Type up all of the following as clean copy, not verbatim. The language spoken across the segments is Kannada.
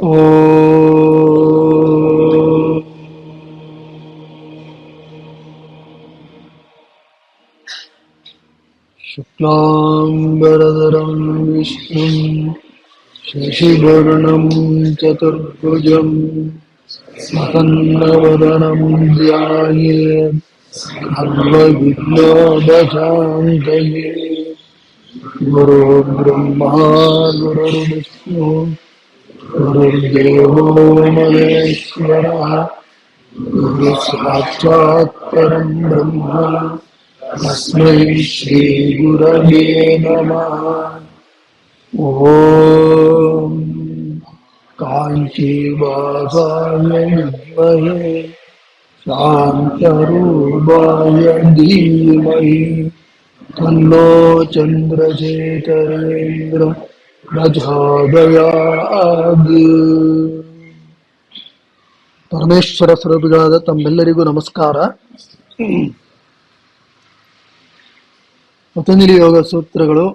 ಓಂ ಶುಕ್ಲಾಂಬರಧರಂ ವಿಷ್ಣುಂ ಶಶಿವರ್ಣಂ ಚತುರ್ಭುಜಂ ಪ್ರಸನ್ನವದನಂ ಧ್ಯಾಯೇತ್ ಸರ್ವವಿಘ್ನೋಪಶಾಂತಯೇ. ಗುರುರ್ಬ್ರಹ್ಮಾ ಗುರುರ್ವಿಷ್ಣು ಗುರುರ್ದೇವೋ ಮಹೇಶ್ವರಃ ಗುರುಸಾಕ್ಷಾತ್ ಪರಂ ಬ್ರಹ್ಮ ತಸ್ಮೈ ಶ್ರೀ ಗುರವೇ ನಮಃ. ಓಂ ಕಾಂಚೀವಾಸಾಯ ವಿದ್ಮಹೇ ಶಾಂತರೂಪಾಯ ಧೀಮಹಿ ತನ್ನೋ ಚಂದ್ರಶೇಖರೇಂದ್ರ ಪ್ರಚೋದಯಾತ್. ಪರಮೇಶ್ವರ ಸ್ವರೂಪಿಗಳಾದ ತಮ್ಮೆಲ್ಲರಿಗೂ ನಮಸ್ಕಾರ. ಪತಂಜಲಿ ಯೋಗ ಸೂತ್ರಗಳು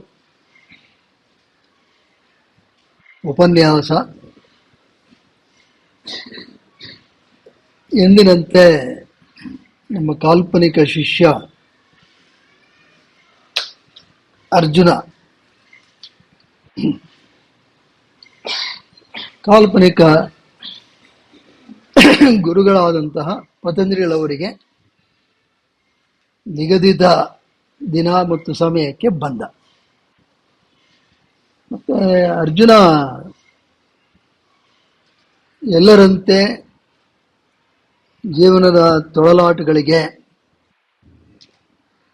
ಉಪನ್ಯಾಸ. ಎಂದಿನಂತೆ ನಮ್ಮ ಕಾಲ್ಪನಿಕ ಶಿಷ್ಯ ಅರ್ಜುನ ಕಾಲ್ಪನಿಕ ಗುರುಗಳಾದಂತಹ ಪತಂಜಲಿಯವರಿಗೆ ನಿಗದಿತ ದಿನ ಮತ್ತು ಸಮಯಕ್ಕೆ ಬಂದ. ಮತ್ತೆ ಅರ್ಜುನ ಎಲ್ಲರಂತೆ ಜೀವನದ ತೊಳಲಾಟಗಳಿಗೆ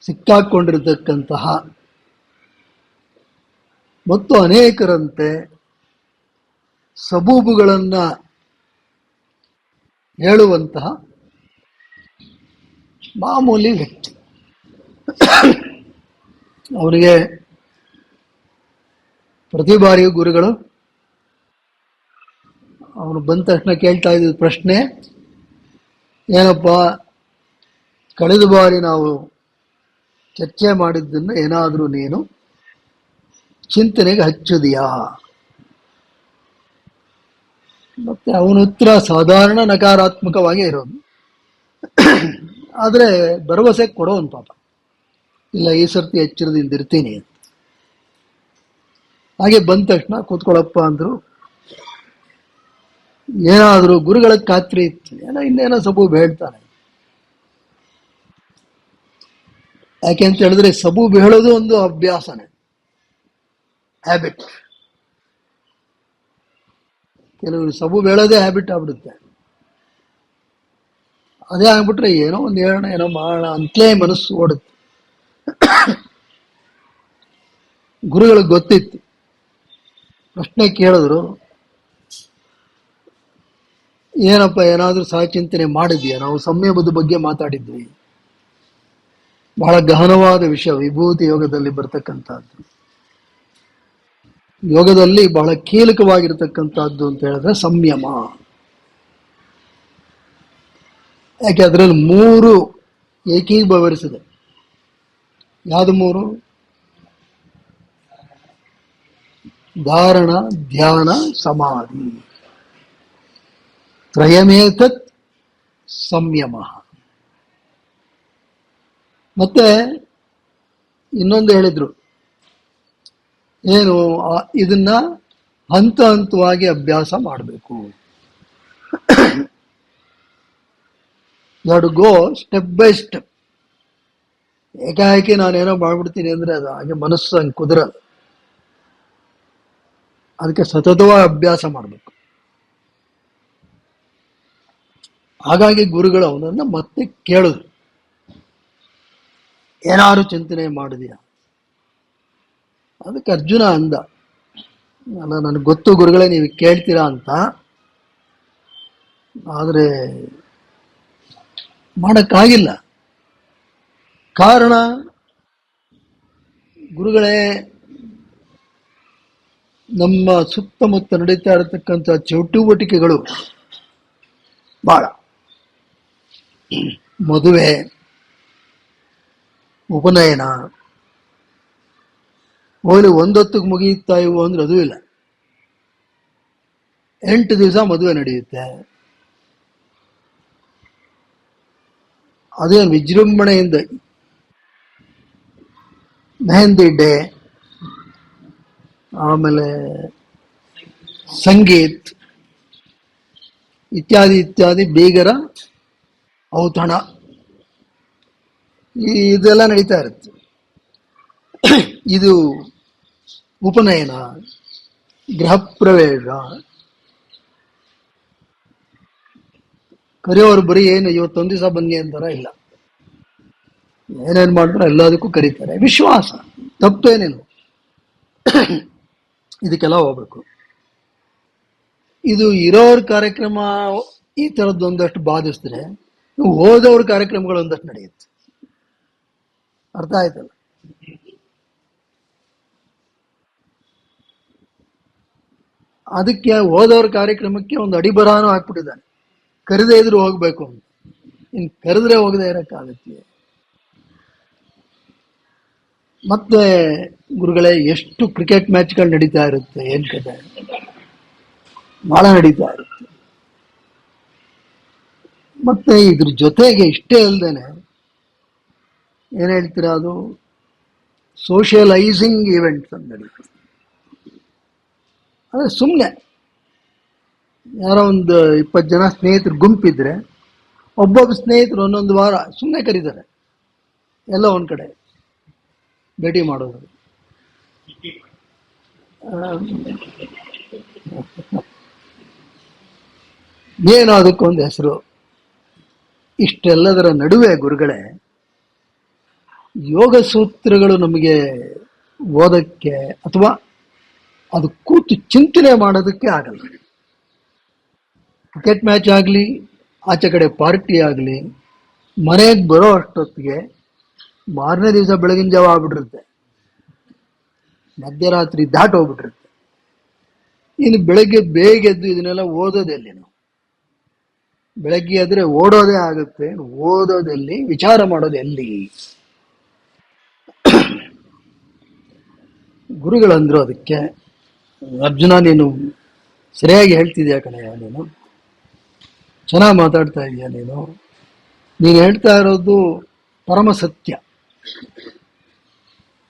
ಸಿಕ್ಕಾಕೊಂಡಿರತಕ್ಕಂತಹ ಮತ್ತು ಅನೇಕರಂತೆ ಸಬೂಬುಗಳನ್ನು ಹೇಳುವಂತಹ ಮಾಮೂಲಿ ವ್ಯಕ್ತಿ. ಅವನಿಗೆ ಪ್ರತಿ ಬಾರಿಯೂ ಗುರುಗಳು ಅವನು ಬಂದ ತಕ್ಷಣ ಕೇಳ್ತಾ ಇದ್ದ ಪ್ರಶ್ನೆ ಏನಪ್ಪ, ಕಳೆದ ಬಾರಿ ನಾವು ಚರ್ಚೆ ಮಾಡಿದ್ದನ್ನು ಏನಾದರೂ ನೀನು ಚಿಂತನೆಗೆ ಹಚ್ಚಿದೆಯಾ? ಮತ್ತೆ ಅವನ ಉತ್ತರ ಸಾಧಾರಣ ನಕಾರಾತ್ಮಕವಾಗೇ ಇರೋದು. ಆದರೆ ಭರವಸೆ ಕೊಡೋನು ಪಾಪ, ಇಲ್ಲ ಈ ಸರ್ತಿ ಎಚ್ಚರದಿಂದ ಇರ್ತೀನಿ ಅಂತ. ಹಾಗೆ ಬಂದ ತಕ್ಷಣ ಕೂತ್ಕೊಳ್ಳಪ್ಪ ಅಂದ್ರು. ಏನಾದರೂ ಗುರುಗಳ ಖಾತ್ರಿ ಇತ್ತು, ಇನ್ನೇನೋ ಸಬೂಬ್ ಹೇಳ್ತಾನೆ. ಯಾಕೆ ಅಂತ ಹೇಳಿದ್ರೆ ಸಬೂಬ್ ಹೇಳೋದು ಒಂದು ಅಭ್ಯಾಸನೇ, ಹ್ಯಾಬಿಟ್. ಕೆಲವರು ಸಬೂಬ್ ಹೇಳೋದೇ ಹ್ಯಾಬಿಟ್ ಆಗ್ಬಿಡುತ್ತೆ. ಅದೇ ಆಗ್ಬಿಟ್ರೆ ಏನೋ ಒಂದು ಹೇಳೋಣ, ಏನೋ ಮಾಡೋಣ ಅಂತಲೇ ಮನಸ್ಸು ಓಡುತ್ತೆ. ಗುರುಗಳಿಗೆ ಗೊತ್ತಿತ್ತು. ಪ್ರಶ್ನೆ ಕೇಳಿದ್ರು, ಏನಪ್ಪ ಏನಾದರೂ ಸಹಚಿಂತನೆ ಮಾಡಿದ್ಯಾ? ನಾವು ಸಂಯಮದ ಬಗ್ಗೆ ಮಾತಾಡಿದ್ವಿ, ಬಹಳ ಗಹನವಾದ ವಿಷಯ, ವಿಭೂತಿ ಯೋಗದಲ್ಲಿ ಬರ್ತಕ್ಕಂಥದ್ದು. ಯೋಗದಲ್ಲಿ ಬಹಳ ಕೀಲಕವಾಗಿರ್ತಕ್ಕಂಥದ್ದು ಅಂತ ಹೇಳಿದ್ರೆ ಸಂಯಮ. ಯಾಕೆ ಅದರಲ್ಲಿ 3 ಏಕೀಭವಿಸಿದೆ. ಯಾವುದು 3? ಧಾರಣ, ಧ್ಯಾನ, ಸಮಾಧಿ. ತ್ರಯಮೇತತ್ ಸಂಯಮ. ಮತ್ತೆ ಇನ್ನೊಂದು ಹೇಳಿದ್ರು, ಏನು, ಇದನ್ನ ಹಂತ ಹಂತವಾಗಿ ಅಭ್ಯಾಸ ಮಾಡಬೇಕು. You go step by step. ಏಕಾಏಕಿ ನಾನೇನೋ ಮಾಡ್ಬಿಡ್ತೀನಿ ಅಂದ್ರೆ ಅದು ಹಾಗೆ ಮನಸ್ಸು ಹಂಗೆ ಕುದುರಲ್ಲ. ಅದಕ್ಕೆ ಸತತವಾಗಿ ಅಭ್ಯಾಸ ಮಾಡಬೇಕು. ಹಾಗಾಗಿ ಗುರುಗಳು ಅವನನ್ನ ಮತ್ತೆ ಕೇಳಿದ್ರು, ಏನಾದ್ರು ಚಿಂತನೆ ಮಾಡಿದ್ಯಾ? ಅದಕ್ಕೆ ಅರ್ಜುನ ಅಂದ, ಅಲ್ಲ ನನಗೆ ಗೊತ್ತು ಗುರುಗಳೇ ನೀವು ಕೇಳ್ತೀರಾ ಅಂತ, ಆದರೆ ಮಾಡಕ್ಕಾಗಿಲ್ಲ. ಕಾರಣ, ಗುರುಗಳೇ ನಮ್ಮ ಸುತ್ತಮುತ್ತ ನಡೀತಾ ಇರತಕ್ಕಂಥ ಚಟುವಟಿಕೆಗಳು ಬಹಳ. ಮದುವೆ, ಉಪನಯನ, ಹೋಗ್ಲಿ ಒಂದೊತ್ತಿಗೆ ಮುಗಿಯುತ್ತಾ ಇವು ಅಂದ್ರೆ ಅದೂ ಇಲ್ಲ. 8 ದಿವಸ ಮದುವೆ ನಡೆಯುತ್ತೆ. ಅದೇನು ವಿಜೃಂಭಣೆಯಿಂದ ಮೆಹಂದಿ ಡೇ, ಆಮೇಲೆ ಸಂಗೀತ್ ಇತ್ಯಾದಿ ಇತ್ಯಾದಿ, ಬೀಗರ ಔತಣ, ಇದೆಲ್ಲ ನಡೀತಾ ಇರುತ್ತೆ. ಇದು ಉಪನಯನ, ಗೃಹ ಪ್ರವೇಶ. ಕರೆಯೋರು ಬರೀ ಏನು ಇವತ್ತೊಂದು ದಿವಸ ಬನ್ನಿ ಅಂತಾರ, ಇಲ್ಲ, ಏನೇನು ಮಾಡಿದ್ರೆ ಎಲ್ಲದಕ್ಕೂ ಕರೀತಾರೆ. ವಿಶ್ವಾಸ, ತಪ್ಪೇನಿಲ್ಲ, ಇದಕ್ಕೆಲ್ಲ ಹೋಗ್ಬೇಕು. ಇದು ಇರೋರ ಕಾರ್ಯಕ್ರಮ ಈ ಥರದ್ದು ಒಂದಷ್ಟು ಬಾಧಿಸಿದ್ರೆ, ಹೋದವ್ರ ಕಾರ್ಯಕ್ರಮಗಳು ಒಂದಷ್ಟು ನಡೆಯುತ್ತೆ. ಅರ್ಥ ಆಯ್ತಲ್ಲ? ಅದಕ್ಕೆ ಹೋದವ್ರ ಕಾರ್ಯಕ್ರಮಕ್ಕೆ ಒಂದು ಅಡಿಬರಾನು ಹಾಕ್ಬಿಟ್ಟಿದ್ದಾನೆ, ಕರೆದೇ ಇದ್ರು ಹೋಗ್ಬೇಕು ಅಂತ. ಇನ್ನು ಕರೆದ್ರೆ ಹೋಗದೆ ಇರಕ್ಕಾಗತ್ತೆ. ಮತ್ತೆ ಗುರುಗಳೇ, ಎಷ್ಟು ಕ್ರಿಕೆಟ್ ಮ್ಯಾಚ್ಗಳು ನಡೀತಾ ಇರುತ್ತೆ, ಏನ್ ಕತೆ, ಬಹಳ ನಡೀತಾ ಇರುತ್ತೆ. ಮತ್ತೆ ಇದ್ರ ಜೊತೆಗೆ ಇಷ್ಟೇ ಅಲ್ದೇನೆ, ಏನ್ ಹೇಳ್ತೀರಾ, ಅದು ಸೋಷಿಯಲೈಸಿಂಗ್ ಈವೆಂಟ್ಸ್ ಅಂತ ನಡೀತದೆ. ಅದೇ ಸುಮ್ಮನೆ ಯಾರೋ ಒಂದು 20 ಜನ ಸ್ನೇಹಿತರು ಗುಂಪಿದ್ರೆ, ಒಬ್ಬೊಬ್ಬ ಸ್ನೇಹಿತರು ಒಂದೊಂದು ವಾರ ಸುಮ್ಮನೆ ಕರೀತಾರೆ, ಎಲ್ಲ ಒಂದ್ ಕಡೆ ಭೇಟಿ ಮಾಡೋದು. ಏನೋ ಅದಕ್ಕೊಂದು ಹೆಸರು. ಇಷ್ಟೆಲ್ಲದರ ನಡುವೆ ಗುರುಗಳೇ, ಯೋಗ ಸೂತ್ರಗಳು ನಮಗೆ ಓದಕ್ಕೆ ಅಥವಾ ಅದು ಕೂತು ಚಿಂತನೆ ಮಾಡೋದಕ್ಕೆ ಆಗಲ್ಲ. ಕ್ರಿಕೆಟ್ ಮ್ಯಾಚ್ ಆಗಲಿ, ಆಚೆ ಕಡೆ ಪಾರ್ಟಿ ಆಗಲಿ, ಮನೆಗೆ ಬರೋ ಅಷ್ಟೊತ್ತಿಗೆ ಮಾರನೇ ದಿವಸ ಬೆಳಗಿನ ಜಾವ ಆಗ್ಬಿಟ್ಟಿರುತ್ತೆ, ಮಧ್ಯರಾತ್ರಿ ದಾಟೋಗ್ಬಿಟ್ಟಿರುತ್ತೆ. ಇನ್ನು ಬೆಳಗ್ಗೆ ಬೇಗ ಎದ್ದು ಇದನ್ನೆಲ್ಲ ಓದೋದೆಲ್ಲಿ? ನಾವು ಬೆಳಗ್ಗೆ ಆದ್ರೆ ಓಡೋದೇ ಆಗುತ್ತೆ, ಓದೋದೆಲ್ಲಿ, ವಿಚಾರ ಮಾಡೋದು ಎಲ್ಲಿ? ಗುರುಗಳಂದ್ರು ಅದಕ್ಕೆ, ಅರ್ಜುನ ನೀನು ಸರಿಯಾಗಿ ಹೇಳ್ತಿದ್ಯಾ ಕಣಯ್ಯ, ನೀನು ಚೆನ್ನಾಗಿ ಮಾತಾಡ್ತಾ ಇದೀಯ, ನೀನು ಹೇಳ್ತಾ ಇರೋದು ಪರಮ ಸತ್ಯ,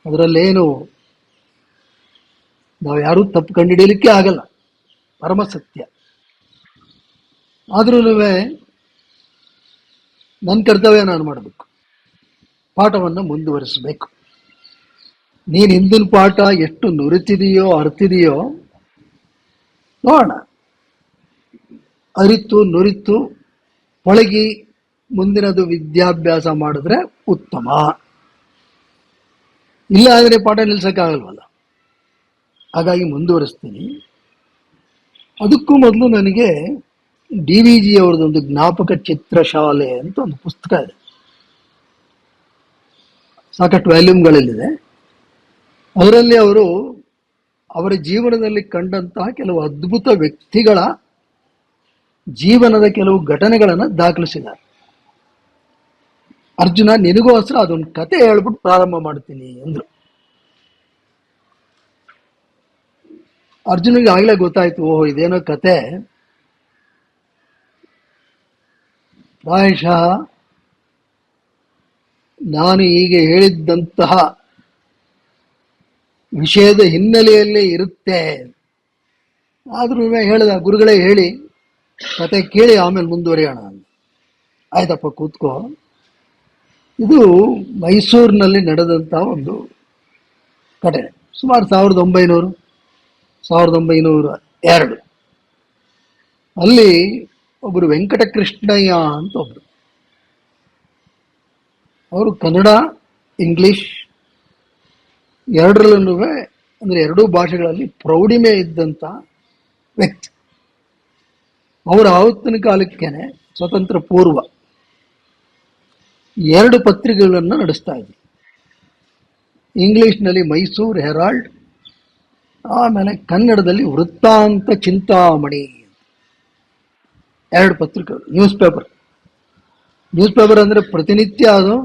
ಅದರಲ್ಲೇನು ನಾವು ಯಾರೂ ತಪ್ಪು ಕಂಡುಹಿಡಿಯಲಿಕ್ಕೆ ಆಗಲ್ಲ, ಪರಮ ಸತ್ಯ. ಆದ್ರೂ ನನ್ನ ಕರ್ತವ್ಯ ನಾನು ಮಾಡಬೇಕು, ಪಾಠವನ್ನು ಮುಂದುವರಿಸಬೇಕು. ನೀನು ಹಿಂದಿನ ಪಾಠ ಎಷ್ಟು ನುರಿತಿದೆಯೋ ಅರ್ತಿದೆಯೋ ನೋಡೋಣ. ಅರಿತು ನುರಿತು ಪಳಗಿ ಮುಂದಿನದು ವಿದ್ಯಾಭ್ಯಾಸ ಮಾಡಿದ್ರೆ ಉತ್ತಮ. ಇಲ್ಲ ಆದರೆ ಪಾಠ ನಿಲ್ಸಕ್ಕಾಗಲ್ವಲ್ಲ, ಹಾಗಾಗಿ ಮುಂದುವರಿಸ್ತೀನಿ. ಅದಕ್ಕೂ ಮೊದಲು ನನಗೆ DVG ಅವ್ರದ್ದೊಂದು ಜ್ಞಾಪಕ ಚಿತ್ರಶಾಲೆ ಅಂತ ಒಂದು ಪುಸ್ತಕ ಇದೆ, ಸಾಕಷ್ಟು ವ್ಯಾಲ್ಯೂಮ್ಗಳಲ್ಲಿದೆ. ಅದರಲ್ಲಿ ಅವರು ಅವರ ಜೀವನದಲ್ಲಿ ಕಂಡಂತಹ ಕೆಲವು ಅದ್ಭುತ ವ್ಯಕ್ತಿಗಳ ಜೀವನದ ಕೆಲವು ಘಟನೆಗಳನ್ನು ದಾಖಲಿಸಿದ್ದಾರೆ. ಅರ್ಜುನ, ನಿನಗೋಸ್ಕರ ಅದೊಂದು ಕತೆ ಹೇಳ್ಬಿಟ್ಟು ಪ್ರಾರಂಭ ಮಾಡ್ತೀನಿ ಅಂದ್ರು. ಅರ್ಜುನಿಗೆ ಆಗ್ಲೇ ಗೊತ್ತಾಯ್ತು, ಓಹೋ ಇದೇನೋ ಕತೆ, ಪ್ರಾಯಶಃ ನಾನು ಈಗ ಹೇಳಿದ್ದಂತಹ ವಿಷಯದ ಹಿನ್ನೆಲೆಯಲ್ಲೇ ಇರುತ್ತೆ. ಆದ್ರೂ ಹೇಳಿದ, ಗುರುಗಳೇ ಹೇಳಿ, ಕತೆ ಕೇಳಿ ಆಮೇಲೆ ಮುಂದುವರಿಯೋಣ. ಆಯ್ತಪ್ಪ ಕೂತ್ಕೋ. ಇದು ಮೈಸೂರಿನಲ್ಲಿ ನಡೆದಂತಹ ಒಂದು ಘಟನೆ, ಸುಮಾರು 1902. ಅಲ್ಲಿ ಒಬ್ಬರು ವೆಂಕಟಕೃಷ್ಣಯ್ಯ ಅಂತ ಒಬ್ರು, ಅವರು ಕನ್ನಡ ಇಂಗ್ಲಿಷ್ ಎರಡರಲ್ಲೂ ಅಂದ್ರೆ ಎರಡೂ ಭಾಷೆಗಳಲ್ಲಿ ಪ್ರೌಢಿಮೆ ಇದ್ದಂಥ ವ್ಯಕ್ತಿ. ಅವರು ಆವತ್ತಿನ ಕಾಲಕ್ಕೇನೆ ಸ್ವತಂತ್ರ ಪೂರ್ವ 2 ಪತ್ರಿಕೆಗಳನ್ನು ನಡೆಸ್ತಾ ಇದ್ರು. ಇಂಗ್ಲಿಷ್ನಲ್ಲಿ ಮೈಸೂರು ಹೆರಾಲ್ಡ್, ಆಮೇಲೆ ಕನ್ನಡದಲ್ಲಿ ವೃತ್ತಾಂತ ಚಿಂತಾಮಣಿ, 2 ಪತ್ರಿಕೆಗಳು. ನ್ಯೂಸ್ ಪೇಪರ್ ಅಂದ್ರೆ ಪ್ರತಿನಿತ್ಯ ಅದು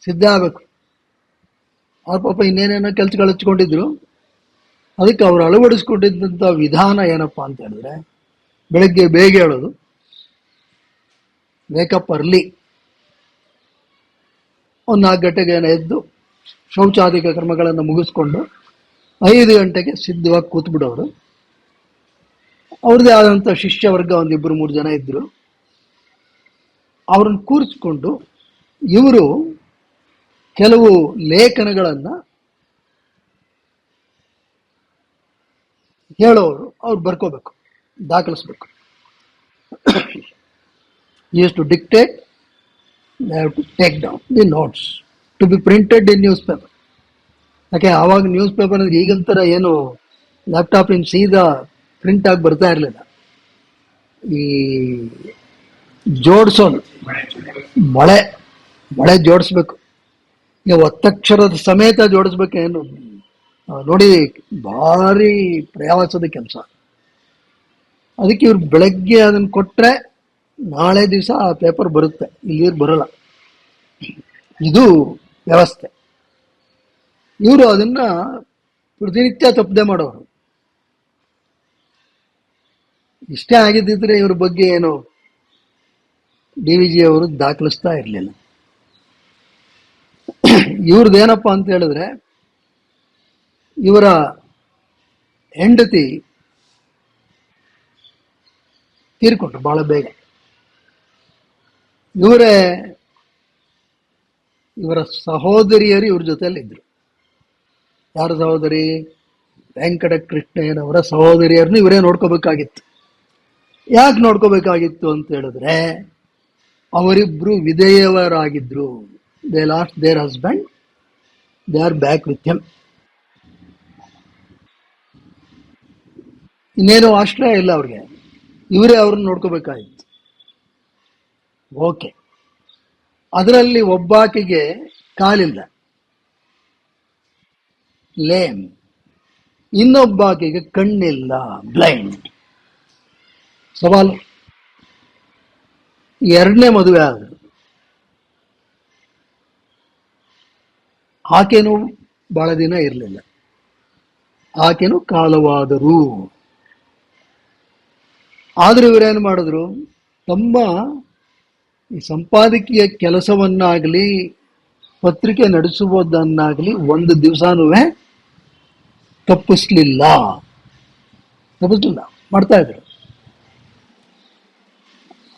ಸಿದ್ಧ ಆಗಬೇಕು. ಅವ್ರ ಪಾಪ ಇನ್ನೇನೇನೋ ಕೆಲ್ಸಗಳು ಹಚ್ಕೊಂಡಿದ್ರು, ಅದಕ್ಕೆ ಅವರು ಅಳವಡಿಸ್ಕೊಂಡಿದ್ದಂಥ ವಿಧಾನ ಏನಪ್ಪಾ ಅಂತ ಹೇಳಿದ್ರೆ, ಬೆಳಗ್ಗೆ ಬೇಗ ಹೇಳೋದು, ವೇಕಪ್ ಅರ್ಲಿ, ಒಂದು 4 ಗಂಟೆಗೆ ಎದ್ದು ಶೌಚಾದಿಕ ಕರ್ಮಗಳನ್ನು ಮುಗಿಸ್ಕೊಂಡು 5 ಗಂಟೆಗೆ ಸಿದ್ಧವಾಗಿ ಕೂತ್ಬಿಡೋರು. ಅವ್ರದ್ದೇ ಆದಂಥ ಶಿಷ್ಯವರ್ಗ ಒಂದು 2-3 ಜನ ಇದ್ರು. ಅವ್ರನ್ನ ಕೂರಿಸ್ಕೊಂಡು ಇವರು ಕೆಲವು ಲೇಖನಗಳನ್ನು ಹೇಳೋರು, ಅವ್ರು ಬರ್ಕೋಬೇಕು, ದಾಖಲಿಸ್ಬೇಕು. Use to dictate, they have to take down the notes to be printed in newspaper. ಯಾಕೆ ಆವಾಗ ನ್ಯೂಸ್ ಪೇಪರ್ ಅಂದ್ರೆ ಈಗಂತರ ಏನು ಲ್ಯಾಪ್ಟಾಪ್ ಇನ್ ಸೀದಾ ಪ್ರಿಂಟ್ ಆಗಿ ಬರ್ತಾ ಇರಲಿಲ್ಲ. ಈ ಜೋಡಿಸೋದು, ಮಳೆ ಜೋಡಿಸ್ಬೇಕು, ಈಗ ಒತ್ತಕ್ಷರದ ಸಮೇತ ಜೋಡಿಸ್ಬೇಕೇನು ನೋಡಿ, ಭಾರಿ ಪ್ರಯಾಸದ ಕೆಲಸ. ಅದಕ್ಕೆ ಇವ್ರು ಬೆಳಗ್ಗೆ ಅದನ್ನು ಕೊಟ್ಟರೆ ನಾಳೆ ದಿವಸ ಆ ಪೇಪರ್ ಬರುತ್ತೆ, ಇಲ್ಲಿ ಬರಲ್ಲ. ಇದು ವ್ಯವಸ್ಥೆ. ಇವರು ಅದನ್ನ ಪ್ರತಿನಿತ್ಯ ತಪ್ಪದೆ ಮಾಡೋರು. ಇಷ್ಟೇ ಆಗಿದ್ದಿದ್ರೆ ಇವ್ರ ಬಗ್ಗೆ ಏನು DVG ಅವರು ದಾಖಲಿಸ್ತಾ ಇರಲಿಲ್ಲ. ಇವ್ರದ್ದೇನಪ್ಪ ಅಂತ ಹೇಳಿದ್ರೆ, ಇವರ ಹೆಂಡತಿ ತೀರ್ಕೊಂಡ್ರು ಬಹಳ ಬೇಗ. ಇವರ ಸಹೋದರಿಯರು ಇವ್ರ ಜೊತೆಯಲ್ಲಿ ಇದ್ರು. ಯಾರ ಸಹೋದರಿ? ವೆಂಕಟಕೃಷ್ಣಯ್ಯನವರ ಸಹೋದರಿಯರನ್ನು ಇವರೇ ನೋಡ್ಕೋಬೇಕಾಗಿತ್ತು. ಯಾಕೆ ನೋಡ್ಕೋಬೇಕಾಗಿತ್ತು ಅಂತ ಹೇಳಿದ್ರೆ, ಅವರಿಬ್ರು ವಿಧೇಯವರಾಗಿದ್ರು. They lost their husband, they are back with him. ಇನ್ನೇನು ಆಶ್ರಯ ಇಲ್ಲ ಅವ್ರಿಗೆ, ಇವರೇ ಅವ್ರನ್ನ ನೋಡ್ಕೋಬೇಕಾಗಿತ್ತು. ಓಕೆ, ಅದರಲ್ಲಿ ಒಬ್ಬಾಕೆಗೆ ಕಾಲಿಲ್ಲ, ಲೇಮ್. ಇನ್ನೊಬ್ಬಾಕೆಗೆ ಕಣ್ಣಿಲ್ಲ, ಬ್ಲೈಂಡ್. ಸವಾಲು. 2ನೇ ಮದುವೆ ಆದ್ರು. ಆಕೆನೂ ಬಹಳ ದಿನ ಇರಲಿಲ್ಲ, ಆಕೆನೂ ಕಾಲವಾದರು. ಆದ್ರೆ ಇವರೇನು ಮಾಡಿದ್ರು, ತಮ್ಮ ಈ ಸಂಪಾದಕೀಯ ಕೆಲಸವನ್ನಾಗಲಿ ಪತ್ರಿಕೆ ನಡೆಸುವುದನ್ನಾಗಲಿ ಒಂದು ದಿವಸನೂ ತಪ್ಪಿಸ್ಲಿಲ್ಲ, ಮಾಡ್ತಾ ಇದ್ರು.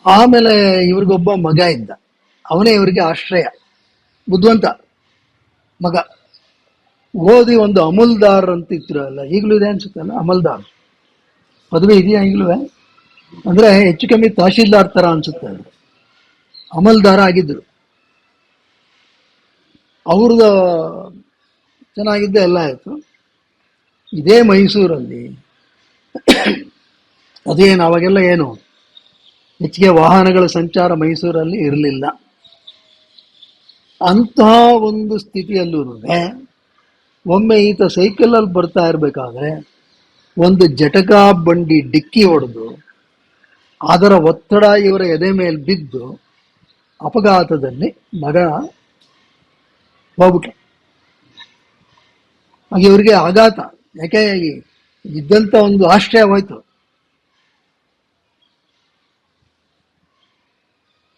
ಆಮೇಲೆ ಇವ್ರಿಗೊಬ್ಬ ಮಗ ಇದ್ದ, ಅವನೇ ಇವರಿಗೆ ಆಶ್ರಯ. ಬುದ್ಧಿವಂತ ಮಗ. ಓದಿ ಒಂದು ಅಮಲ್ದಾರ್ ಅಂತ ಇದ್ರಲ್ಲ, ಈಗಲೂ ಇದೆ ಅನ್ಸುತ್ತಲ್ಲ ಅಮಲ್ದಾರ್ ಪದವಿ ಇದೆಯಾ ಈಗಲೂ? ಅಂದ್ರೆ ಹೆಚ್ಚು ಕಮ್ಮಿ ತಹಶೀಲ್ದಾರ್ ತರ ಅನ್ಸುತ್ತೆ. ಅಮಲ್ದಾರ ಆಗಿದ್ರು. ಅವ್ರದ ಚೆನ್ನಾಗಿದ್ದ ಎಲ್ಲ ಆಯ್ತು. ಇದೇ ಮೈಸೂರಲ್ಲಿ ಅದೇನು ಅವಾಗೆಲ್ಲ ಏನು ಹೆಚ್ಚಿಗೆ ವಾಹನಗಳ ಸಂಚಾರ ಮೈಸೂರಲ್ಲಿ ಇರಲಿಲ್ಲ. ಅಂತಹ ಒಂದು ಸ್ಥಿತಿಯಲ್ಲೂ ಒಮ್ಮೆ ಈತ ಸೈಕಲಲ್ಲಿ ಬರ್ತಾ ಇರಬೇಕಾದ್ರೆ ಒಂದು ಜಟಕಾ ಬಂಡಿ ಡಿಕ್ಕಿ ಹೊಡೆದು ಅದರ ಒತ್ತಡ ಇವರ ಎದೆ ಮೇಲೆ ಬಿದ್ದು ಅಪಘಾತದಲ್ಲಿ ಮಗ ಹೋಗ್ಬಿಟ್ಟ. ಹಾಗೆ ಇವರಿಗೆ ಆಘಾತ, ಯಾಕೆ ಇದ್ದಂತ ಒಂದು ಆಶ್ರಯ ಹೋಯ್ತು.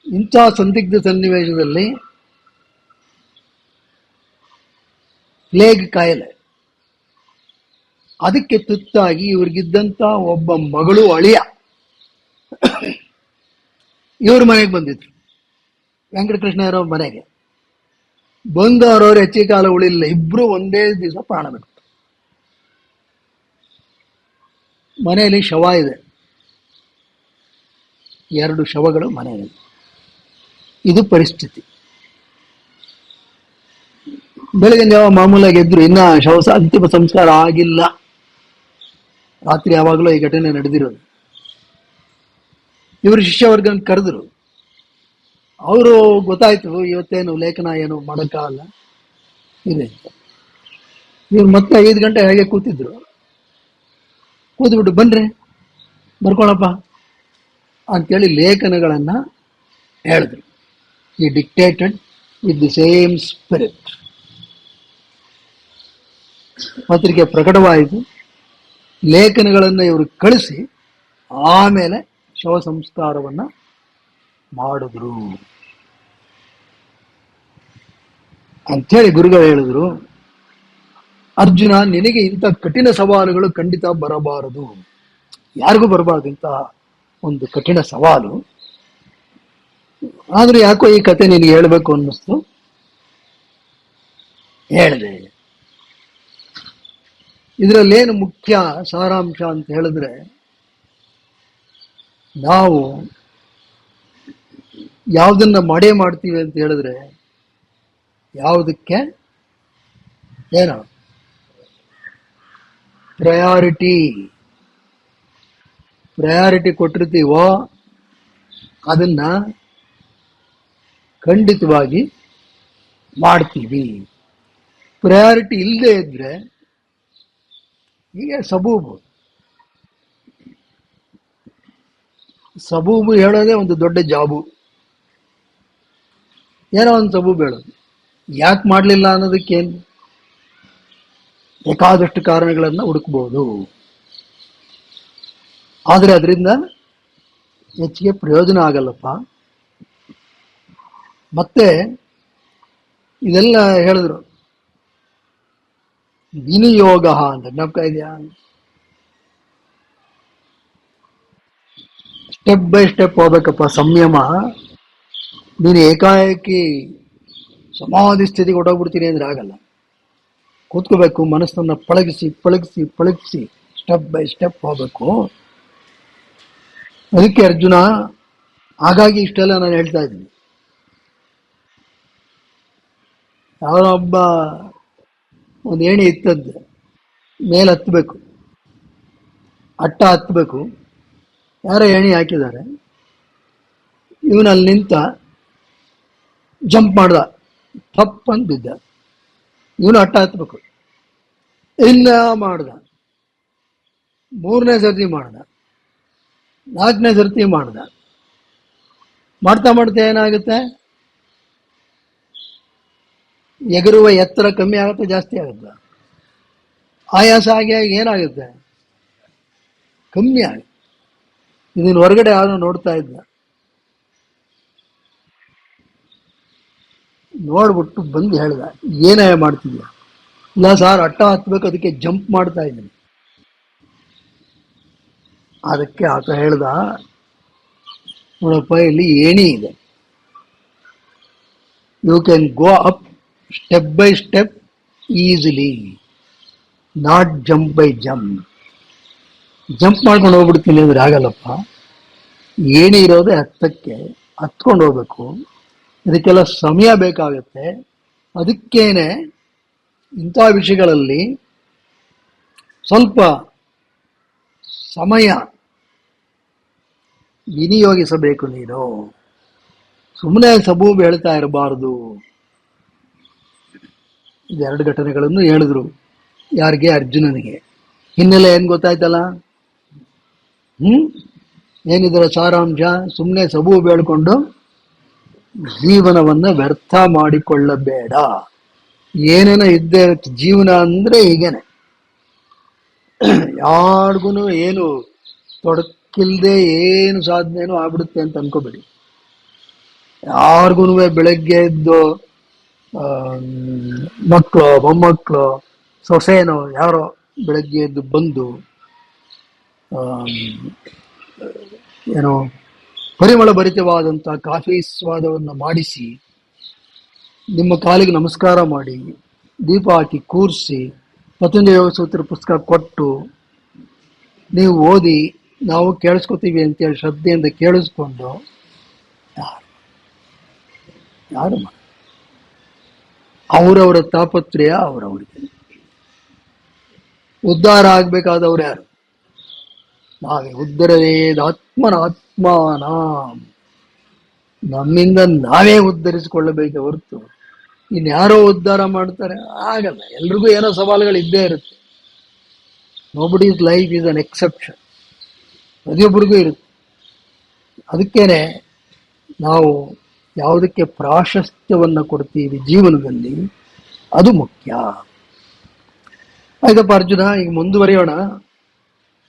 ಇಂಥ ಸಂದಿಗ್ಧ ಸನ್ನಿವೇಶದಲ್ಲಿ ಪ್ಲೇಗ್ ಕಾಯಿಲೆ, ಅದಕ್ಕೆ ತುತ್ತಾಗಿ ಇವ್ರಿಗಿದ್ದಂತ ಒಬ್ಬ ಮಗಳು ಅಳಿಯ ಇವ್ರ ಮನೆಗೆ ಬಂದಿದ್ರು, ವೆಂಕಟಕೃಷ್ಣಯ್ಯನವ್ರ ಮನೆಗೆ ಬಂದವರವ್ರು ಹೆಚ್ಚಿಗೆ ಕಾಲ ಉಳಿಲಿಲ್ಲ. ಇಬ್ರು ಒಂದೇ ದಿವಸ ಪ್ರಾಣ ಬಿಟ್ಟು. ಮನೆಯಲ್ಲಿ ಶವ ಇದೆ, 2 ಶವಗಳು ಮನೆಯಲ್ಲಿ. ಇದು ಪರಿಸ್ಥಿತಿ. ಬೆಳಗ್ಗೆ ಯಾವ ಮಾಮೂಲಾಗಿ ಎದ್ರು, ಇನ್ನ ಅಂತಿಮ ಸಂಸ್ಕಾರ ಆಗಿಲ್ಲ. ರಾತ್ರಿ ಯಾವಾಗಲೂ ಈ ಘಟನೆ ನಡೆದಿರೋದು. ಇವರು ಶಿಷ್ಯವರ್ಗನ ಕರೆದ್ರು. ಅವರು ಗೊತ್ತಾಯ್ತು ಇವತ್ತೇನು ಲೇಖನ ಏನು ಮಾಡೋಕ್ಕಾಗಲ್ಲ ಇದೆ. ಇವ್ರು ಮತ್ತೆ 5 ಗಂಟೆ ಹಾಗೆ ಕೂತಿದ್ರು. ಕೂತ್ಬಿಟ್ಟು ಬನ್ರಿ ಬರ್ಕೊಳಪ್ಪ ಅಂತೇಳಿ ಲೇಖನಗಳನ್ನ ಹೇಳಿದ್ರು. ಈ dictated with the same spirit. ಪತ್ರಿಕೆ ಪ್ರಕಟವಾಯಿತು. ಲೇಖನಗಳನ್ನು ಇವರು ಕಳಿಸಿ ಆಮೇಲೆ ಶವ ಸಂಸ್ಕಾರವನ್ನ ಮಾಡಿದ್ರು ಅಂಥೇಳಿ ಗುರುಗಳು ಹೇಳಿದ್ರು. ಅರ್ಜುನ, ನಿನಗೆ ಇಂಥ ಕಠಿಣ ಸವಾಲುಗಳು ಖಂಡಿತ ಬರಬಾರದು, ಯಾರಿಗೂ ಬರಬಾರದು ಇಂಥ ಒಂದು ಕಠಿಣ ಸವಾಲು. ಆದ್ರೆ ಯಾಕೋ ಈ ಕತೆ ನಿನಗೆ ಹೇಳ್ಬೇಕು ಅನ್ನಿಸ್ತು, ಹೇಳಿದೆ. ಇದರಲ್ಲೇನು ಮುಖ್ಯ ಸಾರಾಂಶ ಅಂತ ಹೇಳಿದ್ರೆ, ನಾವು ಯಾವುದನ್ನ ಮಾಡ್ತೀವಿ ಅಂತ ಹೇಳಿದ್ರೆ ಯಾವುದಕ್ಕೆ ಏನು ಪ್ರಯಾರಿಟಿ ಕೊಟ್ಟಿರ್ತೀವೋ ಅದನ್ನ ಖಂಡಿತವಾಗಿ ಮಾಡ್ತೀವಿ. ಪ್ರಯಾರಿಟಿ ಇಲ್ಲದೆ ಇದ್ರೆ ಹೀಗೆ ಸಬೂಬು ಹೇಳೋದೇ ಒಂದು ದೊಡ್ಡ ಜಾಬು. ಏನೋ ಒಂದು ಸಬೂಬು ಹೇಳೋದು, ಯಾಕೆ ಮಾಡಲಿಲ್ಲ ಅನ್ನೋದಕ್ಕೇನು ಬೇಕಾದಷ್ಟು ಕಾರಣಗಳನ್ನ ಹುಡುಕ್ಬೋದು. ಆದರೆ ಅದರಿಂದ ಹೆಚ್ಚಿಗೆ ಪ್ರಯೋಜನ ಆಗಲ್ಲಪ್ಪ. ಮತ್ತೆ ಇದೆಲ್ಲ ಹೇಳಿದ್ರು, ವಿನಿಯೋಗ ಅಂತ ಜ್ಞಾಪಕ ಇದೆಯಾ? ಸ್ಟೆಪ್ ಬೈ ಸ್ಟೆಪ್ ಹೋಗ್ಬೇಕಪ್ಪ. ಸಂಯಮ. ನೀನು ಏಕಾಏಕಿ ಸಮಾಧಿ ಸ್ಥಿತಿಗೆ ಹೊಟ್ಟೋಗ್ಬಿಡ್ತೀನಿ ಅಂದ್ರೆ ಆಗಲ್ಲ. ಕೂತ್ಕೋಬೇಕು, ಮನಸ್ಸನ್ನ ಪಳಗಿಸಿ ಸ್ಟೆಪ್ ಬೈ ಸ್ಟೆಪ್ ಹೋಗ್ಬೇಕು. ಅದಕ್ಕೆ ಅರ್ಜುನ, ಹಾಗಾಗಿ ಇಷ್ಟೆಲ್ಲ ನಾನು ಹೇಳ್ತಾ ಇದ್ದೀನಿ. ಯಾವೊಬ್ಬ ಒಂದು ಏಣಿ ಇತ್ತದ್ದು, ಮೇಲೆ ಹತ್ತಬೇಕು, ಅಟ್ಟ ಹತ್ತಬೇಕು, ಯಾರೋ ಏಣಿ ಹಾಕಿದ್ದಾರೆ, ಇವನಲ್ಲಿ ನಿಂತ ಜಂಪ್ ಮಾಡ್ದ, ತಪ್ಪ ಅಂತ ಬಿದ್ದ. ಇವನು ಅಟ್ಟ ಹತ್ಬೇಕು, ಇಲ್ಲ ಮಾಡ್ದ, 3ನೇ ಸರ್ತಿ ಮಾಡ್ದ, 4ನೇ ಸರ್ತಿ ಮಾಡ್ದ. ಮಾಡ್ತಾ ಏನಾಗುತ್ತೆ? ಎಗರುವ ಎತ್ತರ ಕಮ್ಮಿ ಆಗುತ್ತೆ, ಜಾಸ್ತಿ ಆಗುತ್ತೆ. ಆಯಾಸ ಆಗಿ ಏನಾಗುತ್ತೆ? ಕಮ್ಮಿ ಆಗುತ್ತೆ. ಇದನ್ನ ಹೊರಗಡೆ ಯಾರು ನೋಡ್ತಾ ಇದ್ದ, ನೋಡ್ಬಿಟ್ಟು ಬಂದು ಹೇಳ್ದ, ಏನೇ ಮಾಡ್ತಿದ್ಯಾ? ಇಲ್ಲ ಸಾರ್, ಅಟ್ಟ ಹತ್ಬೇಕು, ಅದಕ್ಕೆ ಜಂಪ್ ಮಾಡ್ತಾ ಇದ್ದೀನಿ. ಅದಕ್ಕೆ ಆತ ಹೇಳ್ದ, ನೋಡಪ್ಪ, ಇಲ್ಲಿ ಏಣಿ ಇದೆ, you can go up step by step easily, not jump by jump. Jump ಮಾಡ್ಕೊಂಡು ಹೋಗ್ಬಿಡ್ತೀನಿ ಅಂದ್ರೆ ಆಗಲ್ಲಪ್ಪ. ಏಣಿ ಇರೋದೇ ಹತ್ಕೊಂಡು ಹೋಗ್ಬೇಕು. ಇದಕ್ಕೆಲ್ಲ ಸಮಯ ಬೇಕಾಗುತ್ತೆ. ಅದಕ್ಕೇನೆ ಇಂಥ ವಿಷಯಗಳಲ್ಲಿ ಸ್ವಲ್ಪ ಸಮಯ ವಿನಿಯೋಗಿಸಬೇಕು. ನೀನು ಸುಮ್ಮನೆ ಸಬೂಬು ಹೇಳ್ತಾ ಇರಬಾರದು. ಇದೆರಡು ಘಟನೆಗಳನ್ನು ಹೇಳಿದ್ರು. ಯಾರಿಗೆ? ಅರ್ಜುನನಿಗೆ. ಹಿನ್ನೆಲೆ ಏನ್ ಗೊತ್ತಾಯ್ತಲ್ಲ? ಏನಿದರ ಸಾರಾಂಶ? ಸುಮ್ಮನೆ ಸಬೂಬು ಹೇಳ್ಕೊಂಡು ಜೀವನವನ್ನ ವ್ಯರ್ಥ ಮಾಡಿಕೊಳ್ಳಬೇಡ. ಏನೇನೋ ಇದ್ದೇ ಇರುತ್ತೆ ಜೀವನ ಅಂದ್ರೆ. ಹೀಗೇನೆ ಯಾರಿಗೂ ಏನು ತೊಡಕಿಲ್ದೆ ಏನು ಸಾಧನೆನೂ ಆಗ್ಬಿಡುತ್ತೆ ಅಂತ ಅನ್ಕೋಬೇಡಿ. ಯಾರಿಗೂ ಬೆಳಗ್ಗೆ ಎದ್ದು ಮಕ್ಕಳು, ಮೊಮ್ಮಕ್ಕಳು, ಸೊಸೆನೋ ಯಾರೋ ಬೆಳಗ್ಗೆ ಎದ್ದು ಬಂದು ಏನೋ ಪರಿಮಳ ಭರಿತವಾದಂಥ ಕಾಫಿ ಸ್ವಾದವನ್ನು ಮಾಡಿಸಿ ನಿಮ್ಮ ಕಾಲಿಗೆ ನಮಸ್ಕಾರ ಮಾಡಿ ದೀಪ ಹಾಕಿ ಕೂರಿಸಿ ಪತಂಜಲಿ ಯೋಗ ಸೂತ್ರ ಪುಸ್ತಕ ಕೊಟ್ಟು ನೀವು ಓದಿ ನಾವು ಕೇಳಿಸ್ಕೊತೀವಿ ಅಂತೇಳಿ ಶ್ರದ್ಧೆಯಿಂದ ಕೇಳಿಸ್ಕೊಂಡು ಯಾರು ಅವರವರ ತಾಪತ್ರಯ ಅವರವರಿಗೆ. ಉದ್ಧಾರ ಆಗ್ಬೇಕಾದವ್ರು ಯಾರು? ನಾವೇ. ಉದ್ಧರೇದಾತ್ಮನಾತ್ಮಾನ, ನಮ್ಮಿಂದ ನಾವೇ ಉದ್ಧರಿಸಿಕೊಳ್ಳಬೇಕೆ ಹೊರತು ಇನ್ಯಾರೋ ಉದ್ಧಾರ ಮಾಡ್ತಾರೆ ಆಗಲ್ಲ. ಎಲ್ರಿಗೂ ಏನೋ ಸವಾಲುಗಳು ಇದ್ದೇ ಇರುತ್ತೆ. ನೋಬಡೀಸ್ ಲೈಫ್ ಈಸ್ ಅನ್ ಎಕ್ಸೆಪ್ಷನ್. ಪ್ರತಿಯೊಬ್ಬರಿಗೂ ಇರುತ್ತೆ. ಅದಕ್ಕೇನೆ ನಾವು ಯಾವುದಕ್ಕೆ ಪ್ರಾಶಸ್ತ್ಯವನ್ನ ಕೊಡ್ತೀವಿ ಜೀವನದಲ್ಲಿ, ಅದು ಮುಖ್ಯ. ಆಯ್ತಪ್ಪ ಅರ್ಜುನ, ಈಗ ಮುಂದುವರಿಯೋಣ.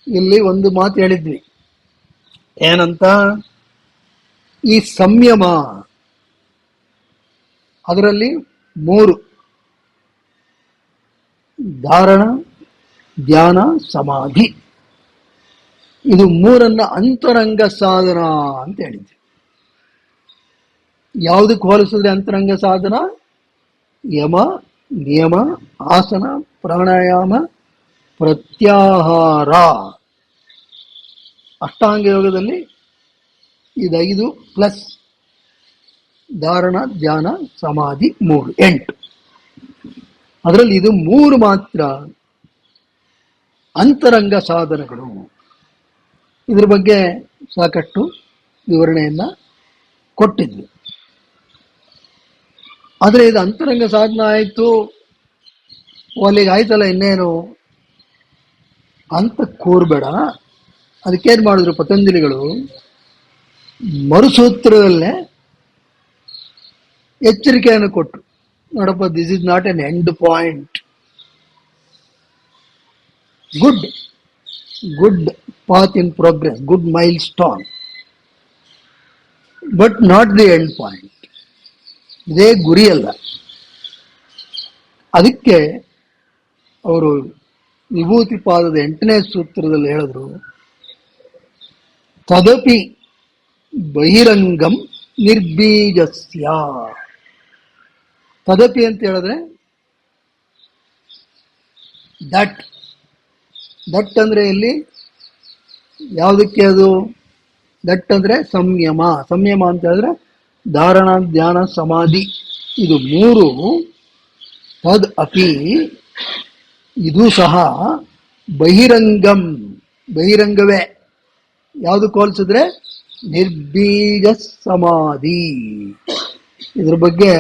ಇಲ್ಲಿ ಒಂದು ಮಾತು ಹೇಳಿದ್ವಿ, ಏನಂತ? ಈ ಸಂಯಮ ಅದರಲ್ಲಿ 3: ಧಾರಣ, ಧ್ಯಾನ, ಸಮಾಧಿ. ಇದು 3 ಅಂತರಂಗ ಸಾಧನ ಅಂತ ಹೇಳಿದ್ವಿ. ಯಾವುದಕ್ಕೆ ಹೋಲಿಸಿದ್ರೆ ಅಂತರಂಗ ಸಾಧನ? ಯಮ, ನಿಯಮ, ಆಸನ, ಪ್ರಾಣಾಯಾಮ, ಪ್ರತ್ಯಾಹಾರ. ಅಷ್ಟಾಂಗ ಯೋಗದಲ್ಲಿ ಇದು 5 ಪ್ಲಸ್ ಧಾರಣ, ಧ್ಯಾನ, ಸಮಾಧಿ 3, 8. ಅದರಲ್ಲಿ ಇದು 3 ಮಾತ್ರ ಅಂತರಂಗ ಸಾಧನಗಳು. ಇದ್ರ ಬಗ್ಗೆ ಸಾಕಷ್ಟು ವಿವರಣೆಯನ್ನ ಕೊಟ್ಟಿದ್ವಿ. ಆದರೆ ಇದು ಅಂತರಂಗ ಸಾಧನ ಆಯಿತು, ಅಲ್ಲಿಗೆ ಆಯ್ತಲ್ಲ, ಇನ್ನೇನು ಅಂತ ಕೂರ್ಬೇಡ. ಅದಕ್ಕೇನು ಮಾಡಿದ್ರು ಪತಂಜಲಿಗಳು? ಮರುಸೂತ್ರದಲ್ಲೇ ಎಚ್ಚರಿಕೆಯನ್ನು ಕೊಟ್ಟರು. ನೋಡಪ್ಪ, this is not an end point. Good path in progress, good milestone, but not the end point. ಇದೇ ಗುರಿಯಲ್ಲ. ಅದಕ್ಕೆ ಅವರು ವಿಭೂತಿ ಪಾದದ 8ನೇ ಸೂತ್ರದಲ್ಲಿ ಹೇಳಿದ್ರು, ತದಪಿ ಬಹಿರಂಗಂ ನಿರ್ಬೀಜಸ್ಯ. ತದಪಿ ಅಂತ ಹೇಳಿದ್ರೆ ದಟ್ ಅಂದ್ರೆ ಇಲ್ಲಿ ಯಾವುದಕ್ಕೆ ಅದು? ದಟ್ ಅಂದ್ರೆ ಸಂಯಮ. ಸಂಯಮ ಅಂತ ಹೇಳಿದ್ರೆ ಧಾರಣ, ಧ್ಯಾನ, ಸಮಾಧಿ, ಇದು 3. ತದ್ ಅಪಿ, ಇದು ಸಹ ಬಹಿರಂಗಂ, ಬಹಿರಂಗವೇ. ಯಾವುದಕ್ಕೆ ಹೋಲಿಸಿದ್ರೆ ನಿರ್ಬೀಜ ಸಮಾಧಿ. ಇದ್ರ ಬಗ್ಗೆ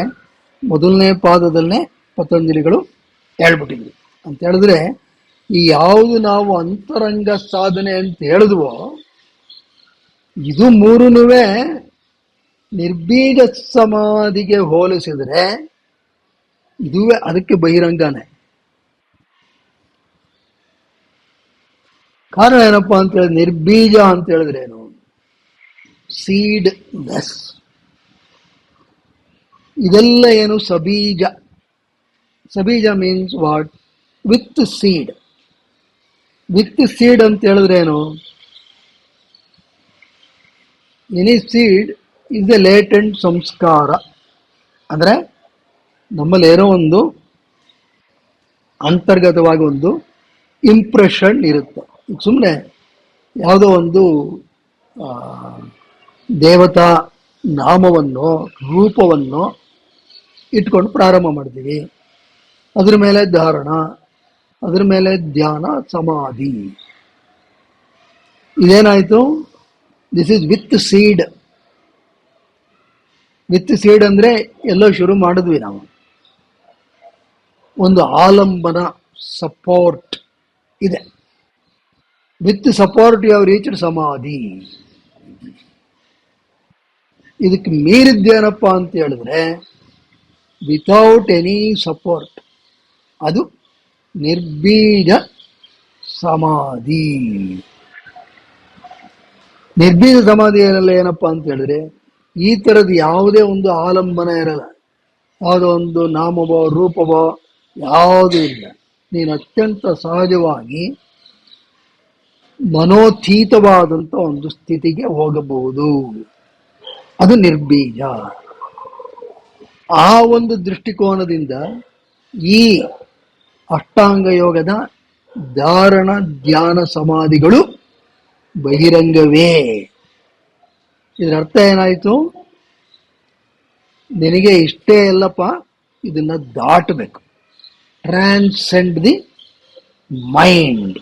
ಮೊದಲನೇ ಪಾದದಲ್ಲೇ ಪತಂಜಲಿಗಳು ಹೇಳ್ಬಿಟ್ಟಿದ್ವಿ. ಅಂತ ಹೇಳಿದ್ರೆ ಈ ಯಾವುದು ನಾವು ಅಂತರಂಗ ಸಾಧನೆ ಅಂತ ಹೇಳಿದ್ವೋ, ಇದು 3 ನಿರ್ಬೀಜ ಸಮಾಧಿಗೆ ಹೋಲಿಸಿದ್ರೆ ಇದುವೇ ಅದಕ್ಕೆ ಬಹಿರಂಗನೇ. ಕಾರಣ ಏನಪ್ಪಾ ಅಂತ ಹೇಳಿದ್ರೆ, ನಿರ್ಬೀಜ ಅಂತ ಹೇಳಿದ್ರೆ ಏನು? Seedless. ಇದೆಲ್ಲ ಏನು? ಸಬೀಜ. ಸಬೀಜ means what? With seed. With seed ಅಂತ ಹೇಳಿದ್ರೆ ಏನು? Any seed is a latent ಸಂಸ್ಕಾರ. ಅಂದ್ರೆ ನಮ್ಮಲ್ಲಿ ಏನೋ ಒಂದು ಅಂತರ್ಗತವಾಗಿ ಒಂದು ಇಂಪ್ರೆಷನ್ ಇರುತ್ತೆ. ಸುಮ್ಮನೆ ಯಾವುದೋ ಒಂದು ದೇವತಾ ನಾಮವನ್ನು, ರೂಪವನ್ನು ಇಟ್ಕೊಂಡು ಪ್ರಾರಂಭ ಮಾಡ್ತೀವಿ. ಅದ್ರ ಮೇಲೆ ಧಾರಣ, ಅದ್ರ ಮೇಲೆ ಧ್ಯಾನ, ಸಮಾಧಿ. ಇದೇನಾಯ್ತು? This is with seed. With seed ಅಂದ್ರೆ ಎಲ್ಲೋ ಶುರು ಮಾಡಿದ್ವಿ ನಾವು. ಒಂದು ಆಲಂಬನ, ಸಪೋರ್ಟ್ ಇದೆ. With support you have reached ಸಮಾಧಿ. ಇದಕ್ಕೆ ಮೀರಿದ್ದೇನಪ್ಪ ಅಂತ ಹೇಳಿದ್ರೆ, ವಿತೌಟ್ ಎನಿ ಸಪೋರ್ಟ್, ಅದು ನಿರ್ಬೀಜ ಸಮಾಧಿ. ನಿರ್ಬೀಜ ಸಮಾಧಿ ಏನಪ್ಪ ಅಂತ ಹೇಳಿದ್ರೆ, ಈ ತರದ ಯಾವುದೇ ಒಂದು ಆಲಂಬನ ಇರಲ್ಲ, ಯಾವುದೋ ಒಂದು ನಾಮವೋ ರೂಪವೋ ಯಾವುದೂ ಇಲ್ಲ. ನೀನು ಅತ್ಯಂತ ಸಹಜವಾಗಿ ಮನೋತೀತವಾದಂಥ ಒಂದು ಸ್ಥಿತಿಗೆ ಹೋಗಬಹುದು. ಅದು ನಿರ್ಬೀಜ. ಆ ಒಂದು ದೃಷ್ಟಿಕೋನದಿಂದ ಈ ಅಷ್ಟಾಂಗ ಯೋಗದ ಧಾರಣ, ಧ್ಯಾನ, ಸಮಾಧಿಗಳು ಬಹಿರಂಗವೇ. ಇದರ ಅರ್ಥ ಏನಾಯ್ತು? ನಿನಗೆ ಇಷ್ಟೇ ಅಲ್ಲಪ್ಪ, ಇದನ್ನ ದಾಟಬೇಕು. Transcend the mind.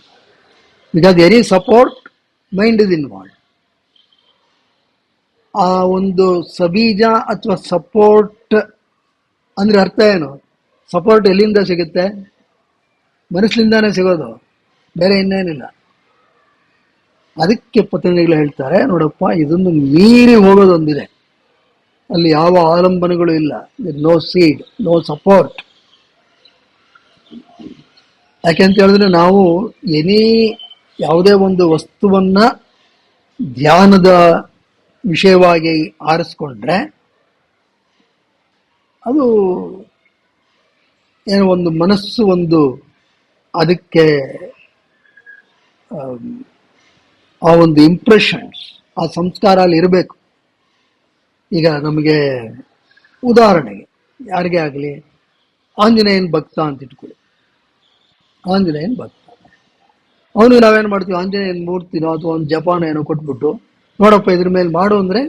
Because any support, mind is involve. ಆ ಒಂದು ಸಬೀಜ ಅಥವಾ ಸಪೋರ್ಟ್ ಅಂದ್ರೆ ಅರ್ಥ ಏನು? ಸಪೋರ್ಟ್ ಎಲ್ಲಿಂದ ಸಿಗುತ್ತೆ? ಮನಸ್ಸಿನಿಂದಾನೇ ಸಿಗೋದು, ಬೇರೆ ಇನ್ನೇನಿಲ್ಲ. ಅದಕ್ಕೆ ಪತಂಜಲಿಗಳು ಹೇಳ್ತಾರೆ, ನೋಡಪ್ಪ, ಇದನ್ನು ಮೀರಿ ಹೋಗೋದೊಂದಿದೆ. ಅಲ್ಲಿ ಯಾವ ಆಲಂಬನೆಗಳು ಇಲ್ಲ. No seed, no support. ಯಾಕೆಂತ ಹೇಳಿದ್ರೆ ನಾವು ಎನಿ ಯಾವುದೇ ಒಂದು ವಸ್ತುವನ್ನ ಧ್ಯಾನದ ವಿಷಯವಾಗಿ ಆರಿಸ್ಕೊಂಡ್ರೆ ಅದು ಏನೋ ಒಂದು ಮನಸ್ಸು ಒಂದು ಅದಕ್ಕೆ ಆ ಒಂದು ಇಂಪ್ರೆಷನ್ಸ್, ಆ ಸಂಸ್ಕಾರ ಅಲ್ಲಿ ಇರಬೇಕು. ಈಗ ನಮಗೆ ಉದಾಹರಣೆಗೆ ಯಾರಿಗೇ ಆಗಲಿ ಆಂಜನೇಯನ ಭಕ್ತ ಅಂತ ಇಟ್ಕೊಳ್ಳಿ. ಆಂಜನೇಯನ ಭಕ್ತ, ಅವನಿಗೆ ನಾವೇನು ಮಾಡ್ತೀವಿ, ಆಂಜನೇಯನ ಮೂರ್ತಿನೋ ಅಥವಾ ಒಂದು ಜಪಾನ ಏನೋ ಕೊಟ್ಬಿಟ್ಟು ನೋಡಪ್ಪ ಇದ್ರ ಮೇಲೆ ಮಾಡು ಅಂದರೆ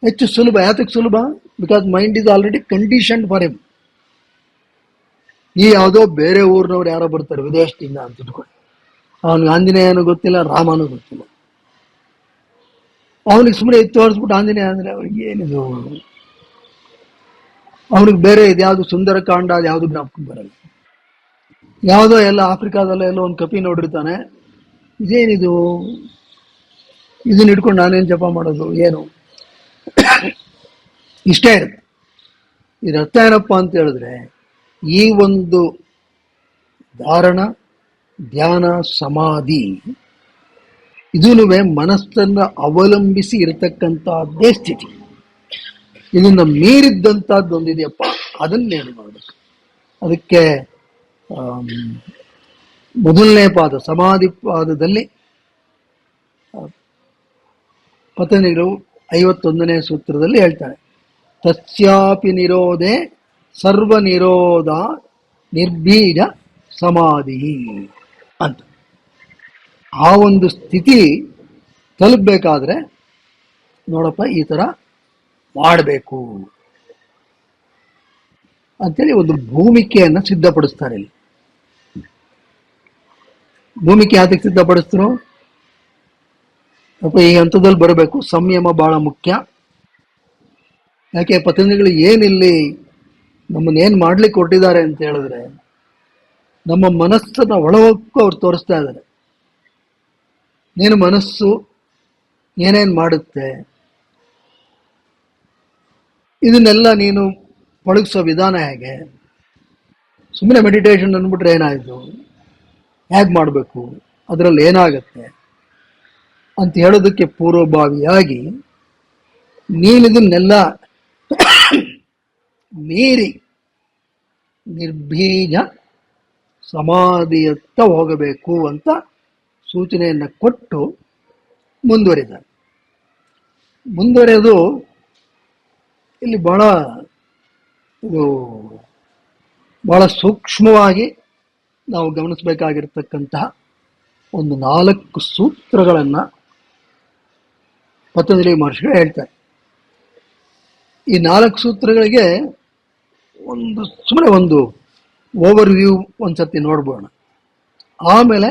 ಹೆಚ್ಚು ಸುಲಭ. ಯಾತಕ್ಕೆ ಸುಲಭ? Because mind is already conditioned for him. ಈ ಯಾವುದೋ ಬೇರೆ ಊರಿನವ್ರು ಯಾರೋ ಬರ್ತಾರೆ ವಿದೇಶದಿಂದ ಅಂತ ಇಟ್ಕೊಳ್ಳಿ, ಅವನಿಗೆ ಆಂಜನೇಯನೂ ಗೊತ್ತಿಲ್ಲ, ರಾಮನೂ ಗೊತ್ತಿಲ್ಲ. ಅವನಿಗೆ ಸುಮ್ಮನೆ ಎತ್ತು ತೋರಿಸ್ಬಿಟ್ಟು ಆಂಜನೇಯ ಅಂದರೆ ಅವ್ರಿಗೆ ಏನಿದು, ಅವನಿಗೆ ಬೇರೆ ಇದ್ಯಾವುದು ಸುಂದರಕಾಂಡ ಅದು ಯಾವುದು ಜ್ಞಾಪಕ ಬರಲ್ಲ. ಯಾವುದೋ ಎಲ್ಲ ಆಫ್ರಿಕಾದಲ್ಲ ಎಲ್ಲೋ ಒಂದು ಕಪಿ ನೋಡಿರ್ತಾನೆ, ಇದೇನಿದು, ಇದನ್ನ ಇಟ್ಕೊಂಡು ನಾನೇನು ಜಪ ಮಾಡೋದು ಏನು, ಇಷ್ಟೇ ಇರುತ್ತೆ. ಇದರ ಅರ್ಥ ಏನಪ್ಪ ಅಂತ ಹೇಳಿದ್ರೆ, ಈ ಒಂದು ಧಾರಣ, ಧ್ಯಾನ, ಸಮಾಧಿ ಇದೂ ಮನಸ್ಸನ್ನು ಅವಲಂಬಿಸಿ ಇರತಕ್ಕಂಥದ್ದೇ ಸ್ಥಿತಿ. ಇದನ್ನ ಮೀರಿದ್ದಂಥದ್ದು ಒಂದಿದೆಯಪ್ಪ, ಅದನ್ನೇನು ಮಾಡಬೇಕು. ಅದಕ್ಕೆ ಮೊದಲನೇ ಪಾದ ಸಮಾಧಿ ಪಾದದಲ್ಲಿ ಪತಂಜಲಿಗಳು 51ನೇ ಸೂತ್ರದಲ್ಲಿ ಹೇಳ್ತಾರೆ, ತಸ್ಯಾಪಿ ನಿರೋಧೆ ಸರ್ವ ನಿರೋಧ ನಿರ್ಬೀಜ ಸಮಾಧಿ ಅಂತ. ಆ ಒಂದು ಸ್ಥಿತಿ ತಲುಪಬೇಕಾದ್ರೆ ನೋಡಪ್ಪ ಈ ಥರ ಮಾಡಬೇಕು ಅಂತೇಳಿ ಒಂದು ಭೂಮಿಕೆಯನ್ನು ಸಿದ್ಧಪಡಿಸ್ತಾರೆ. ಇಲ್ಲಿ ಭೂಮಿಕೆ ಯಾತಕ್ಕೆ ಸಿದ್ಧಪಡಿಸ್ತರು? ಅಪ್ಪ ಈ ಹಂತದಲ್ಲಿ ಬರಬೇಕು, ಸಂಯಮ ಬಹಳ ಮುಖ್ಯ. ಯಾಕೆ ಪತಂಜಲಿಗಳು ಏನಿಲ್ಲಿ ನಮ್ಮನ್ನೇನು ಮಾಡ್ಲಿಕ್ಕೆ ಕೊಟ್ಟಿದ್ದಾರೆ ಅಂತ ಹೇಳಿದ್ರೆ, ನಮ್ಮ ಮನಸ್ಸನ್ನ ಒಳಹೊಕ್ಕು ಅವ್ರು ತೋರಿಸ್ತಾ ಇದ್ದಾರೆ. ನೀನು ಮನಸ್ಸು ಏನೇನು ಮಾಡುತ್ತೆ ಇದನ್ನೆಲ್ಲ ನೀನು ಪಳಗಿಸೋ ವಿಧಾನ ಹೇಗೆ. ಸುಮ್ಮನೆ ಮೆಡಿಟೇಷನ್ ಅಂದ್ಬಿಟ್ರೆ ಏನಾಯಿತು, ಹೇಗೆ ಮಾಡಬೇಕು, ಅದರಲ್ಲಿ ಏನಾಗತ್ತೆ ಅಂತ ಹೇಳೋದಕ್ಕೆ ಪೂರ್ವಭಾವಿಯಾಗಿ ನೀನಿದನ್ನೆಲ್ಲ ಮೀರಿ ನಿರ್ಬೀಜ ಸಮಾಧಿಯತ್ತ ಹೋಗಬೇಕು ಅಂತ ಸೂಚನೆಯನ್ನು ಕೊಟ್ಟು ಮುಂದುವರಿದ್ದಾರೆ. ಮುಂದುವರೆಯೋದು ಇಲ್ಲಿ ಬಹಳ ಸೂಕ್ಷ್ಮವಾಗಿ ನಾವು ಗಮನಿಸಬೇಕಾಗಿರ್ತಕ್ಕಂತಹ ಒಂದು 4 ಸೂತ್ರಗಳನ್ನು ಪತಂಜಲಿ ಮಹರ್ಷಿಗಳು ಹೇಳ್ತಾರೆ. ಈ 4 ಸೂತ್ರಗಳಿಗೆ ಸುಮ್ಮನೆ ಒಂದು ಓವರ್ ವ್ಯೂ ಒಂದ್ಸತಿ ನೋಡ್ಬೋಣ, ಆಮೇಲೆ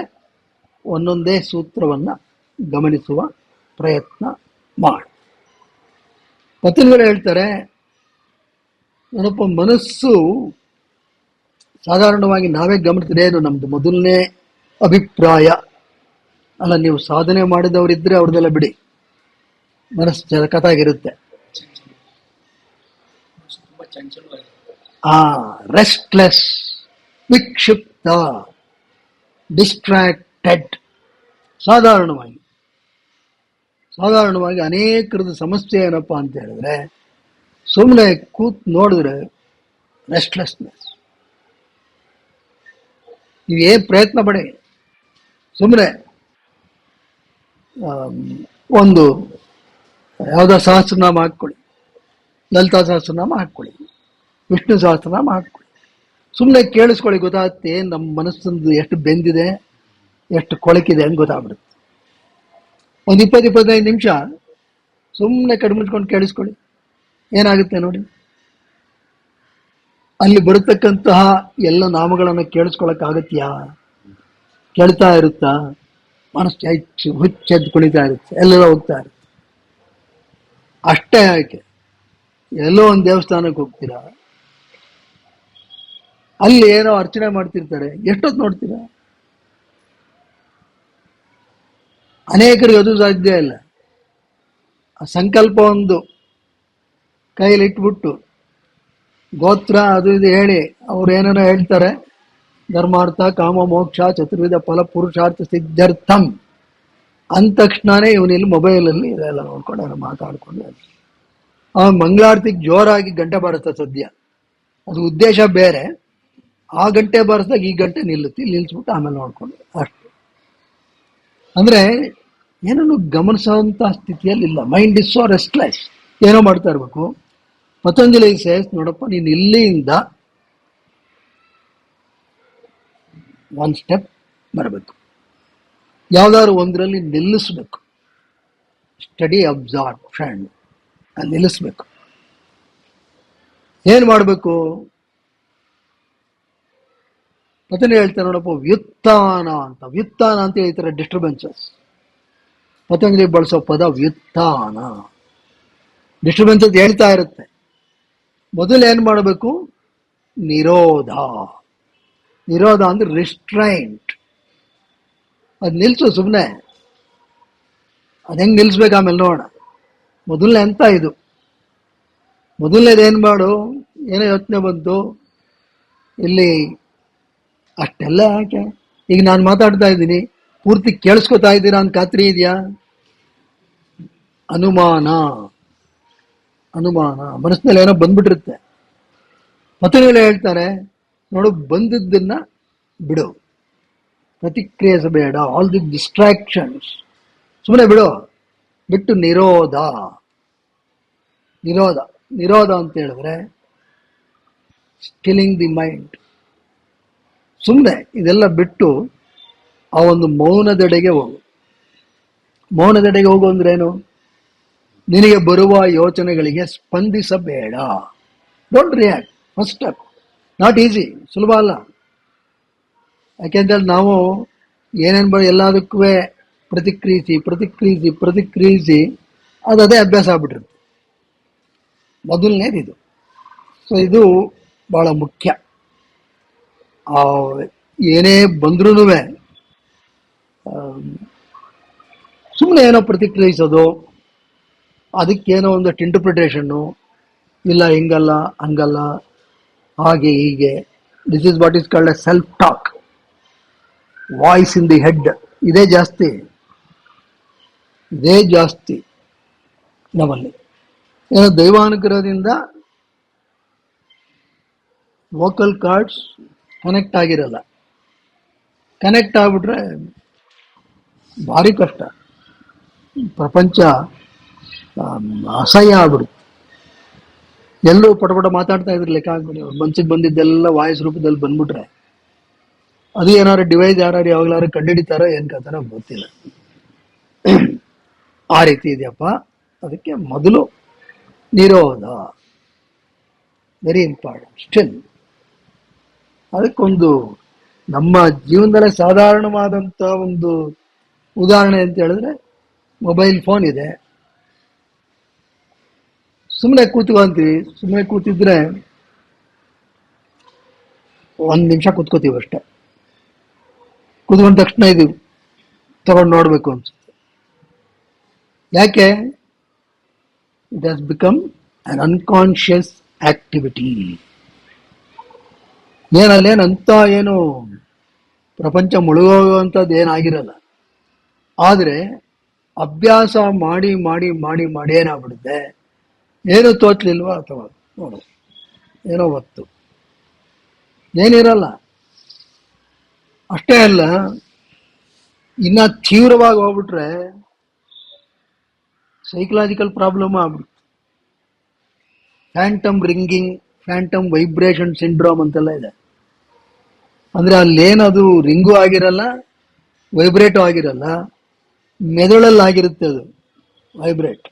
ಒಂದೊಂದೇ ಸೂತ್ರವನ್ನು ಗಮನಿಸುವ ಪ್ರಯತ್ನ ಮಾಡಿ. ಪತಂಜಲಿ ಹೇಳ್ತಾರೆ, ನೋಡಪ್ಪ ಮನಸ್ಸು ಸಾಧಾರಣವಾಗಿ ನಾವೇ ಗಮನಿಸಿದ್ರೆ ನಮ್ದು ಮೊದಲನೇ ಅಭಿಪ್ರಾಯ ಅಲ್ಲ. ನೀವು ಸಾಧನೆ ಮಾಡಿದವರಿದ್ರೆ ಅವ್ರದ್ದೆಲ್ಲ ಬಿಡಿ, ಮನಸ್ಸು ಜಲಕತ್ತಾಗಿರುತ್ತೆ. Restless, ವಿಕ್ಷಿಪ್ತ, distracted. ಸಾಧಾರಣವಾಗಿ ಅನೇಕರದ ಸಮಸ್ಯೆ ಏನಪ್ಪ ಅಂತ ಹೇಳಿದ್ರೆ, ಸುಮ್ಮನೆ ಕೂತ್ ನೋಡಿದ್ರೆ ರೆಸ್ಟ್ಲೆಸ್ನೆಸ್. ನೀವೇನು ಪ್ರಯತ್ನ ಪಡಿ, ಸುಮ್ಮನೆ ಒಂದು ಯಾವುದೋ ಸಹಸ್ರನಾಮ ಹಾಕ್ಕೊಳ್ಳಿ, ಲಲಿತಾ ಸಹಸ್ರನಾಮ ಹಾಕ್ಕೊಳ್ಳಿ, ವಿಷ್ಣು ಸಹಸ್ರನಾಮ ಹಾಕ್ಕೊಳ್ಳಿ, ಸುಮ್ಮನೆ ಕೇಳಿಸ್ಕೊಳ್ಳಿ, ಗೊತ್ತಾಗುತ್ತೆ ನಮ್ಮ ಮನಸ್ಸಂದು ಎಷ್ಟು ಬೆಂದಿದೆ, ಎಷ್ಟು ಕೊಳಕಿದೆ ಅಂತ ಗೊತ್ತಾಗ್ಬಿಡುತ್ತೆ. ಒಂದು 20-25 ನಿಮಿಷ ಸುಮ್ಮನೆ ಕಡಿಮಿಟ್ಕೊಂಡು ಕೇಳಿಸ್ಕೊಳ್ಳಿ, ಏನಾಗುತ್ತೆ ನೋಡಿ. ಅಲ್ಲಿ ಬರತಕ್ಕಂತಹ ಎಲ್ಲ ನಾಮಗಳನ್ನು ಕೇಳಿಸ್ಕೊಳಕ್ಕಾಗತ್ಯಾ? ಕೇಳ್ತಾ ಇರುತ್ತಾ? ಮನಸ್ಸು ಹುಚ್ಚೆದ್ದು ಕುಣಿತಾ ಇರುತ್ತೆ, ಎಲ್ಲೆಲ್ಲ ಹೋಗ್ತಾ ಇರುತ್ತೆ. ಅಷ್ಟೇ ಯಾಕೆ, ಎಲ್ಲೋ ಒಂದು ದೇವಸ್ಥಾನಕ್ಕೆ ಹೋಗ್ತೀರಾ, ಅಲ್ಲಿ ಏನೋ ಅರ್ಚನೆ ಮಾಡ್ತಿರ್ತಾರೆ, ಎಷ್ಟೊತ್ತು ನೋಡ್ತೀರಾ? ಅನೇಕರಿಗೆ ಅದು ಸಾಧ್ಯ ಇಲ್ಲ. ಆ ಸಂಕಲ್ಪ ಒಂದು ಕೈಲಿಟ್ಬಿಟ್ಟು ಗೋತ್ರ ಅದು ಇದು ಹೇಳಿ ಅವ್ರು ಏನೇನೋ ಹೇಳ್ತಾರೆ, ಧರ್ಮಾರ್ಥ ಕಾಮ ಮೋಕ್ಷ ಚತುರ್ವಿಧ ಫಲ ಪುರುಷಾರ್ಥ ಸಿದ್ಧಾರ್ಥಂ ಅಂದ ತಕ್ಷಣನೇ ಇವನಿಲ್ಲಿ ಮೊಬೈಲಲ್ಲಿ ಇದೆಲ್ಲ ನೋಡ್ಕೊಂಡು ಎಲ್ಲ ಮಾತಾಡ್ಕೊಂಡು ಆ ಮಂಗಳಾರತಿಗೆ ಜೋರಾಗಿ ಗಂಟೆ ಬಾರಿಸ್ತಾ ಸದ್ಯ, ಅದು ಉದ್ದೇಶ ಬೇರೆ. ಆ ಗಂಟೆ ಬಾರಿಸಿದಾಗ ಈ ಗಂಟೆ ನಿಲ್ಲಿಸ್ಬಿಟ್ಟು ಆಮೇಲೆ ನೋಡ್ಕೊಂಡು ಅಷ್ಟು. ಅಂದ್ರೆ ಏನನ್ನು ಗಮನಿಸುವಂತ ಸ್ಥಿತಿಯಲ್ಲಿ ಇಲ್ಲ. ಮೈಂಡ್ ಇಸ್ ಸೋ ರೆಸ್ಟ್ಲೆಸ್, ಏನೋ ಮಾಡ್ತಾ ಇರ್ಬೇಕು. ಪತಂಜಲಿ ಸೇಸ್, ನೋಡಪ್ಪ ನೀನು ಇಲ್ಲಿಂದ ಒನ್ ಸ್ಟೆಪ್ ಬರಬೇಕು, ಯಾವ್ದಾದ್ರು ಒಂದರಲ್ಲಿ ನಿಲ್ಲಿಸ್ಬೇಕು. ಸ್ಟಡಿ ಅಬ್ಸಾರ್ಪ್ಷನ್ ಅಲ್ಲಿ ನಿಲ್ಲಿಸ್ಬೇಕು. ಏನ್ ಮಾಡಬೇಕು? ಪತಂಜಲಿ ಹೇಳ್ತಾರೆ ನೋಡಪ್ಪ, ವ್ಯುತ್ಥಾನ ಅಂತ. ವ್ಯುತ್ಥಾನ ಅಂತ ಹೇಳ್ತಾರೆ ಡಿಸ್ಟರ್ಬೆನ್ಸಸ್. ಪತಂಜಲಿ ಬಳಸೋ ಪದ ವ್ಯುತ್ಥಾನ. ಡಿಸ್ಟರ್ಬೆನ್ಸಸ್ ಹೇಳ್ತಾ ಇರುತ್ತೆ. ಮೊದಲು ಏನ್ ಮಾಡಬೇಕು? ನಿರೋಧ. ನಿರೋಧ ಅಂದ್ರೆ ರಿಸ್ಟ್ರೈಂಟ್. ಅದ್ ನಿಲ್ಸು ಸುಮ್ಮನೆ. ಅದ್ ಹೆಂಗ್ ನಿಲ್ಸ್ಬೇಕು ಆಮೇಲೆ ನೋಡೋಣ. ಮೊದಲನೇ ಅಂತ ಇದು. ಮೊದಲನೇದು ಏನ್ ಮಾಡು, ಏನೋ ಯೋಚನೆ ಬಂತು ಇಲ್ಲಿ, ಅಷ್ಟೆಲ್ಲ ಯಾಕೆ? ಈಗ ನಾನು ಮಾತಾಡ್ತಾ ಇದ್ದೀನಿ, ಪೂರ್ತಿ ಕೇಳಿಸ್ಕೊತಾ ಇದ್ದೀರಾ ಅಂತ ಖಾತ್ರಿ ಇದೆಯಾ? ಅನುಮಾನ. ಅನುಮಾನ ಮನಸ್ಸಿನಲ್ಲಿ ಏನೋ ಬಂದ್ಬಿಟ್ಟಿರುತ್ತೆ. ಪತಂಜಲಿ ಹೇಳ್ತಾರೆ ನೋಡು, ಬಂದದ್ದನ್ನ ಬಿಡು, ಪ್ರತಿಕ್ರಿಯಿಸಬೇಡ. ಆಲ್ ದಿ ಡಿಸ್ಟ್ರಾಕ್ಷನ್ಸ್ ಸುಮ್ಮನೆ ಬಿಡು. ಬಿಟ್ಟು ನಿರೋಧ. ನಿರೋಧ ನಿರೋಧ ಅಂತ ಹೇಳಿದ್ರೆ ಸ್ಟಿಲಿಂಗ್ ದಿ ಮೈಂಡ್. ಸುಮ್ಮನೆ ಇದೆಲ್ಲ ಬಿಟ್ಟು ಆ ಒಂದು ಮೌನದೆಡೆಗೆ ಹೋಗು. ಮೌನದೆಡೆಗೆ ಹೋಗು ಅಂದ್ರೆ ಏನು? ನಿನಗೆ ಬರುವ ಯೋಚನೆಗಳಿಗೆ ಸ್ಪಂದಿಸಬೇಡ. Don't react. First step. Not easy, ಸುಲಭ ಅಲ್ಲ. ಯಾಕೆಂದ್ರೆ ನಾವು ಏನೇನು ಎಲ್ಲದಕ್ಕೂ ಪ್ರತಿಕ್ರಿಯಿಸಿ ಪ್ರತಿಕ್ರಿಯಿಸಿ ಪ್ರತಿಕ್ರಿಯಿಸಿ ಅದೇ ಅಭ್ಯಾಸ ಆಗ್ಬಿಟ್ಟಿರುತ್ತೆ. ಮೊದಲನೇದು ಇದು. ಸೊ ಇದು ಬಹಳ ಮುಖ್ಯ. ಏನೇ ಬಂದ್ರೂ ಸುಮ್ಮನೆ ಏನೋ ಪ್ರತಿಕ್ರಿಯಿಸೋದು, ಅದಕ್ಕೇನೋ ಒಂದಷ್ಟು ಇಂಟರ್ಪ್ರಿಟೇಷನ್ನು, ಇಲ್ಲ ಹಿಂಗಲ್ಲ ಹಂಗಲ್ಲ ಹಾಗೆ ಹೀಗೆ. This is what is called A self talk. Voice in the head ಇದೇ ಜಾಸ್ತಿ. ಇದೇ ಜಾಸ್ತಿ ನಮ್ಮಲ್ಲಿ. ಏನೋ ದೈವಾನುಗ್ರಹದಿಂದ ವೋಕಲ್ ಕಾರ್ಡ್ಸ್ ಕನೆಕ್ಟ್ ಆಗಿರಲ್ಲ. ಕನೆಕ್ಟ್ ಆಗ್ಬಿಟ್ರೆ ಭಾರಿ ಕಷ್ಟ. ಪ್ರಪಂಚ ಅಸಹ್ಯ ಆಗ್ಬಿಡುತ್ತೆ. ಎಲ್ಲರೂ ಪಟಪಟ ಮಾತಾಡ್ತಾ ಇದ್ರೆ ಲೆಕ್ಕ ಆಗ್ಬಿಡಿ. ಅವ್ರ ಮನ್ಸಿಗೆ ಬಂದಿದ್ದೆಲ್ಲ ವಾಯ್ಸ್ ರೂಪದಲ್ಲಿ ಬಂದ್ಬಿಟ್ರೆ ಅದು ಏನಾದ್ರು ಡಿವೈಸ್ ಯಾರು ಯಾವಾಗ್ಲಾರು ಕಂಡುಹಿಡಿತಾರೋ ಏನ್ ಕಥಾನೋ ಗೊತ್ತಿಲ್ಲ. ಆ ರೀತಿ ಇದೆಯಪ್ಪ. ಅದಕ್ಕೆ ಮೊದಲು ನಿರೋಧ ವೆರಿ ಇಂಪಾರ್ಟೆಂಟ್. ಸ್ಟಿಲ್ ಅದಕ್ಕೊಂದು ನಮ್ಮ ಜೀವನದಲ್ಲೇ ಸಾಧಾರಣವಾದಂಥ ಒಂದು ಉದಾಹರಣೆ ಅಂತ ಹೇಳಿದ್ರೆ ಮೊಬೈಲ್ ಫೋನ್ ಇದೆ. ಸುಮ್ಮನೆ ಕೂತ್ಕೊಂತೀವಿ. ಸುಮ್ಮನೆ ಕೂತಿದ್ರೆ 1 ನಿಮಿಷ ಕೂತ್ಕೋತೀವಿ ಅಷ್ಟೆ. ಕೂತ್ಕೊಂಡ ತಕ್ಷಣ ಇದು ತಗೊಂಡು ನೋಡ್ಬೇಕು ಅನ್ಸುತ್ತೆ. ಯಾಕೆ? It has become an unconscious activity. ಏನಂತ ಏನು ಪ್ರಪಂಚ ಮುಳುಗೋಗುವಂಥದ್ದು ಏನಾಗಿರಲ್ಲ. ಆದರೆ ಅಭ್ಯಾಸ ಮಾಡಿ ಮಾಡಿ ಮಾಡಿ ಮಾಡಿ ಏನಾಗ್ಬಿಡುತ್ತೆ, ಏನು ತೋಚ್ಲಿಲ್ವಾ ಅಥವಾ ನೋಡು ಏನೋ ಹೊತ್ತು ಏನಿರಲ್ಲ. ಅಷ್ಟೇ ಅಲ್ಲ, ಇನ್ನ ತೀವ್ರವಾಗಿ ಹೋಗ್ಬಿಟ್ರೆ ಸೈಕಲಾಜಿಕಲ್ ಪ್ರಾಬ್ಲಮ್ ಆಗ್ಬಿಡುತ್ತೆ. Phantom ringing, Phantom vibration syndrome ಅಂತೆಲ್ಲ ಇದೆ. ಅಂದ್ರೆ ಅಲ್ಲೇನದು ರಿಂಗು ಆಗಿರಲ್ಲ, ವೈಬ್ರೇಟು ಆಗಿರಲ್ಲ, ಮೆದುಳಲ್ಲಿ ಆಗಿರುತ್ತೆ ಅದು ವೈಬ್ರೇಟ್.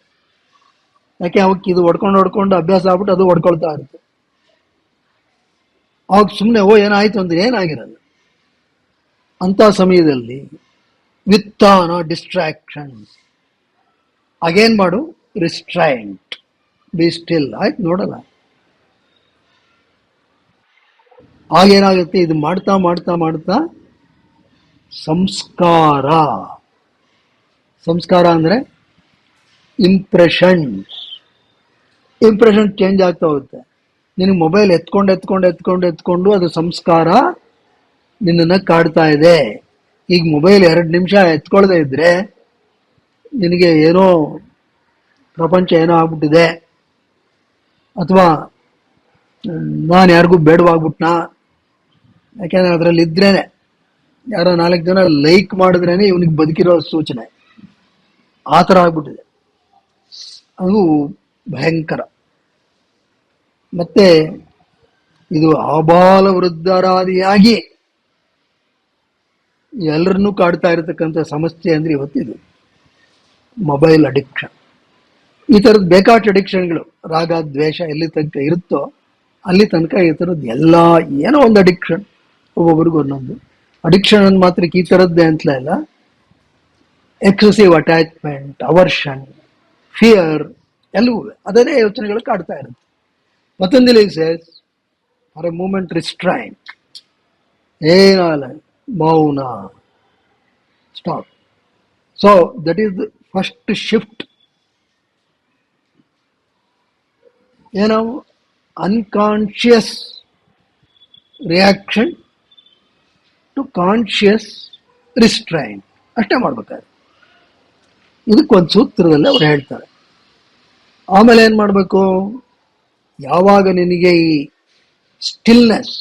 ಯಾಕೆ? ಅವಕ್ಕೆ ಇದು ಹೊಡ್ಕೊಂಡು ಅಭ್ಯಾಸ ಆಗ್ಬಿಟ್ಟು ಅದು ಹೊಡ್ಕೊಳ್ತಾ ಇರುತ್ತೆ. ಅವಾಗ ಸುಮ್ಮನೆ ಏನಾಯ್ತು ಅಂದ್ರೆ ಏನಾಗಿರಲ್ಲ. ಅಂತ ಸಮಯದಲ್ಲಿ ವಿತ್ತಾನ ಡಿಸ್ಟ್ರಾಕ್ಷನ್ಸ್. ಅಗೇನ್ ಮಾಡು ರಿಸ್ಟ್ರೈಂಟ್, ಬಿ ಸ್ಟಿಲ್. ಆಯ್ತು ನೋಡಲ್ಲ. ಆಗೇನಾಗುತ್ತೆ, ಇದು ಮಾಡ್ತಾ ಮಾಡ್ತಾ ಮಾಡ್ತಾ ಸಂಸ್ಕಾರ. ಸಂಸ್ಕಾರ ಅಂದ್ರೆ ಇಂಪ್ರೆಷನ್ಸ್ ಚೇಂಜ್ ಆಗ್ತಾ ಹೋಗುತ್ತೆ. ನಿನಗೆ ಮೊಬೈಲ್ ಎತ್ಕೊಂಡು ಅದು ಸಂಸ್ಕಾರ ನಿನ್ನನ್ನು ಕಾಡ್ತಾ ಇದೆ. ಈಗ ಮೊಬೈಲ್ 2 ನಿಮಿಷ ಎತ್ಕೊಳ್ದೇ ಇದ್ರೆ ನಿನಗೆ ಏನೋ ಪ್ರಪಂಚ ಏನೋ ಆಗ್ಬಿಟ್ಟಿದೆ, ಅಥವಾ ನಾನು ಯಾರಿಗೂ ಬೇಡವಾಗ್ಬಿಟ್ನಾ, ಯಾಕೆಂದ್ರೆ ಅದರಲ್ಲಿ ಇದ್ರೇನೆ ಯಾರೋ 4 ಜನ ಲೈಕ್ ಮಾಡಿದ್ರೇನೆ ಇವನಿಗೆ ಬದುಕಿರೋ ಸೂಚನೆ. ಆ ಥರ ಆಗ್ಬಿಟ್ಟಿದೆ. ಅದು ಭಯಂಕರ. ಮತ್ತೆ ಇದು ಆಬಾಲ ವೃದ್ಧರಾದಿಯಾಗಿ ಎಲ್ಲರನ್ನೂ ಕಾಡ್ತಾ ಇರತಕ್ಕಂಥ ಸಮಸ್ಯೆ ಅಂದ್ರೆ ಇವತ್ತಿದು ಮೊಬೈಲ್ ಅಡಿಕ್ಷನ್. ಈ ಥರದ್ದು ಬೇಕಾಷ್ಟು ಅಡಿಕ್ಷನ್ಗಳು, ರಾಗ ದ್ವೇಷ ಎಲ್ಲಿ ತನಕ ಇರುತ್ತೋ ಅಲ್ಲಿ ತನಕ ಈ ಥರದ್ದು ಎಲ್ಲ ಏನೋ ಒಂದು ಅಡಿಕ್ಷನ್, ಒಬ್ಬೊಬ್ರಿಗೂ ಒಂದೊಂದು ಅಡಿಕ್ಷನ್ ಅನ್ನು ಮಾತ್ರಕ್ಕೆ ಈ ಥರದ್ದೇ ಅಂತಲೇ ಇಲ್ಲ. ಎಕ್ಸೆಸಿವ್ ಅಟ್ಯಾಚ್ಮೆಂಟ್, ಅವರ್ಷನ್, ಫಿಯರ್ ಎಲ್ಲವೂ ಅದೇ ಯೋಚನೆಗಳು ಕಾಡ್ತಾ ಇರುತ್ತೆ. Patanjali says for a moment restrain, ಏನಾಗಲ್ಲ, ಮೌನ, stop. So that is the first shift. ಏನೋ unconscious reaction to conscious restrain ಅಷ್ಟೇ ಮಾಡ್ಬೇಕಾದ್ರೆ. ಇದಕ್ಕೊಂದು ಸೂತ್ರದಲ್ಲಿ ಅವ್ರು ಹೇಳ್ತಾರೆ. ಆಮೇಲೆ ಏನು ಮಾಡಬೇಕು, ಯಾವಾಗ ನಿನಗೆ ಈ ಸ್ಟಿಲ್ನೆಸ್,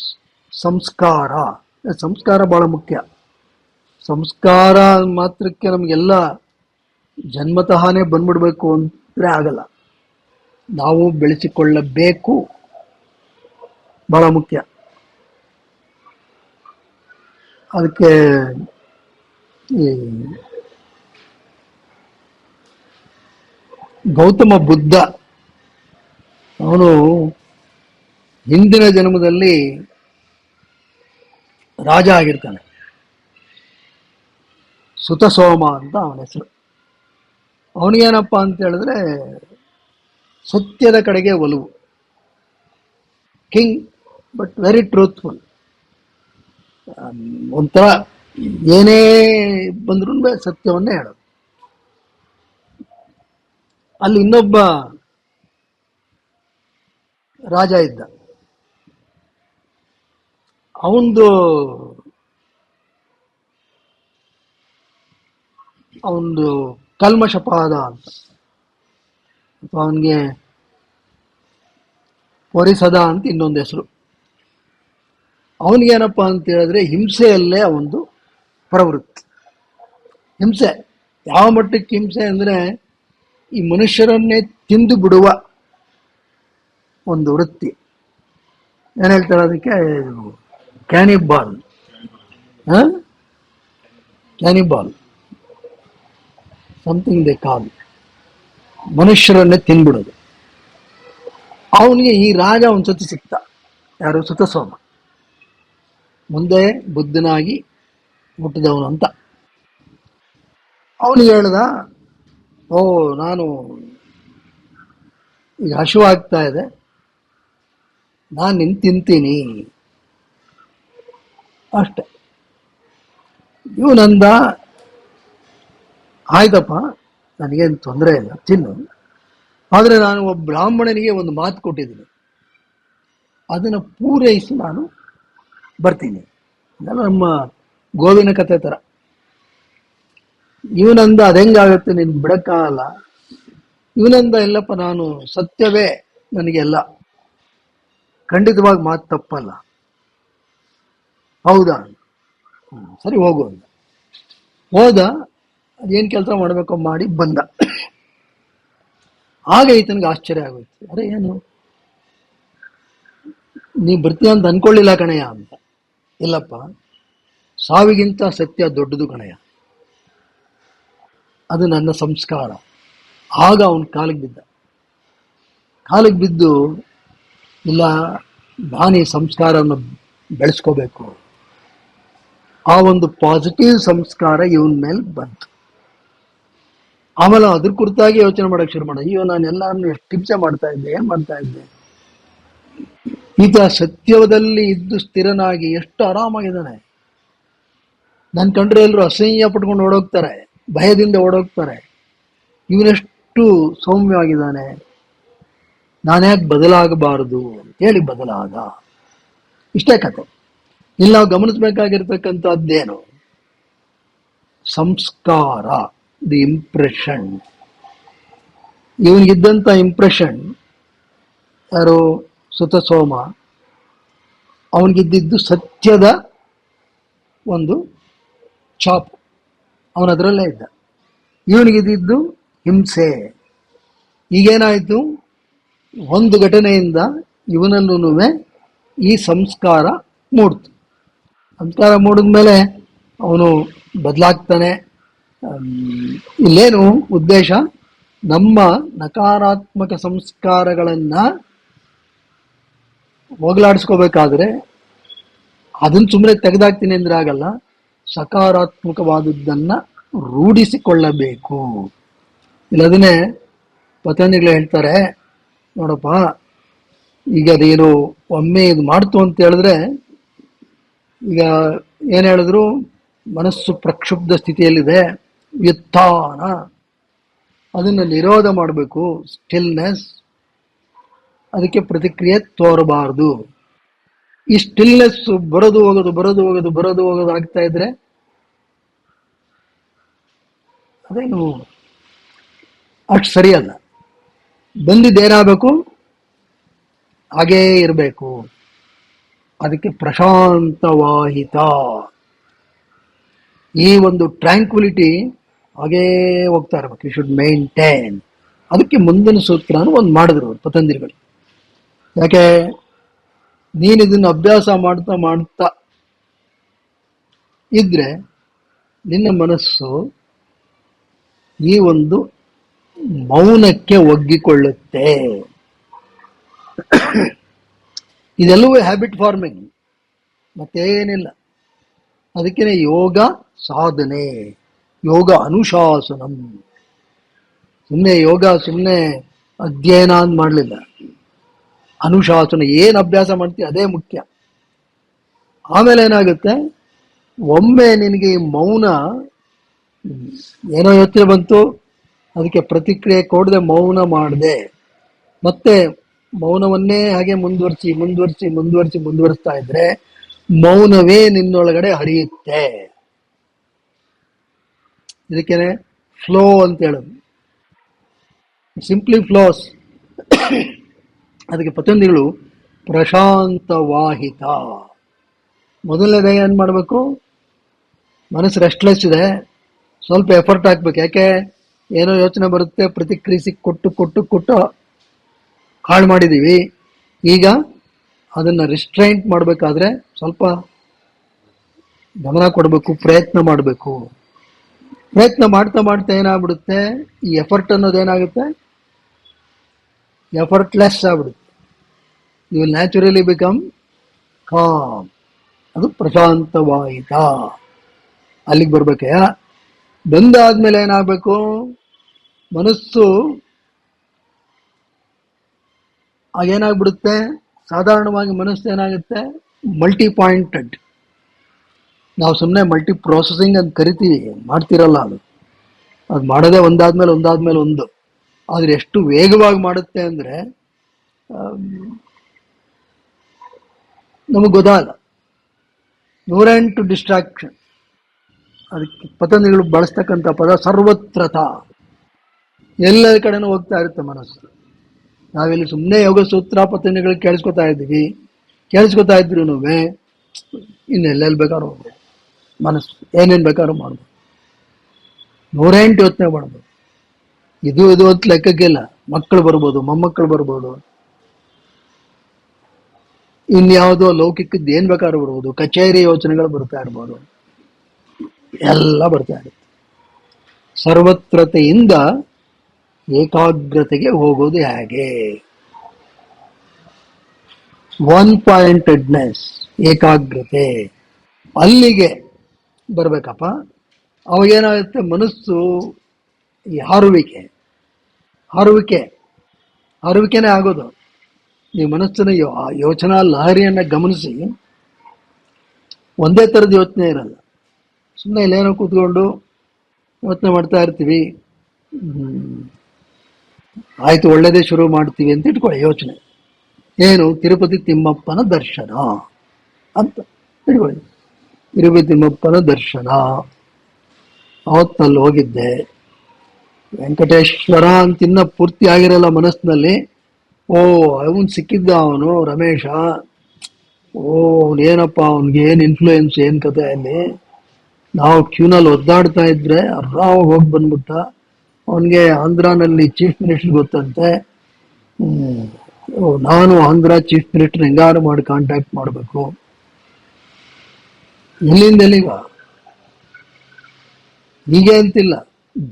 ಸಂಸ್ಕಾರ ಬಹಳ ಮುಖ್ಯ. ಸಂಸ್ಕಾರ ಮಾತ್ರಕ್ಕೆ ನಮಗೆಲ್ಲ ಜನ್ಮತಃನೇ ಬಂದ್ಬಿಡ್ಬೇಕು ಅಂದ್ರೆ ಆಗಲ್ಲ, ನಾವು ಬೆಳೆಸಿಕೊಳ್ಳಬೇಕು, ಬಹಳ ಮುಖ್ಯ. ಅದಕ್ಕೆ ಈ ಗೌತಮ ಬುದ್ಧ, ಅವನು ಹಿಂದಿನ ಜನ್ಮದಲ್ಲಿ ರಾಜ ಆಗಿರ್ತಾನೆ. ಸುತಸೋಮ ಅಂತ ಅವನ ಹೆಸರು. ಅವನಿಗೇನಪ್ಪ ಅಂತ ಹೇಳಿದ್ರೆ ಸತ್ಯದ ಕಡೆಗೆ ಒಲವು, ಕಿಂಗ್ ಬಟ್ ವೆರಿ ಟ್ರೂತ್ಫುಲ್. ಒಂಥರ ಏನೇ ಬಂದ್ರೂ ಸತ್ಯವನ್ನೇ ಹೇಳೋದು. ಅಲ್ಲಿ ಇನ್ನೊಬ್ಬ ರಾಜ ಇದ್ದ, ಅವನದು ಕಲ್ಮಶಪಾದ ಅಂತ, ಅವನಿಗೆ ವರಿಸದ ಅಂತ ಇನ್ನೊಂದು ಹೆಸರು. ಅವನಿಗೇನಪ್ಪ ಅಂತ ಹೇಳಿದ್ರೆ ಹಿಂಸೆಯಲ್ಲೇ ಒಂದು ಪ್ರವೃತ್ತಿ. ಹಿಂಸೆ ಯಾವ ಮಟ್ಟಕ್ಕೆ ಹಿಂಸೆ ಅಂದ್ರೆ ಈ ಮನುಷ್ಯರನ್ನೇ ತಿಂದು ಬಿಡುವ ಒಂದು ವೃತ್ತಿ. ಏನ್ ಹೇಳ್ತಾರೆ ಅದಕ್ಕೆ, ಕ್ಯಾನಿಬಾಲ್. ಕ್ಯಾನಿಬಾಲ್ ಸಮಥಿಂಗ್ ದೇ ಕಾಲ್, ಮನುಷ್ಯರನ್ನೇ ತಿನ್ಬಿಡೋದು. ಅವನಿಗೆ ಈ ರಾಜ ಒಂದ್ಸತಿ ಸಿಕ್ತ, ಯಾರು, ಸುತಸೋಮ, ಮುಂದೆ ಬುದ್ಧನಾಗಿ ಹುಟ್ಟಿದವನು ಅಂತ. ಅವನಿಗೆ ಹೇಳ್ದ, ಓ ನಾನು ಈಗ ಹಸಿವಾಗ್ತಾ ಇದೆ, ನಾನು ನಿನ್ ತಿಂತೀನಿ ಅಷ್ಟೆ. ಇವನಂದ, ಆಯ್ತಪ್ಪ ನನಗೇನು ತೊಂದರೆ ಇಲ್ಲ, ತಿನ್ನು, ಆದರೆ ನಾನು ಒಬ್ಬ ಬ್ರಾಹ್ಮಣನಿಗೆ ಒಂದು ಮಾತು ಕೊಟ್ಟಿದ್ದೀನಿ, ಅದನ್ನು ಪೂರೈಸಿ ನಾನು ಬರ್ತೀನಿ. ನಮ್ಮ ಗೋವಿನ ಕಥೆ ತರ. ಇವನಂದ, ಅದೆಂಗಾಗುತ್ತೆ, ನೀನು ಬಿಡಕ್ಕಾಗಲ್ಲ. ಇವನಂದ, ಇಲ್ಲಪ್ಪ ನಾನು ಸತ್ಯವೇ ನನಗೆಲ್ಲ, ಖಂಡಿತವಾಗಿ ಮಾತು ತಪ್ಪಲ್ಲ. ಹೌದಾ, ಸರಿ ಹೋಗು ಅಂದ. ಹೋದ, ಅದೇನು ಕೆಲಸ ಮಾಡಬೇಕೋ ಮಾಡಿ ಬಂದ. ಆಗ ಈತನಿಗೆ ಆಶ್ಚರ್ಯ ಆಗೋಯ್ತು, ಅರೆ ಏನು ನೀ ಬರ್ತೀಯ ಅಂತ ಅನ್ಕೊಳ್ಳಿಲ್ಲ ಕಣಯ್ಯ ಅಂತ. ಇಲ್ಲಪ್ಪ, ಸಾವಿಗಿಂತ ಸತ್ಯ ದೊಡ್ಡದು ಕಣಯ್ಯ, ಅದು ನನ್ನ ಸಂಸ್ಕಾರ. ಆಗ ಅವನ ಕಾಲಿಗೆ ಬಿದ್ದು, ಇಲ್ಲ ನಾನು ಈ ಸಂಸ್ಕಾರವನ್ನು ಬೆಳೆಸ್ಕೋಬೇಕು. ಆ ಒಂದು ಪಾಸಿಟಿವ್ ಸಂಸ್ಕಾರ ಇವನ ಮೇಲೆ ಬಂತು. ಆಮೇಲೆ ಅದ್ರ ಕುರಿತಾಗಿ ಯೋಚನೆ ಮಾಡಕ್ಕೆ ಶುರು ಮಾಡ, ಅಯ್ಯೋ ನಾನು ಎಲ್ಲರನ್ನು ಎಷ್ಟು ಹಿಂಸೆ ಮಾಡ್ತಾ ಇದ್ದೆ, ಏನ್ ಮಾಡ್ತಾ ಇದ್ದೆ. ಈತ ಸತ್ಯದಲ್ಲಿ ಇದ್ದು ಸ್ಥಿರನಾಗಿ ಎಷ್ಟು ಆರಾಮಾಗಿದ್ದಾನೆ. ನನ್ನ ಕಂಡ್ರೆ ಎಲ್ಲರೂ ಅಸಹ್ಯ ಪಟ್ಕೊಂಡು ಓಡೋಗ್ತಾರೆ, ಭಯದಿಂದ ಓಡೋಗ್ತಾರೆ. ಇವನೆಷ್ಟು ಸೌಮ್ಯವಾಗಿದ್ದಾನೆ, ನಾನ್ಯಾಕೆ ಬದಲಾಗಬಾರದು ಅಂತೇಳಿ ಬದಲಾದ. ಇಷ್ಟೇ ಕತೆ. ಇಲ್ಲಿ ನಾವು ಗಮನಿಸಬೇಕಾಗಿರ್ತಕ್ಕಂಥದ್ದೇನು? ಸಂಸ್ಕಾರ, ದಿ ಇಂಪ್ರೆಷನ್. ಇವನಿಗಿದ್ದಂಥ ಇಂಪ್ರೆಷನ್ ಯಾರು? ಸುತ ಸೋಮ. ಅವನಿಗಿದ್ದಿದ್ದು ಸತ್ಯದ ಒಂದು ಚಾಪ್, ಅವನದರಲ್ಲೇ ಇದ್ದ. ಇವನಿಗಿದ್ದಿದ್ದು ಹಿಂಸೆ. ಈಗೇನಾಯಿತು? ಒಂದು ಘಟನೆಯಿಂದ ಇವನಲ್ಲೂ ಈ ಸಂಸ್ಕಾರ ಮೂಡ್ತು. ಸಂಸ್ಕಾರ ಮೂಡಿದ್ಮೇಲೆ ಅವನು ಬದಲಾಗ್ತಾನೆ. ಇಲ್ಲೇನು ಉದ್ದೇಶ? ನಮ್ಮ ನಕಾರಾತ್ಮಕ ಸಂಸ್ಕಾರಗಳನ್ನು ಹೋಗಲಾಡಿಸ್ಕೋಬೇಕಾದ್ರೆ ಅದನ್ನು ಸುಮ್ಮನೆ ತೆಗೆದಾಕ್ತೀನಿ ಅಂದರೆ ಆಗಲ್ಲ. ಸಕಾರಾತ್ಮಕವಾದದ್ದನ್ನು ರೂಢಿಸಿಕೊಳ್ಳಬೇಕು. ಇಲ್ಲದನ್ನೇ ಪತಂಜಲಿಗಳು ಹೇಳ್ತಾರೆ, ನೋಡಪ್ಪ, ಈಗ ಅದೇನು ಒಮ್ಮೆ ಇದು ಮಾಡ್ತು ಅಂತ ಹೇಳಿದ್ರೆ, ಈಗ ಏನು ಹೇಳಿದ್ರು, ಮನಸ್ಸು ಪ್ರಕ್ಷುಬ್ಧ ಸ್ಥಿತಿಯಲ್ಲಿದೆ, ವ್ಯುತ್ಥಾನ, ಅದನ್ನು ನಿರೋಧ ಮಾಡಬೇಕು, ಸ್ಟಿಲ್ನೆಸ್. ಅದಕ್ಕೆ ಪ್ರತಿಕ್ರಿಯೆ ತೋರಬಾರ್ದು. ಈ ಸ್ಟಿಲ್ನೆಸ್ ಬರೋದು ಹೋಗೋದು ಆಗ್ತಾ ಇದ್ರೆ ಅದೇನು ಅಷ್ಟು ಸರಿಯಲ್ಲ. ಬಂದಿದ್ದೇನಾಗಬೇಕು? ಹಾಗೇ ಇರಬೇಕು. ಅದಕ್ಕೆ ಪ್ರಶಾಂತವಾಹಿತ, ಈ ಒಂದು ಟ್ರ್ಯಾಂಕ್ವಿಲಿಟಿ ಹಾಗೇ ಹೋಗ್ತಾ ಇರಬೇಕು. You should maintain. ಅದಕ್ಕೆ ಮುಂದಿನ ಸೂತ್ರನೂ ಒಂದು ಮಾಡಿದ್ರು ಪತಂಜಲಿಗಳು. ಯಾಕೆ? ನೀನು ಇದನ್ನು ಅಭ್ಯಾಸ ಮಾಡ್ತಾ ಮಾಡ್ತಾ ಇದ್ರೆ ನಿನ್ನ ಮನಸ್ಸು ಈ ಒಂದು ಮೌನಕ್ಕೆ ಒಗ್ಗಿಕೊಳ್ಳುತ್ತೆ. ಇದೆಲ್ಲವೂ ಹ್ಯಾಬಿಟ್ ಫಾರ್ಮಿಂಗ್, ಮತ್ತೇನಿಲ್ಲ. ಅದಕ್ಕೇ ಯೋಗ ಸಾಧನೆ, ಯೋಗ ಅನುಶಾಸನಂ. ಸುಮ್ಮನೆ ಯೋಗ ಸುಮ್ಮನೆ ಅಧ್ಯಯನ ಅಂತ ಮಾಡಲಿಲ್ಲ. ಅನುಶಾಸನ, ಏನು ಅಭ್ಯಾಸ ಮಾಡ್ತೀವಿ ಅದೇ ಮುಖ್ಯ. ಆಮೇಲೆ ಏನಾಗುತ್ತೆ? ಒಮ್ಮೆ ನಿನಗೆ ಈ ಮೌನ, ಏನೋ ಯೋಚನೆ ಬಂತು, ಅದಕ್ಕೆ ಪ್ರತಿಕ್ರಿಯೆ ಕೊಡದೆ ಮೌನ ಮಾಡದೆ, ಮತ್ತೆ ಮೌನವನ್ನೇ ಹಾಗೆ ಮುಂದುವರಿಸ್ತಾ ಇದ್ರೆ ಮೌನವೇ ನಿನ್ನೊಳಗಡೆ ಹರಿಯುತ್ತೆ. ಇದಕ್ಕೇನೆ ಫ್ಲೋ ಅಂತ ಹೇಳೋದು. Simply flows. ಅದಕ್ಕೆ ಪತಂಜಲಿಗಳು ಪ್ರಶಾಂತವಾಹಿತ. ಮೊದಲನೇದಾಗಿ ಏನು ಮಾಡಬೇಕು? ಮನಸ್ಸು ರೆಸ್ಟ್ಲೆಸ್ ಇದೆ, ಸ್ವಲ್ಪ ಎಫರ್ಟ್ ಹಾಕ್ಬೇಕು. ಯಾಕೆ? ಏನೋ ಯೋಚನೆ ಬರುತ್ತೆ, ಪ್ರತಿಕ್ರಿಯಿಸಿ ಕೊಟ್ಟು ಹಾಳು ಮಾಡಿದ್ದೀವಿ. ಈಗ ಅದನ್ನು ರಿಸ್ಟ್ರೈಂಟ್ ಮಾಡಬೇಕಾದ್ರೆ ಸ್ವಲ್ಪ ಗಮನ ಕೊಡಬೇಕು, ಪ್ರಯತ್ನ ಮಾಡಬೇಕು. ಪ್ರಯತ್ನ ಮಾಡ್ತಾ ಏನಾಗ್ಬಿಡುತ್ತೆ? ಈ ಎಫರ್ಟ್ ಅನ್ನೋದೇನಾಗುತ್ತೆ? ಎಫರ್ಟ್ಲೆಸ್ ಆಗ್ಬಿಡುತ್ತೆ. You will naturally become calm. ಅದು ಪ್ರಶಾಂತವಾಯಿತ. ಅಲ್ಲಿಗೆ ಬರ್ಬೇಕಯ್ಯ. ಬಂದಾದ್ಮೇಲೆ ಏನಾಗಬೇಕು? ಮನಸ್ಸು ಆಗೇನಾಗ್ಬಿಡುತ್ತೆ? ಸಾಧಾರಣವಾಗಿ ಮನಸ್ಸು ಏನಾಗುತ್ತೆ? Multi pointed. ನಾವು ಸುಮ್ಮನೆ ಮಲ್ಟಿ ಪ್ರೊಸೆಸಿಂಗ್ ಅಂತ ಕರಿತೀವಿ, ಮಾಡ್ತಿರಲ್ಲ. ಅದು ಮಾಡೋದೇ ಒಂದಾದ್ಮೇಲೆ ಒಂದು. ಆದರೆ ಎಷ್ಟು ವೇಗವಾಗಿ ಮಾಡುತ್ತೆ ಅಂದರೆ ನಮಗೆ ಗೊತ್ತಾಗಲ್ಲ. 108 ಡಿಸ್ಟ್ರಾಕ್ಷನ್. ಅದಕ್ಕೆ ಪತಂಜಲಿಗಳು ಬಳಸ್ತಕ್ಕಂಥ ಪದ ಸರ್ವತ್ರತ. ಎಲ್ಲರ ಕಡೆನೂ ಹೋಗ್ತಾ ಇರುತ್ತೆ ಮನಸ್ಸು. ನಾವಿಲ್ಲಿ ಸುಮ್ಮನೆ ಯೋಗ ಸೂತ್ರ ಪತಂಜಲಿಗಳು ಕೇಳಿಸ್ಕೊತಾ ಇದ್ರು ಇನ್ನೆಲ್ಲೆಲ್ಲಿ ಬೇಕಾದ್ರೂ ಹೋಗ್ಬೋದು. ಮನಸ್ಸು ಏನೇನು ಬೇಕಾದ್ರೂ ಮಾಡ್ಬೋದು. 108 ಯೋಚನೆ ಮಾಡ್ಬೋದು. ಇದು ಅಂತ ಲೆಕ್ಕಕ್ಕಿಲ್ಲ. ಮಕ್ಕಳು ಬರ್ಬೋದು, ಮೊಮ್ಮಕ್ಕಳು ಬರ್ಬೋದು, ಇನ್ಯಾವುದೋ ಲೌಕಿಕದ್ದು ಏನು ಬೇಕಾದ್ರೂ ಬರ್ಬೋದು, ಕಚೇರಿ ಯೋಚನೆಗಳು ಬರ್ತಾ ಇರ್ಬೋದು, ಎಲ್ಲ ಬರ್ತಾ ಇರುತ್ತೆ. ಸರ್ವತ್ರತೆಯಿಂದ ಏಕಾಗ್ರತೆಗೆ ಹೋಗೋದು ಹೇಗೆ? ಒನ್ ಪಾಯಿಂಟೆಡ್ನೆಸ್, ಏಕಾಗ್ರತೆ, ಅಲ್ಲಿಗೆ ಬರ್ಬೇಕಪ್ಪ. ಅವಾಗೇನಾಗುತ್ತೆ? ಮನಸ್ಸು ಈ ಹಾರುವಿಕೆನೇ ಆಗೋದು. ನೀವು ಮನಸ್ಸಿನ ಯೋಚನಾ ಲಹರಿಯನ್ನು ಗಮನಿಸಿ. ಒಂದೇ ಥರದ ಯೋಚನೆ ಇರಲ್ಲ. ಸುಮ್ಮನೆ ಇಲ್ಲೇನೋ ಕೂತ್ಕೊಂಡು ಯೋಚನೆ ಮಾಡ್ತಾ ಇರ್ತೀವಿ. ಆಯ್ತು, ಒಳ್ಳೇದೇ ಶುರು ಮಾಡ್ತೀವಿ ಅಂತ ಇಟ್ಕೊಳ್ಳಿ. ಯೋಚನೆ ಏನು? ತಿರುಪತಿ ತಿಮ್ಮಪ್ಪನ ದರ್ಶನ ಅಂತ. ಇಟ್ಕೊಳ್ಳಿ. ತಿರುಪತಿ ತಿಮ್ಮಪ್ಪನ ದರ್ಶನ, ಅವತ್ತಲ್ಲಿ ಹೋಗಿದ್ದೆ. ವೆಂಕಟೇಶ್ವರ ಅಂತಿನ್ನ ಪೂರ್ತಿ ಆಗಿರಲ್ಲ ಮನಸ್ಸಿನಲ್ಲಿ. ಓ ಅವನ್ ಸಿಕ್ಕಿದ್ದ, ಅವನು ರಮೇಶ, ಓ ಅವನೇನಪ್ಪ, ಅವನ್ಗೆ ಏನ್ ಇನ್ಫ್ಲೂಯೆನ್ಸ್, ಏನ್ ಕತೆ ಅಲ್ಲಿ. ನಾವು ಕ್ಯೂನಲ್ಲಿ ಒದ್ದಾಡ್ತಾ ಇದ್ರೆ ಆರಾಮಾಗಿ ಹೋಗಿ ಬಂದ್ಬಿಟ್ಟ. ಅವನಿಗೆ ಆಂಧ್ರಾನಲ್ಲಿ ಚೀಫ್ ಮಿನಿಸ್ಟರ್ ಗೊತ್ತಂತೆ. ನಾನು ಆಂಧ್ರ ಚೀಫ್ ಮಿನಿಸ್ಟರ್ ಹೆಂಗಾರು ಮಾಡಿ ಕಾಂಟ್ಯಾಕ್ಟ್ ಮಾಡಬೇಕು. ಎಲ್ಲಿಂದ ಎಲ್ಲಿಗ ಹೀಗೆ ಅಂತಿಲ್ಲ,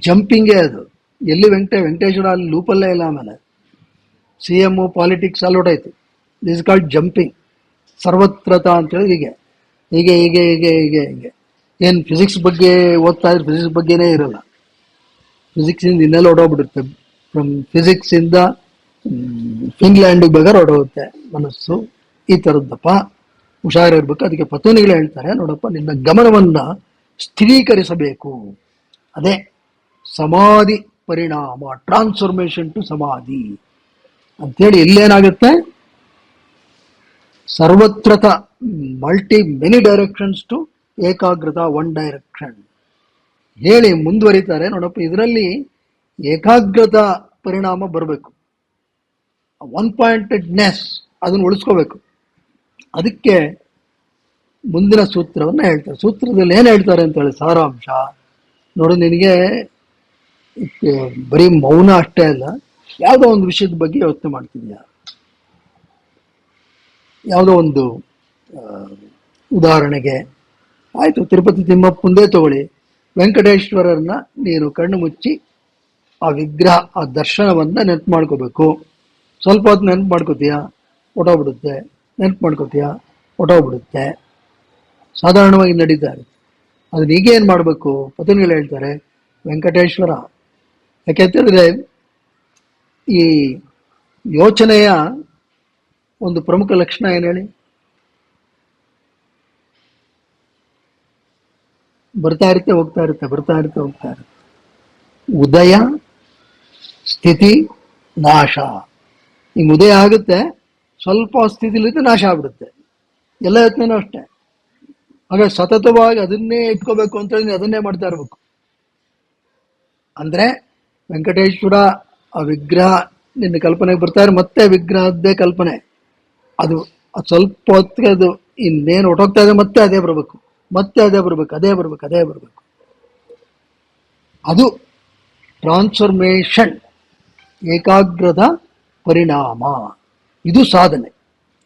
ಜಂಪಿಂಗೇ ಅದು. ಎಲ್ಲಿ ವೆಂಕಟೇಶ್ವರ ಅಲ್ಲಿ ಲೂಪಲ್ಲೇ ಇಲ್ಲ. ಆಮೇಲೆ CM ಪಾಲಿಟಿಕ್ಸ್ ಅಲ್ಲಿ ಹೊಡಾಯ್ತು. This called jumping. ಸರ್ವತ್ರತ ಅಂತೇಳಿ ಹೀಗೆ ಹೀಗೆ ಹೀಗೆ ಹೀಗೆ ಹೀಗೆ ಹೀಗೆ. ಏನು ಫಿಸಿಕ್ಸ್ ಬಗ್ಗೆ ಓದ್ತಾ ಇದ್ರೆ ಫಿಸಿಕ್ಸ್ ಬಗ್ಗೆನೇ ಇರಲ್ಲ. ಫಿಸಿಕ್ಸ್ ಇಂದ ಇನ್ನೆಲ್ಲ ಹೊಡೋಗ್ಬಿಡುತ್ತೆ. ಫ್ರಮ್ ಫಿಸಿಕ್ಸ್ ಇಂದ ಫಿನ್ಲ್ಯಾಂಡ್ ಬೇಕಾದ್ರೆ ಹೊಡೋಗುತ್ತೆ ಮನಸ್ಸು. ಈ ಥರದ್ದಪ್ಪ, ಹುಷಾರಿರ್ಬೇಕು. ಅದಕ್ಕೆ ಪತಂಜಲಿಗಳು ಹೇಳ್ತಾರೆ, ನೋಡಪ್ಪ ನಿನ್ನ ಗಮನವನ್ನ ಸ್ಥಿರೀಕರಿಸಬೇಕು. ಅದೇ ಸಮಾಧಿ ಪರಿಣಾಮ, ಟ್ರಾನ್ಸ್ಫಾರ್ಮೇಶನ್ ಟು ಸಮಾಧಿ ಅಂತೇಳಿ. ಇಲ್ಲೇನಾಗುತ್ತೆ, ಸರ್ವತ್ರತ ಮೆನಿ ಡೈರೆಕ್ಷನ್ಸ್ ಟು ಏಕಾಗ್ರತ ಒನ್ ಡೈರೆಕ್ಷನ್ ಹೇಳಿ ಮುಂದುವರಿತಾರೆ. ನೋಡಪ್ಪ ಇದರಲ್ಲಿ ಏಕಾಗ್ರತ ಪರಿಣಾಮ ಬರಬೇಕು, ಒನ್ ಪಾಯಿಂಟೆಡ್ನೆಸ್ ಅದನ್ನು ಉಳಿಸ್ಕೋಬೇಕು. ಅದಕ್ಕೆ ಮುಂದಿನ ಸೂತ್ರವನ್ನು ಹೇಳ್ತಾರೆ. ಸೂತ್ರದಲ್ಲಿ ಏನು ಹೇಳ್ತಾರೆ ಅಂತ ಹೇಳಿ ಸಾರಾಂಶ ನೋಡು. ನಿನಗೆ ಬರೀ ಮೌನ ಅಷ್ಟೇ ಅಲ್ಲ, ಯಾವುದೋ ಒಂದು ವಿಷಯದ ಬಗ್ಗೆ ಯೋಚನೆ ಮಾಡ್ತಿದ್ಯಾ, ಯಾವುದೋ ಒಂದು ಉದಾಹರಣೆಗೆ ಆಯಿತು, ತಿರುಪತಿ ತಿಮ್ಮಪ್ಪಂದೇ ತಗೊಳ್ಳಿ. ವೆಂಕಟೇಶ್ವರರನ್ನ ನೀನು ಕಣ್ಣು ಮುಚ್ಚಿ ಆ ವಿಗ್ರಹ, ಆ ದರ್ಶನವನ್ನ ನೆನಪು ಮಾಡ್ಕೋಬೇಕು. ಸ್ವಲ್ಪ ಹೊತ್ತು ನೆನಪು ಮಾಡ್ಕೋತೀಯ, ಹೊಟ್ಟೋಗ್ಬಿಡುತ್ತೆ. ನೆನಪು ಮಾಡ್ಕೋತೀಯ, ಹೊಟ್ಟೋಗ್ಬಿಡುತ್ತೆ. ಸಾಧಾರಣವಾಗಿ ನಡೀತಾ ಇರುತ್ತೆ. ಅದನ್ನ ಈಗೇನು ಮಾಡಬೇಕು, ಪತಂಜಲಿ ಹೇಳ್ತಾರೆ ವೆಂಕಟೇಶ್ವರ. ಯಾಕೆಂತಂದ್ರೆ ಈ ಯೋಚನೆಯ ಒಂದು ಪ್ರಮುಖ ಲಕ್ಷಣ ಏನು ಹೇಳಿ, ಬರ್ತಾ ಇರುತ್ತೆ ಹೋಗ್ತಾ ಇರುತ್ತೆ, ಬರ್ತಾ ಇರುತ್ತೆ ಹೋಗ್ತಾ ಇರುತ್ತೆ. ಉದಯ, ಸ್ಥಿತಿ, ನಾಶ. ಈಗ ಉದಯ ಆಗುತ್ತೆ, ಸ್ವಲ್ಪ ಸ್ಥಿತಿಲಿರುತ್ತೆ, ನಾಶ ಆಗ್ಬಿಡುತ್ತೆ. ಎಲ್ಲ ಯೋಚನೆನೂ ಅಷ್ಟೇ. ಹಾಗೆ ಸತತವಾಗಿ ಅದನ್ನೇ ಇಟ್ಕೋಬೇಕು ಅಂತೇಳಿ ಅದನ್ನೇ ಮಾಡ್ತಾ ಇರ್ಬೇಕು. ಅಂದ್ರೆ ವೆಂಕಟೇಶ್ವರ ಆ ವಿಗ್ರಹ ನಿನ್ನ ಕಲ್ಪನೆಗೆ ಬರ್ತಾರೆ, ಮತ್ತೆ ವಿಗ್ರಹದ್ದೇ ಕಲ್ಪನೆ. ಅದು ಸ್ವಲ್ಪ ಹೊತ್ತಿಗೆ ಅದು ಇನ್ನೇನು ಹೊಟ್ಟೋಗ್ತಾ ಇದೆ, ಮತ್ತೆ ಅದೇ ಬರಬೇಕು, ಮತ್ತೆ ಅದೇ ಬರಬೇಕು, ಅದೇ ಬರಬೇಕು, ಅದೇ ಬರಬೇಕು. ಅದು ಟ್ರಾನ್ಸ್ಫಾರ್ಮೇಶನ್, ಏಕಾಗ್ರದ ಪರಿಣಾಮ. ಇದು ಸಾಧನೆ.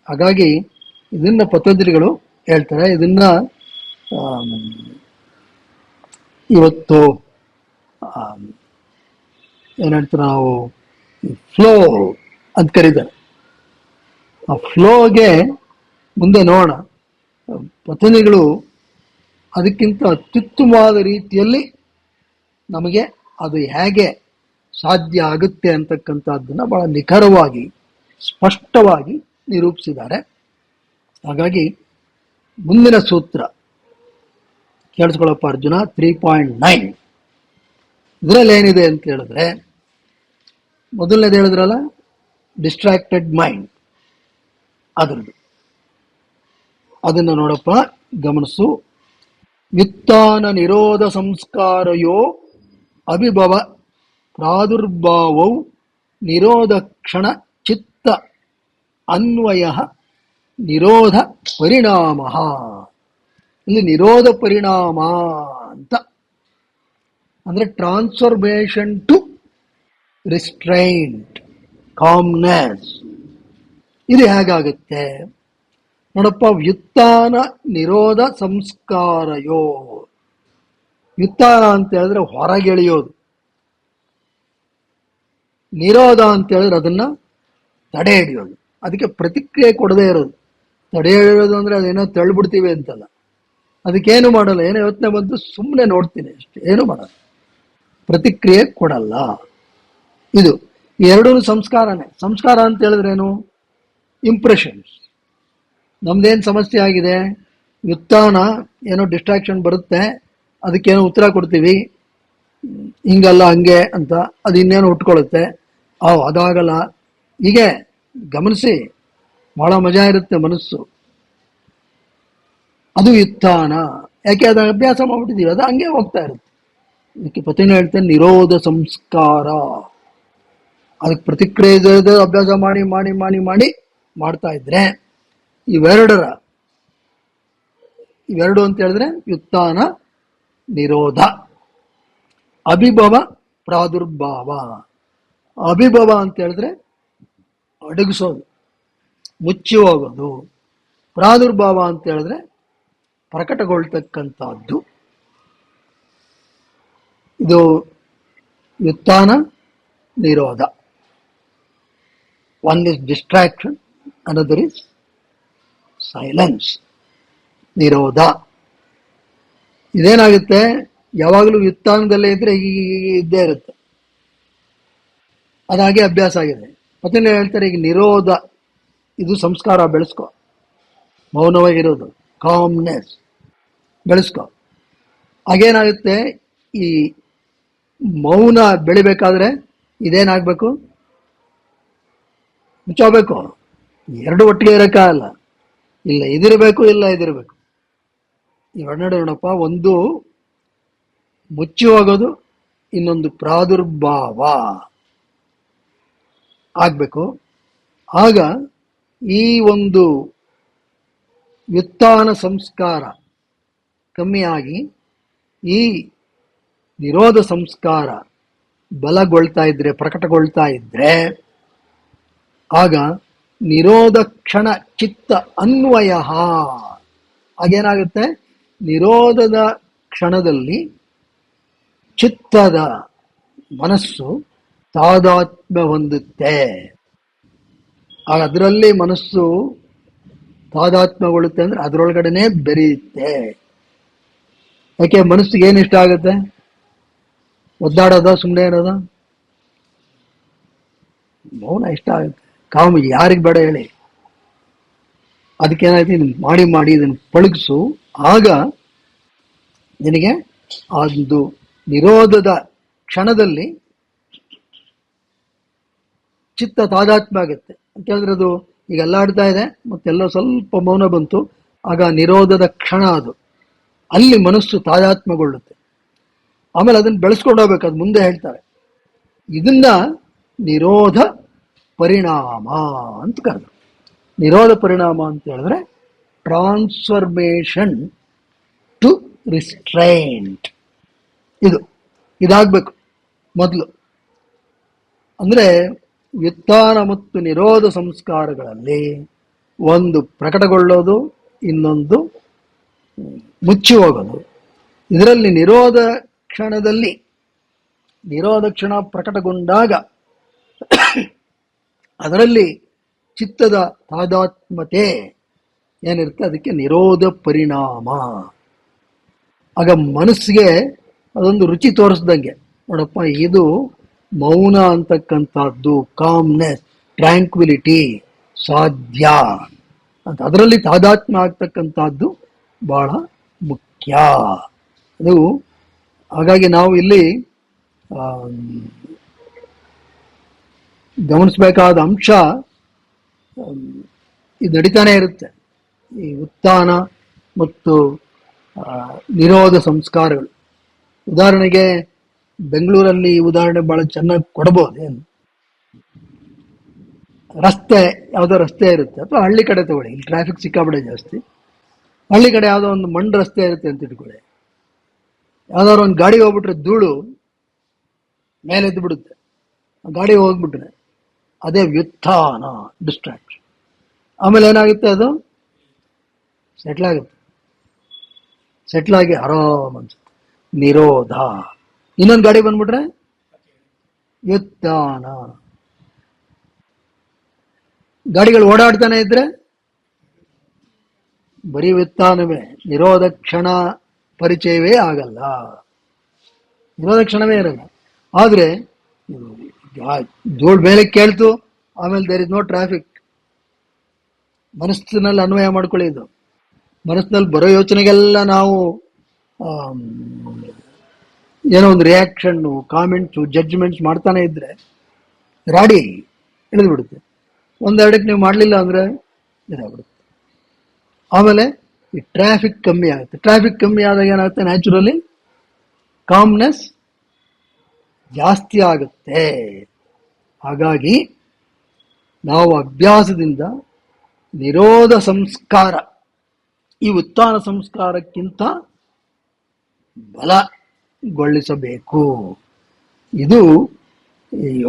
ಹಾಗಾಗಿ ಇದನ್ನ ಪತಂಜಲಿಗಳು ಹೇಳ್ತಾರೆ. ಇದನ್ನ ಇವತ್ತು ಏನಂತ ನಾವು ಫ್ಲೋ ಅಂತ ಕರೀತಾರೆ. ಆ ಫ್ಲೋಗೆ ಮುಂದೆ ನೋಡೋಣ. ಪತಂಜಲಿಗಳು ಅದಕ್ಕಿಂತ ಅತ್ಯುತ್ತಮವಾದ ರೀತಿಯಲ್ಲಿ ನಮಗೆ ಅದು ಹೇಗೆ ಸಾಧ್ಯ ಆಗುತ್ತೆ ಅಂತಕ್ಕಂಥದ್ದನ್ನ ಬಹಳ ನಿಖರವಾಗಿ, ಸ್ಪಷ್ಟವಾಗಿ ನಿರೂಪಿಸಿದ್ದಾರೆ. ಹಾಗಾಗಿ ಮುಂದಿನ ಸೂತ್ರ ಕೇಳಿಸ್ಕೊಳ್ಳಪ್ಪ ಅರ್ಜುನ, 3.9. ಇದರಲ್ಲಿ ಏನಿದೆ ಅಂತ ಹೇಳಿದ್ರೆ, ಮೊದಲನೇದು ಹೇಳಿದ್ರಲ್ಲ, ಡಿಸ್ಟ್ರಾಕ್ಟೆಡ್ ಮೈಂಡ್, ಅದ್ರದ್ದು ಅದನ್ನ ನೋಡಪ್ಪ, ಗಮನಿಸು. ವ್ಯುತ್ಥಾನ ನಿರೋಧ ಸಂಸ್ಕಾರಯೋ ಅಭಿಭವ ಪ್ರಾದುರ್ಭಾವೌ ನಿರೋಧ ಕ್ಷಣ ಚಿತ್ತ ಅನ್ವಯ ನಿರೋಧ ಪರಿಣಾಮ. ಇಲ್ಲಿ ನಿರೋಧ ಪರಿಣಾಮ ಅಂತ ಅಂದ್ರೆ ಟ್ರಾನ್ಸ್ಫಾರ್ಮೇಶನ್ ಟು ರಿಸ್ಟ್ರೈಂಟ್, ಕಾಮ್ನೆಸ್. ಇದು ಹೇಗಾಗುತ್ತೆ ನೋಡಪ್ಪ. ವ್ಯುತ್ಥಾನ ನಿರೋಧ ಸಂಸ್ಕಾರಯೋ. ವ್ಯುತ್ಥಾನ ಅಂತ ಹೇಳಿದ್ರೆ ಹೊರಗೆಳೆಯೋದು, ನಿರೋಧ ಅಂತ ಹೇಳಿದ್ರೆ ಅದನ್ನ ತಡೆ ಹಿಡಿಯೋದು, ಅದಕ್ಕೆ ಪ್ರತಿಕ್ರಿಯೆ ಕೊಡದೇ ಇರೋದು. ತಡೆ ಹಿಡಿಯೋದು ಅಂದ್ರೆ ಅದೇನೋ ತಳ್ಳಿಬಿಡ್ತೀವಿ ಅಂತಲ್ಲ, ಅದಕ್ಕೇನು ಮಾಡಲ್ಲ. ಏನೋ ಯೋಚನೆ ಬಂತು ಸುಮ್ಮನೆ ನೋಡ್ತೀನಿ ಅಷ್ಟೇ, ಏನು ಮಾಡಲ್ಲ, ಪ್ರತಿಕ್ರಿಯೆ ಕೊಡಲ್ಲ. ಇದು ಎರಡೂ ಸಂಸ್ಕಾರನೇ. ಸಂಸ್ಕಾರ ಅಂತ ಹೇಳಿದ್ರೇನು, ಇಂಪ್ರೆಷನ್ಸ್. ನಮ್ದೇನು ಸಮಸ್ಯೆ ಆಗಿದೆ, ವ್ಯುತ್ಥಾನ ಏನೋ ಡಿಸ್ಟ್ರಾಕ್ಷನ್ ಬರುತ್ತೆ, ಅದಕ್ಕೇನೋ ಉತ್ತರ ಕೊಡ್ತೀವಿ, ಹಿಂಗಲ್ಲ ಹಂಗೆ ಅಂತ, ಅದು ಇನ್ನೇನು ಉಟ್ಕೊಳ್ಳುತ್ತೆ, ಅದಾಗಲ್ಲ. ಹೀಗೆ ಗಮನಿಸಿ, ಬಹಳ ಮಜಾ ಇರುತ್ತೆ ಮನಸ್ಸು. ಅದು ವ್ಯುತ್ಥಾನ. ಯಾಕೆ ಅದು ಅಭ್ಯಾಸ ಮಾಡ್ಬಿಟ್ಟಿದೀವಿ, ಅದು ಹಂಗೆ ಹೋಗ್ತಾ ಇರುತ್ತೆ. ಅದಕ್ಕೆ ಪತಿನ ಹೇಳ್ತೇನೆ ನಿರೋಧ ಸಂಸ್ಕಾರ. ಅದಕ್ಕೆ ಪ್ರತಿಕ್ರಿಯೆ ಅಭ್ಯಾಸ ಮಾಡಿ ಮಾಡಿ ಮಾಡಿ ಮಾಡಿ ಮಾಡ್ತಾ ಇದ್ರೆ ಇವೆರಡು ಅಂತ ಹೇಳಿದ್ರೆ ವ್ಯುತ್ಥಾನ ನಿರೋಧ. ಅಭಿಭವ ಪ್ರಾದುರ್ಭಾವ. ಅಭಿಭವ ಅಂತ ಹೇಳಿದ್ರೆ ಅಡಗಿಸೋದು, ಮುಚ್ಚಿ ಹೋಗೋದು. ಪ್ರಾದುರ್ಭಾವ ಅಂತ ಹೇಳಿದ್ರೆ ಪ್ರಕಟಗೊಳ್ತಕ್ಕಂಥದ್ದು. ಇದು ವ್ಯುತ್ಥಾನ ನಿರೋಧ. One is distraction, another is silence. ನಿರೋಧ ಇದೇನಾಗುತ್ತೆ, ಯಾವಾಗಲೂ ವ್ಯುತ್ಥಾನದಲ್ಲೇ ಇದ್ರೆ ಇದ್ದೇ ಇರುತ್ತೆ. ಅದಾಗೆ ಅಭ್ಯಾಸ ಆಗಿದೆ. ಮತ್ತೆ ಹೇಳ್ತಾರೆ ಈಗ ನಿರೋಧ, ಇದು ಸಂಸ್ಕಾರ ಬೆಳೆಸ್ಕೊ. ಮೌನವಾಗಿರೋದು, ಕಾಮ್ನೆಸ್ ಬೆಳೆಸ್ಕೊ. ಹಾಗೇನಾಗುತ್ತೆ, ಈ ಮೌನ ಬೆಳಿಬೇಕಾದ್ರೆ ಇದೇನಾಗಬೇಕು, ಮುಚ್ಚೋಬೇಕು. ಎರಡು ಒಟ್ಟಿಗೆ ಇರೋಕ್ಕಾಗಲ್ಲ. ಇಲ್ಲ ಇದಿರಬೇಕು, ಇಲ್ಲ ಇದಿರಬೇಕು. ಇವೆರಡು ನೋಡಪ್ಪ, ಒಂದು ಮುಚ್ಚಿ ಹೋಗೋದು, ಇನ್ನೊಂದು ಪ್ರಾದುರ್ಭಾವ ಆಗ್ಬೇಕು. ಆಗ ಈ ಒಂದು ವ್ಯುತ್ಥಾನ ಸಂಸ್ಕಾರ ಕಮ್ಮಿಯಾಗಿ ಈ ನಿರೋಧ ಸಂಸ್ಕಾರ ಬಲಗೊಳ್ತಾ ಇದ್ರೆ, ಪ್ರಕಟಗೊಳ್ತಾ ಇದ್ರೆ, ಆಗ ನಿರೋಧ ಕ್ಷಣ ಚಿತ್ತ ಅನ್ವಯ. ಹಾಗೇನಾಗುತ್ತೆ, ನಿರೋಧದ ಕ್ಷಣದಲ್ಲಿ ಚಿತ್ತದ ಮನಸ್ಸು ತಾದಾತ್ಮ್ಯ ಹೊಂದುತ್ತೆ. ಆಗ ಅದರಲ್ಲಿ ಮನಸ್ಸು ತಾದಾತ್ಮ್ಯಗೊಳ್ಳುತ್ತೆ ಅಂದ್ರೆ ಅದರೊಳಗಡೆನೆ ಬೆರೆಯುತ್ತೆ. ಯಾಕೆ ಮನಸ್ಸಿಗೆ ಏನು ಇಷ್ಟ ಆಗುತ್ತೆ, ಒದ್ದಾಡೋದ, ಸುಮ್ಮನೆ ಇರೋದ? ಮೌನ ಇಷ್ಟ ಆಗುತ್ತೆ. ಕಾಮ ಯಾರಿಗೆ ಬೇಡ ಹೇಳಿ? ಅದಕ್ಕೇನಾಯ್ತು, ಇದನ್ನು ಮಾಡಿ ಮಾಡಿ ಇದನ್ನು ಪಳಗಿಸು. ಆಗ ನಿನಗೆ ಒಂದು ನಿರೋಧದ ಕ್ಷಣದಲ್ಲಿ ಚಿತ್ತ ತಾದಾತ್ಮ್ಯ ಆಗುತ್ತೆ. ಅಂತ ಹೇಳಿದ್ರೆ ಅದು ಈಗ ಅಲ್ಲಾಡ್ತಾ ಇದೆ, ಮತ್ತೆಲ್ಲ ಸ್ವಲ್ಪ ಮೌನ ಬಂತು, ಆಗ ನಿರೋಧದ ಕ್ಷಣ ಅದು. ಅಲ್ಲಿ ಮನಸ್ಸು ತಾದಾತ್ಮ್ಯಗೊಳ್ಳುತ್ತೆ. ಆಮೇಲೆ ಅದನ್ನು ಬೆಳೆಸ್ಕೊಂಡು ಹೋಗ್ಬೇಕು. ಅದು ಮುಂದೆ ಹೇಳ್ತಾರೆ. ಇದನ್ನ ನಿರೋಧ ಪರಿಣಾಮ ಅಂತ ಕರೆದ್ರು. ನಿರೋಧ ಪರಿಣಾಮ ಅಂತ ಹೇಳಿದ್ರೆ ಟ್ರಾನ್ಸ್ಫರ್ಮೇಷನ್ ಟು ರಿಸ್ಟ್ರೈಂಟ್. ಇದಾಗಬೇಕು ಮೊದಲು. ಅಂದರೆ ವ್ಯುತ್ಥಾನ ಮತ್ತು ನಿರೋಧ ಸಂಸ್ಕಾರಗಳಲ್ಲಿ ಒಂದು ಪ್ರಕಟಗೊಳ್ಳೋದು, ಇನ್ನೊಂದು ಮುಚ್ಚಿ ಹೋಗೋದು. ಇದರಲ್ಲಿ ನಿರೋಧ ಕ್ಷಣ ಪ್ರಕಟಗೊಂಡಾಗ ಅದರಲ್ಲಿ ಚಿತ್ತದ ತಾದಾತ್ಮತೆ ಏನಿರುತ್ತೆ, ಅದಕ್ಕೆ ನಿರೋಧ ಪರಿಣಾಮ. ಆಗ ಮನಸ್ಸಿಗೆ ಅದೊಂದು ರುಚಿ ತೋರಿಸ್ದಂಗೆ, ನೋಡಪ್ಪ ಇದು ಮೌನ ಅಂತಕ್ಕಂಥದ್ದು, ಕಾಮ್ನೆಸ್, ಟ್ರ್ಯಾಂಕ್ವಿಲಿಟಿ ಸಾಧ್ಯ ಅಂತ. ಅದರಲ್ಲಿ ತಾದಾತ್ಮ್ಯ ಆಗ್ತಕ್ಕಂಥದ್ದು ಬಹಳ ಮುಖ್ಯ. ಅದು ಹಾಗಾಗಿ ನಾವು ಇಲ್ಲಿ ಗಮನಿಸಬೇಕಾದ ಅಂಶ ಇದು ನಡೀತಾನೆ ಇರುತ್ತೆ. ಈ ಉತ್ಥಾನ ಮತ್ತು ನಿರೋಧ ಸಂಸ್ಕಾರಗಳು. ಉದಾಹರಣೆಗೆ ಬೆಂಗಳೂರಲ್ಲಿ ಉದಾಹರಣೆ ಬಹಳ ಚೆನ್ನಾಗಿ ಕೊಡಬಹುದು. ಏನು ರಸ್ತೆ, ಯಾವುದೋ ರಸ್ತೆ ಇರುತ್ತೆ, ಅಥವಾ ಹಳ್ಳಿ ಕಡೆ ತಗೊಳ್ಳಿ, ಇಲ್ಲಿ ಟ್ರಾಫಿಕ್ ಸಿಕ್ಕಾಪಟ್ಟೆ ಜಾಸ್ತಿ. ಹಳ್ಳಿ ಕಡೆ ಯಾವುದೋ ಒಂದು ಮಣ್ಣು ರಸ್ತೆ ಇರುತ್ತೆ ಅಂತ ಇಟ್ಕೊಳ್ಳಿ. ಯಾವ್ದಾದ್ರು ಒಂದು ಗಾಡಿ ಹೋಗ್ಬಿಟ್ರೆ ಧೂಳು ಮೇಲೆ ಎದ್ದು ಬಿಡುತ್ತೆ, ಗಾಡಿ ಹೋಗ್ಬಿಟ್ರೆ ಅದೇ ವ್ಯುತ್ಥಾನ, ಡಿಸ್ಟ್ರಾಕ್ಷನ್. ಆಮೇಲೆ ಏನಾಗುತ್ತೆ, ಅದು ಸೆಟ್ಲ್ ಆಗಿ ಆರಾಮ್ ಅನ್ಸುತ್ತೆ, ನಿರೋಧ. ಇನ್ನೊಂದು ಗಾಡಿ ಬಂದ್ಬಿಟ್ರೆ ವ್ಯುತ್ಥಾನ. ಗಾಡಿಗಳು ಓಡಾಡ್ತಾನೆ ಇದ್ರೆ ಬರೀ ವ್ಯುತ್ಥಾನವೇ, ನಿರೋಧ ಕ್ಷಣ ಪರಿಚಯವೇ ಆಗಲ್ಲ, ನಿರೋಧ ಕ್ಷಣವೇ ಇರಲ್ಲ. ಆದ್ರೆ ಧೂಳು ಮೇಲೆ ಕೇಳ್ತು, ಆಮೇಲೆ ದೇರ್ ಇಸ್ ನೋ ಟ್ರಾಫಿಕ್. ಮನಸ್ಸಿನಲ್ಲಿ ಅನ್ವಯ ಮಾಡ್ಕೊಳ್ಳಿ. ಇದು ಮನಸ್ಸಿನಲ್ಲಿ ಬರೋ ಯೋಚನೆಗೆಲ್ಲ ನಾವು ಏನೋ ಒಂದು ರಿಯಾಕ್ಷನ್ನು, ಕಾಮೆಂಟ್ಸು, ಜಡ್ಜ್ಮೆಂಟ್ಸ್ ಮಾಡ್ತಾನೆ ಇದ್ರೆ ರಾಡಿ ಇಳಿದು ಬಿಡುತ್ತೆ. ಒಂದೆರಡಕ್ಕೆ ನೀವು ಮಾಡಲಿಲ್ಲ ಅಂದ್ರೆ ಇದಾಗ್ಬಿಡುತ್ತೆ. ಆಮೇಲೆ ಈ ಟ್ರಾಫಿಕ್ ಕಮ್ಮಿ ಆಗುತ್ತೆ. ಟ್ರಾಫಿಕ್ ಕಮ್ಮಿ ಆದಾಗ ಏನಾಗುತ್ತೆ, ನ್ಯಾಚುರಲಿ ಕಾಮ್ನೆಸ್ ಜಾಸ್ತಿ ಆಗುತ್ತೆ. ಹಾಗಾಗಿ ನಾವು ಅಭ್ಯಾಸದಿಂದ ನಿರೋಧ ಸಂಸ್ಕಾರ, ಈ ಉತ್ಥಾನ ಸಂಸ್ಕಾರಕ್ಕಿಂತ ಬಲಗೊಳಿಸಬೇಕು. ಇದು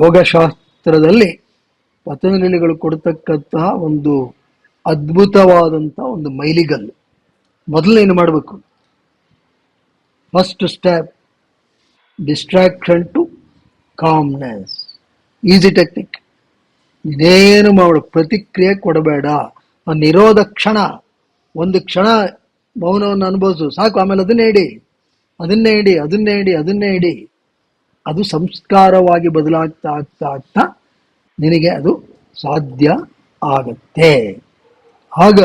ಯೋಗಶಾಸ್ತ್ರದಲ್ಲಿ ಪತಂಜಲಿಗಳು ಕೊಡ್ತಕ್ಕಂತಹ ಒಂದು ಅದ್ಭುತವಾದಂತಹ ಒಂದು ಮೈಲಿಗಲ್ಲು. ಮೊದಲು ಏನು ಮಾಡಬೇಕು? First step, distraction to calmness. Easy technique. ಇದೇನು ಮಾಡು, ಪ್ರತಿಕ್ರಿಯೆ ಕೊಡಬೇಡ. ಆ ನಿರೋಧ ಕ್ಷಣ, ಒಂದು ಕ್ಷಣ ಮೌನವನ್ನು ಅನುಭವಿಸು ಸಾಕು. ಆಮೇಲೆ ಅದನ್ನೇ ಇಡಿ, ಅದನ್ನೇ ಇಡಿ, ಅದನ್ನೇ ಇಡಿ, ಅದನ್ನೇ ಇಡಿ. ಅದು ಸಂಸ್ಕಾರವಾಗಿ ಬದಲಾಗ್ತಾ ಆಗ್ತಾ ಆಗ್ತಾ ನಿನಗೆ ಅದು ಸಾಧ್ಯ ಆಗತ್ತೆ. ಆಗ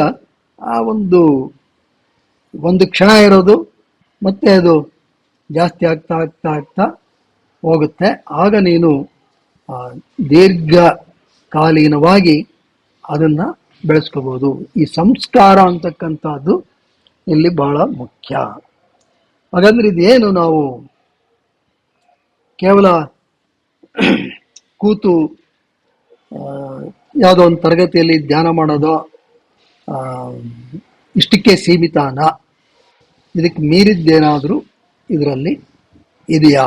ಆ ಒಂದು ಕ್ಷಣ ಇರೋದು ಮತ್ತೆ ಅದು ಜಾಸ್ತಿ ಆಗ್ತಾ ಆಗ್ತಾ ಆಗ್ತಾ ಹೋಗುತ್ತೆ. ಆಗ ನೀನು ದೀರ್ಘಕಾಲೀನವಾಗಿ ಅದನ್ನು ಬೆಳೆಸ್ಕೋಬೋದು. ಈ ಸಂಸ್ಕಾರ ಅಂತಕ್ಕಂಥದ್ದು ಇಲ್ಲಿ ಬಹಳ ಮುಖ್ಯ. ಹಾಗಂದ್ರೆ ಇದೇನು ನಾವು ಕೇವಲ ಕೂತು ಯಾವುದೋ ಒಂದು ತರಗತಿಯಲ್ಲಿ ಧ್ಯಾನ ಮಾಡೋದೋ ಇಷ್ಟಕ್ಕೆ ಸೀಮಿತಾನ? ಇದಕ್ಕೆ ಮೀರಿದ್ದೇನಾದರೂ ಇದರಲ್ಲಿ ಇದೆಯಾ?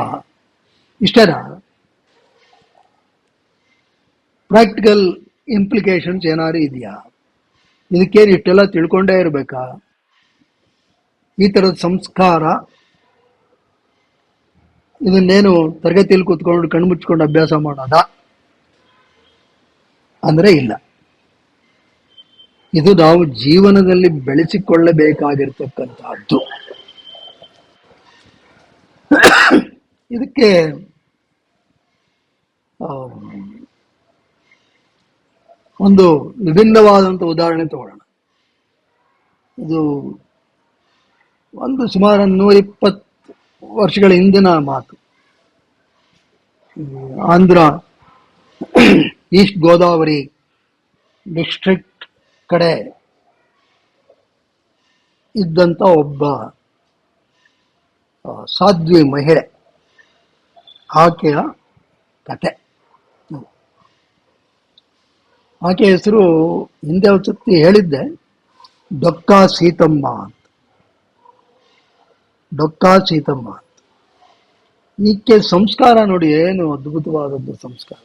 ಇಷ್ಟೇನಾ? ಪ್ರಾಕ್ಟಿಕಲ್ ಇಂಪ್ಲಿಕೇಶನ್ಸ್ ಏನಾದ್ರು ಇದೆಯಾ? ಇದಕ್ಕೇನು ಇಷ್ಟೆಲ್ಲ ತಿಳ್ಕೊಂಡೇ ಇರಬೇಕಾ? ಈ ಥರದ ಸಂಸ್ಕಾರ ಇದನ್ನೇನು ತರಗತಿಯಲ್ಲಿ ಕೂತ್ಕೊಂಡು ಕಣ್ಮುಚ್ಕೊಂಡು ಅಭ್ಯಾಸ ಮಾಡೋದ ಅಂದ್ರೆ ಇಲ್ಲ. ಇದು ನಾವು ಜೀವನದಲ್ಲಿ ಬೆಳೆಸಿಕೊಳ್ಳಬೇಕಾಗಿರ್ತಕ್ಕಂಥದ್ದು. ಇದಕ್ಕೆ ಒಂದು ವಿಭಿನ್ನವಾದಂಥ ಉದಾಹರಣೆ ತಗೊಳ್ಳೋಣ. ಇದು ಸುಮಾರು 120 ವರ್ಷಗಳ ಹಿಂದಿನ ಮಾತು. ಆಂಧ್ರ ಈಸ್ಟ್ ಗೋದಾವರಿ ಡಿಸ್ಟ್ರಿಕ್ಟ್ ಕಡೆ ಇದ್ದಂಥ ಒಬ್ಬ ಸಾಧ್ವಿ ಮಹಿಳೆ, ಆಕೆಯ ಕತೆ. ಆಕೆ ಹೆಸರು ಹಿಂದೆ ಒಂದ್ಸತಿ ಹೇಳಿದ್ದೆ, ಡೊಕ್ಕಾ ಸೀತಮ್ಮ ಅಂತ. ಡೊಕ್ಕಾ ಸೀತಮ್ಮ ಅಂತ. ಈಕೆ ಸಂಸ್ಕಾರ ನೋಡಿ, ಏನು ಅದ್ಭುತವಾದದ್ದು ಸಂಸ್ಕಾರ.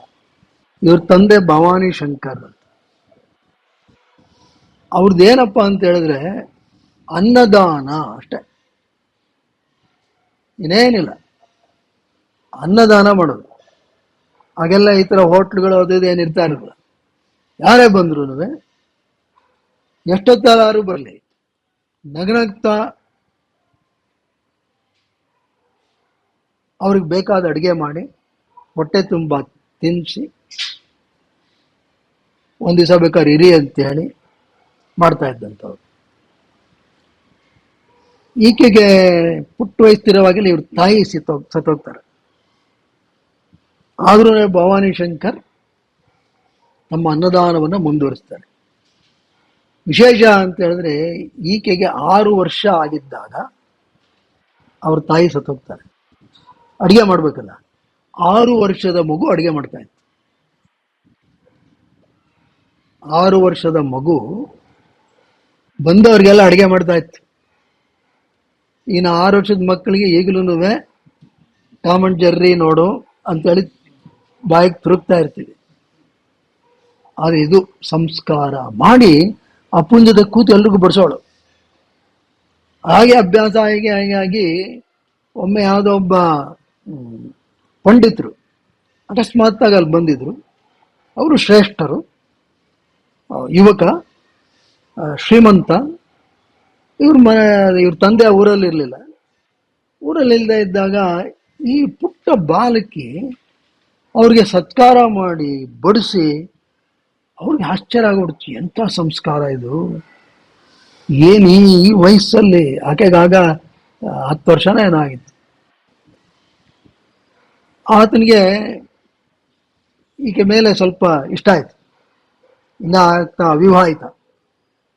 ಇವ್ರ ತಂದೆ ಭವಾನಿ ಶಂಕರ್ ಅಂತ. ಅವ್ರದ್ದೇನಪ್ಪ ಅಂತ ಹೇಳಿದ್ರೆ ಅನ್ನದಾನ ಅಷ್ಟೆ, ಇನ್ನೇನಿಲ್ಲ. ಅನ್ನದಾನ ಮಾಡೋದು. ಹಾಗೆಲ್ಲ ಈ ಥರ ಹೋಟ್ಲುಗಳು ಅದು ಏನು ಇರ್ತಾ ಇರಲಿಲ್ಲ. ಯಾರೇ ಬಂದ್ರು ಎಷ್ಟೊತ್ತಾರು ಬರಲಿ, ನಗನಗ್ತಾ ಅವ್ರಿಗೆ ಬೇಕಾದ ಅಡುಗೆ ಮಾಡಿ ಹೊಟ್ಟೆ ತುಂಬ ತಿನ್ನಿಸಿ, ಒಂದು ದಿವಸ ಬೇಕಾದ್ರೆ ಇರಿ ಅಂತೇಳಿ ಮಾಡ್ತಾ ಇದ್ದಂಥವ್ರು. ಈಕೆಗೆ ಪುಟ್ಟ ವಯಸ್ಸಿರುವಾಗಲೇ ಇವ್ರ ತಾಯಿ ಸತ್ತೋಗ್ತಾರೆ. ಆದ್ರೂ ಭವಾನಿ ಶಂಕರ್ ನಮ್ಮ ಅನ್ನದಾನವನ್ನು ಮುಂದುವರಿಸ್ತಾರೆ. ವಿಶೇಷ ಅಂತ ಹೇಳಿದ್ರೆ, ಈಕೆಗೆ 6 ವರ್ಷ ಆಗಿದ್ದಾಗ ಅವ್ರ ತಾಯಿ ಸತ್ತೋಗ್ತಾರೆ. ಅಡುಗೆ ಮಾಡ್ಬೇಕಲ್ಲ, 6 ವರ್ಷದ ಮಗು ಅಡುಗೆ ಮಾಡ್ತಾ ಇತ್ತು. 6 ವರ್ಷದ ಮಗು ಬಂದವ್ರಿಗೆಲ್ಲ ಅಡುಗೆ ಮಾಡ್ತಾ ಇತ್ತು. ಇನ್ನು 6 ವರ್ಷದ ಮಕ್ಕಳಿಗೆ ಈಗಲೂ ಟಾಮ್ ಅಂಡ್ ಜೆರ್ರಿ ನೋಡು ಅಂತೇಳಿ ಬಾಯಿಗೆ ತುರುಕ್ತಾ ಇರ್ತೀವಿ. ಆದರೆ ಇದು ಸಂಸ್ಕಾರ ಮಾಡಿ ಅಪ್ಪುಂಜದ ಕೂತು ಎಲ್ರಿಗೂ ಬಡಿಸೋಳು. ಹಾಗೆ ಅಭ್ಯಾಸ ಆಗಿ ಒಮ್ಮೆ ಯಾವುದೋ ಒಬ್ಬ ಪಂಡಿತರು ಅಕಸ್ಮಾತ್ತಾಗಿ ಅಲ್ಲಿ ಬಂದಿದ್ರು. ಅವರು ಶ್ರೇಷ್ಠರು, ಯುವಕ, ಶ್ರೀಮಂತ. ಇವ್ರ ತಂದೆ ಊರಲ್ಲಿ ಇರಲಿಲ್ಲ. ಊರಲ್ಲಿ ಇಲ್ಲದೆ ಇದ್ದಾಗ ಈ ಪುಟ್ಟ ಬಾಲಕಿ ಅವ್ರಿಗೆ ಸತ್ಕಾರ ಮಾಡಿ ಬಡಿಸಿ ಅವ್ರಿಗೆ ಆಶ್ಚರ್ಯ ಆಗ್ಬಿಡ್ತು. ಎಂಥ ಸಂಸ್ಕಾರ ಇದು! ಏನು ಈ ವಯಸ್ಸಲ್ಲಿ! ಆಕೆಗಾಗ 10 ವರ್ಷನೇ ಏನಾಗಿತ್ತು. ಆತನಿಗೆ ಈಕೆ ಮೇಲೆ ಸ್ವಲ್ಪ ಇಷ್ಟ ಆಯ್ತು. ಇನ್ನ ಆಗ್ತಾ ಅವಿವಾಹಿತ.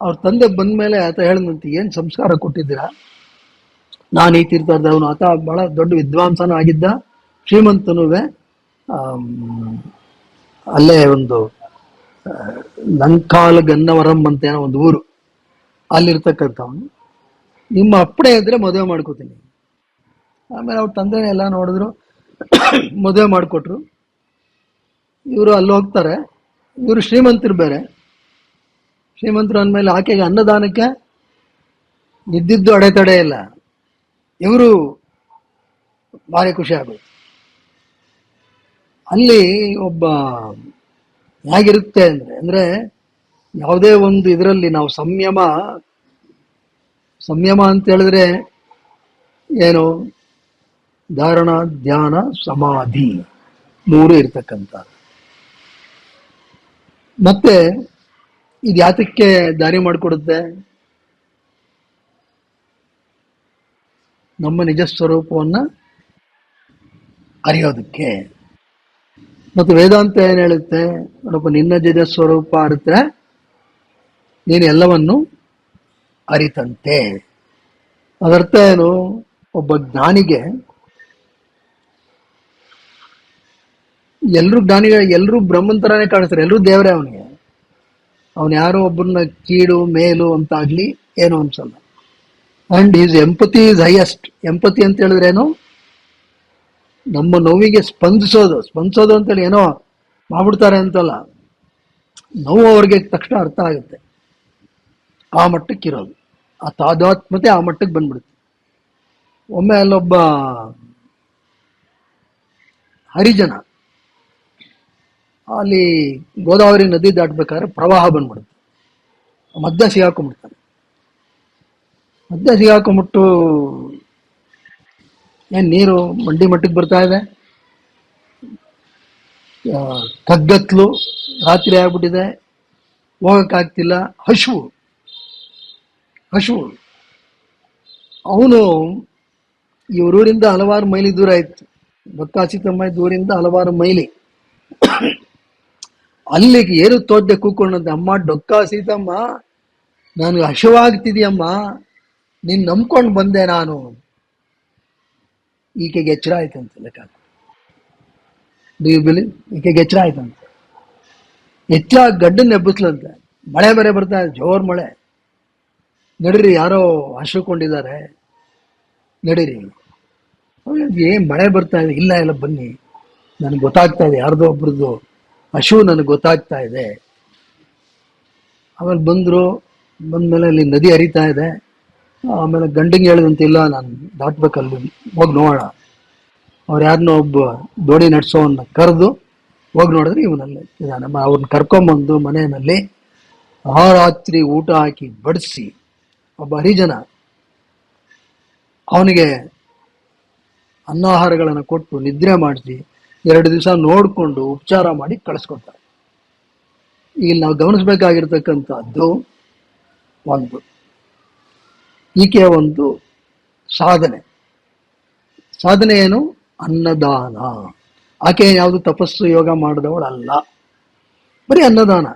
ಅವ್ರ ತಂದೆ ಬಂದ ಮೇಲೆ ಆತ ಹೇಳಿದಂತೆ, ಏನು ಸಂಸ್ಕಾರ ಕೊಟ್ಟಿದ್ದೀರಾ? ನಾನು ಈ ತೀರ್ಥದವನು. ಆತ ಬಹಳ ದೊಡ್ಡ ವಿದ್ವಾಂಸನೂ ಆಗಿದ್ದ, ಶ್ರೀಮಂತನೂ. ಅಲ್ಲೇ ಒಂದು ಲಂಕಾಲ್ ಗನ್ನವರಂ ಅಂತ ಏನೋ ಒಂದು ಊರು, ಅಲ್ಲಿರ್ತಕ್ಕಂಥವನು. ನಿಮ್ಮ ಅಪ್ಪಣೆ ಇದ್ರೆ ಮದುವೆ ಮಾಡ್ಕೋತೀನಿ. ಆಮೇಲೆ ಅವ್ರ ತಂದೆನೇ ಎಲ್ಲ ನೋಡಿದ್ರು, ಮದುವೆ ಮಾಡಿಕೊಟ್ರು. ಇವರು ಅಲ್ಲಿ ಹೋಗ್ತಾರೆ. ಇವರು ಶ್ರೀಮಂತರು ಬೇರೆ. ಶ್ರೀಮಂತರು ಅಂದಮೇಲೆ ಆಕೆಗೆ ಅನ್ನದಾನಕ್ಕೆ ಇದ್ದಿದ್ದು ಅಡೆತಡೆ ಇಲ್ಲ. ಇವರು ಭಾರಿ ಖುಷಿ ಆಗೋದು. ಅಲ್ಲಿ ಒಬ್ಬ ಹೇಗಿರುತ್ತೆ ಅಂದ್ರೆ ಯಾವುದೇ ಒಂದು ಇದರಲ್ಲಿ ನಾವು ಸಂಯಮ ಅಂತ ಹೇಳಿದ್ರೆ ಏನು, ಧಾರಣ, ಧ್ಯಾನ, ಸಮಾಧಿ ಮೂರು ಇರ್ತಕ್ಕಂಥ. ಮತ್ತೆ ಇದು ಯಾತಕ್ಕೆ ದಾರಿ ಮಾಡಿಕೊಡುತ್ತೆ? ನಮ್ಮ ನಿಜ ಸ್ವರೂಪವನ್ನ ಅರಿಯೋದಕ್ಕೆ. ಮತ್ತು ವೇದಾಂತ ಏನ್ ಹೇಳುತ್ತೆ? ನೋಡಪ್ಪ, ನಿನ್ನ ನಿಜ ಸ್ವರೂಪ ಅರಿತ್ರೆ ನೀನು ಎಲ್ಲವನ್ನು ಅರಿತಂತೆ. ಅದರ್ಥ ಏನು? ಒಬ್ಬ ಜ್ಞಾನಿಗೆ, ಎಲ್ಲರೂ ಬ್ರಹ್ಮಂತರನೇ ಕಾಣಿಸ್ತಾರೆ, ಎಲ್ಲರೂ ದೇವರೇ ಅವನಿಗೆ. ಅವನು ಯಾರೋ ಒಬ್ಬರನ್ನ ಕೀಳು ಮೇಲು ಅಂತಾಗ್ಲಿ ಏನು ಅನ್ಸಲ್ಲ. And is empathy is highest. Empathy ಅಂತ ಹೇಳಿದ್ರೆ ಏನು? ನಮ್ಮ ನೋವಿಗೆ ಸ್ಪಂದಿಸೋದು ಅಂತೇಳಿ ಏನೋ ಮಾಡ್ಬಿಡ್ತಾರೆ ಅಂತಲ್ಲ, ನೋವು ಅವ್ರಿಗೆ ತಕ್ಷಣ ಅರ್ಥ ಆಗುತ್ತೆ. ಆ ಮಟ್ಟಕ್ಕಿರೋದು, ಆ ತಾದಾತ್ಮತೆ ಆ ಮಟ್ಟಕ್ಕೆ ಬಂದ್ಬಿಡುತ್ತೆ. ಒಮ್ಮೆ ಅಲ್ಲೊಬ್ಬ ಹರಿಜನ ಅಲ್ಲಿ ಗೋದಾವರಿ ನದಿ ದಾಟ್ಬೇಕಾದ್ರೆ ಪ್ರವಾಹ ಬಂದ್ಬಿಡುತ್ತೆ. ಮಧ್ಯ ಸಿಗಾಕೊಂಡ್ಬಿಡ್ತಾನೆ. ಏನ್ ನೀರು ಮಂಡಿ ಮಟ್ಟಕ್ಕೆ ಬರ್ತಾ ಇದೆ, ಕಗ್ಗತ್ಲು, ರಾತ್ರಿ ಆಗ್ಬಿಟ್ಟಿದೆ, ಹೋಗಕ್ಕಾಗ್ತಿಲ್ಲ, ಹಶುವು. ಅವನು ಇವರೂರಿಂದ ಹಲವಾರು ಮೈಲಿ ದೂರ ಇತ್ತು, ಬೊಕ್ಕಾಸಿತಮ್ಮ ದೂರಿಂದ ಹಲವಾರು ಮೈಲಿ. ಅಲ್ಲಿಗೆ ಏನು ತೋದ್ದೆ ಕೂಕೊಂಡಂತೆ, ಅಮ್ಮ ಡೊಕ್ಕ ಸೀತಮ್ಮ, ನನಗೆ ಹಶುವಾಗ್ತಿದೆಯಮ್ಮ, ನೀನ್ ನಂಬ್ಕೊಂಡು ಬಂದೆ ನಾನು. ಈಕೆಗೆ ಎಚ್ಚರ ಆಯ್ತಂತೆ ಲೆಕ್ಕ. ಈಕೆಗೆ ಎಚ್ಚರ ಆಯ್ತಂತೆ. ಎಚ್ಚರ ಗಡ್ಡನ್ನ ಎಬ್ಬಿಸ್ಲಂತೆ. ಮಳೆ ಬೇರೆ ಬರ್ತಾ ಇದೆ, ಜೋರ್ ಮಳೆ. ನಡೀರಿ, ಯಾರೋ ಹಶುಕೊಂಡಿದ್ದಾರೆ, ನಡೀರಿ. ಏನ್ ಮಳೆ ಬರ್ತಾ ಇದೆ? ಇಲ್ಲ ಬನ್ನಿ, ನನಗೆ ಗೊತ್ತಾಗ್ತಾ ಇದೆ, ಯಾರ್ದೋ ಒಬ್ರದ್ದು ಹಶು ನನಗೆ ಗೊತ್ತಾಗ್ತಾ ಇದೆ. ಆಮೇಲೆ ಬಂದ್ಮೇಲೆ ಅಲ್ಲಿ ನದಿ ಹರಿತಾ ಇದೆ. ಆಮೇಲೆ ಗಂಡಿಗೆ ಹೇಳಿದಂತಿಲ್ಲ, ನಾನು ದಾಟ್ಬೇಕಲ್ಲಿ, ಹೋಗಿ ನೋಡೋಣ. ಅವ್ರು ಯಾರನ್ನೋ ಒಬ್ಬ ದೋಣಿ ನಡೆಸೋವನ್ನ ಕರೆದು ಹೋಗಿ ನೋಡಿದ್ರೆ ಇವನಲ್ಲಿ ಇದಾನೆ. ಅವ್ರನ್ನ ಕರ್ಕೊಂಬಂದು ಮನೆಯಲ್ಲಿ ಆ ರಾತ್ರಿ ಊಟ ಹಾಕಿ ಬಡಿಸಿ, ಒಬ್ಬ ಹರಿಜನ ಅವನಿಗೆ ಅನ್ನಾಹಾರಗಳನ್ನು ಕೊಟ್ಟು ನಿದ್ರೆ ಮಾಡಿಸಿ 2 ದಿವಸ ನೋಡಿಕೊಂಡು ಉಪಚಾರ ಮಾಡಿ ಕಳಿಸ್ಕೊಡ್ತಾರೆ. ಈಗ ನಾವು ಗಮನಿಸ್ಬೇಕಾಗಿರ್ತಕ್ಕಂಥದ್ದು ಒಂದು, ಈಕೆಯ ಒಂದು ಸಾಧನೆ ಏನು? ಅನ್ನದಾನ. ಆಕೆ ಯಾವುದು ತಪಸ್ಸು ಯೋಗ ಮಾಡಿದವಳಲ್ಲ, ಬರೀ ಅನ್ನದಾನ.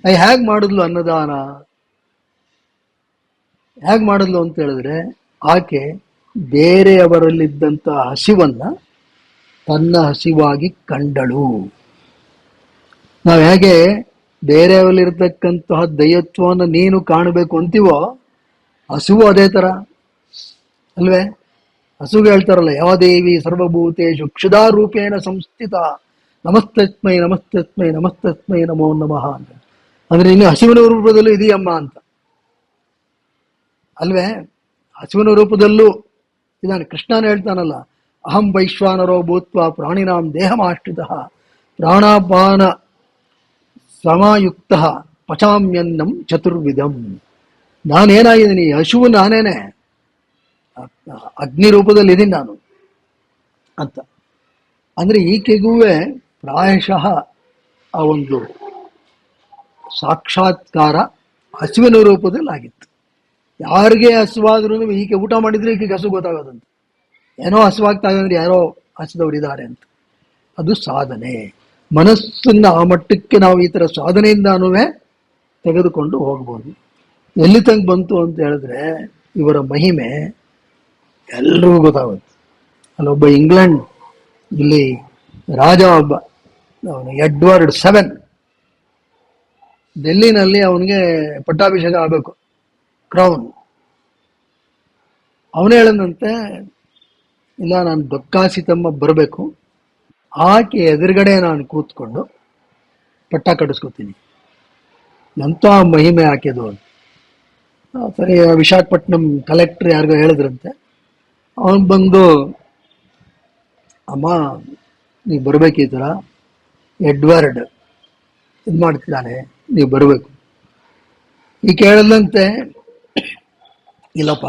ಹೇಗ್ ಮಾಡಿದ್ಲು ಅನ್ನದಾನ? ಹೇಗ್ ಮಾಡಿದ್ಲು ಅಂತ ಹೇಳಿದ್ರೆ, ಆಕೆ ಬೇರೆಯವರಲ್ಲಿದ್ದಂಥ ಹಸಿವನ್ನ ತನ್ನ ಹಸಿವಾಗಿ ಕಂಡಳು. ನಾವು ಹೇಗೆ ಬೇರೆಯವರಲ್ಲಿರ್ತಕ್ಕಂತಹ ದೈವತ್ವವನ್ನು ನೀನು ಕಾಣಬೇಕು ಅಂತೀವೋ, ಹಸುವು ಅದೇ ತರ ಅಲ್ವೇ? ಹಸುಗೆ ಹೇಳ್ತಾರಲ್ಲ, ಯಾವ ದೇವಿ ಸರ್ವಭೂತೇಷು ಕ್ಷುಧಾರೂಪೇಣ ಸಂಸ್ಥಿತ, ನಮಸ್ತಸ್ಮೈ ನಮಸ್ತಸ್ಮೈ ನಮಸ್ತಸ್ಮೈ ನಮೋ ನಮಃ ಅಂತ. ಅಂದ್ರೆ ಇನ್ನು ಹಸಿವಿನ ರೂಪದಲ್ಲೂ ಇದೆಯಮ್ಮ ಅಂತ ಅಲ್ವೇ? ಹಸಿವಿನ ರೂಪದಲ್ಲೂ ಇದಾನೆ. ಕೃಷ್ಣನ ಹೇಳ್ತಾನಲ್ಲ, ಅಹಂ ವೈಶ್ವಾನರೋ ಭೂತ್ವ ಪ್ರಾಣಿನಾಂ ದೇಹಮಾಶ್ರಿತ ಪ್ರಾಣಾಪಾನ ಸಮಾಯುಕ್ತ ಪಚಾಮ್ಯನ್ನಂ ಚತುರ್ವಿಧಂ. ನಾನೇನಾಗಿದ್ದೀನಿ? ಹಶುವು ನಾನೇನೆ, ಅಗ್ನಿ ರೂಪದಲ್ಲಿ ಇದೀನಿ ನಾನು ಅಂತ. ಅಂದ್ರೆ ಈಕೆಗೂ ಪ್ರಾಯಶಃ ಆ ಒಂದು ಸಾಕ್ಷಾತ್ಕಾರ ಹಸುವಿನ ರೂಪದಲ್ಲಿ ಆಗಿತ್ತು. ಯಾರಿಗೆ ಹಸುವಾದ್ರೂ ಈಕೆ ಊಟ ಮಾಡಿದ್ರೆ ಈಕೆಗೆ ಹಸು ಗೊತ್ತಾಗೋದಂತ. ಏನೋ ಹಸುವಾಗ್ತಾ ಇದೆ ಅಂದ್ರೆ ಯಾರೋ ಹಸಿದವ್ರು ಇದ್ದಾರೆ ಅಂತ. ಅದು ಸಾಧನೆ. ಮನಸ್ಸನ್ನ ಆ ಮಟ್ಟಕ್ಕೆ ನಾವು ಈ ತರ ಸಾಧನೆಯಿಂದಾನು ತೆಗೆದುಕೊಂಡು ಹೋಗ್ಬೋದು. ಎಲ್ಲಿ ತನಕ ಬಂತು ಅಂತ ಹೇಳಿದ್ರೆ ಇವರ ಮಹಿಮೆ ಎಲ್ರಿಗೂ ಗೊತ್ತಾಗುತ್ತೆ. ಅಲ್ಲೊಬ್ಬ ಇಂಗ್ಲೆಂಡ್ ಇಲ್ಲಿ ರಾಜ ಒಬ್ಬ, ಅವನು ಎಡ್ವರ್ಡ್ 7, ಡೆಲ್ಲಿನಲ್ಲಿ ಅವನಿಗೆ ಪಟ್ಟಾಭಿಷೇಕ ಆಗಬೇಕು, ಕ್ರೌನ್. ಅವನೇ ಹೇಳದಂತೆ, ಇಲ್ಲ ನಾನು ದೊಕ್ಕಾಸಿತಮ್ಮ ಬರಬೇಕು, ಆಕೆ ಎದುರುಗಡೆ ನಾನು ಕೂತ್ಕೊಂಡು ಪಟ್ಟ ಕಟ್ಟಿಸ್ಕೊತೀನಿ. ಎಂಥ ಮಹಿಮೆ ಆಕೆದು ಅಂತ. ಸರಿ, ವಿಶಾಖಪಟ್ಟಣಂ ಕಲೆಕ್ಟರ್ ಯಾರಿಗೋ ಹೇಳಿದ್ರಂತೆ. ಅವನು ಬಂದು, ಅಮ್ಮ ನೀವು ಬರಬೇಕು, ಈ ಥರ ಎಡ್ವರ್ಡ್ ಇದು ಮಾಡ್ತಿದ್ದಾನೆ, ನೀವು ಬರಬೇಕು. ಈ ಕೇಳದಂತೆ, ಇಲ್ಲಪ್ಪ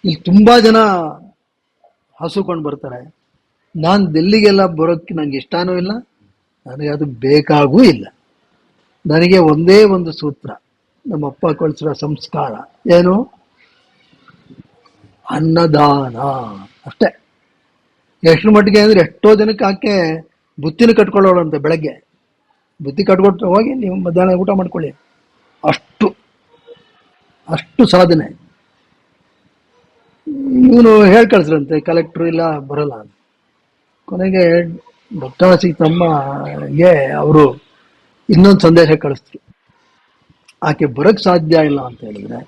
ಇಲ್ಲಿ ತುಂಬ ಜನ ಹಸುಕೊಂಡು ಬರ್ತಾರೆ, ನಾನು ಡೆಲ್ಲಿಗೆಲ್ಲ ಬರೋಕ್ಕೆ ನಂಗೆ ಇಷ್ಟನೂ ಇಲ್ಲ, ನನಗೆ ಅದು ಬೇಕಾಗೂ ಇಲ್ಲ. ನನಗೆ ಒಂದೇ ಒಂದು ಸೂತ್ರ, ನಮ್ಮಪ್ಪ ಕಳಿಸಿರೋ ಸಂಸ್ಕಾರ ಏನು, ಅನ್ನದಾನ ಅಷ್ಟೇ. ಎಷ್ಟು ಮಟ್ಟಿಗೆ ಅಂದರೆ ಎಷ್ಟೋ ಜನಕ್ಕೆ ಆಕೆ ಬುತ್ತಿನ ಕಟ್ಕೊಳ್ಳೋಳಂತೆ. ಬೆಳಗ್ಗೆ ಬುತ್ತಿ ಕಟ್ಕೊಟ್ಟು ಹೋಗಿ ನೀವು ಮಧ್ಯಾಹ್ನ ಊಟ ಮಾಡ್ಕೊಳ್ಳಿ, ಅಷ್ಟು ಅಷ್ಟು ಸಾಧನೆ. ಇವನು ಹೇಳಿ ಕಳಿಸ್ರಂತೆ ಕಲೆಕ್ಟ್ರು, ಇಲ್ಲ ಬರಲ್ಲ ಅಂತ. ಕೊನೆಗೆ ಡಾಕ್ಟರ್ ಸೀತಮ್ಮಗೆ ಅವರು ಇನ್ನೊಂದು ಸಂದೇಶ ಕಳಿಸ್ರು, ಆಕೆ ಬರೋಕ್ಕೆ ಸಾಧ್ಯ ಇಲ್ಲ ಅಂತ ಹೇಳಿದ್ರೆ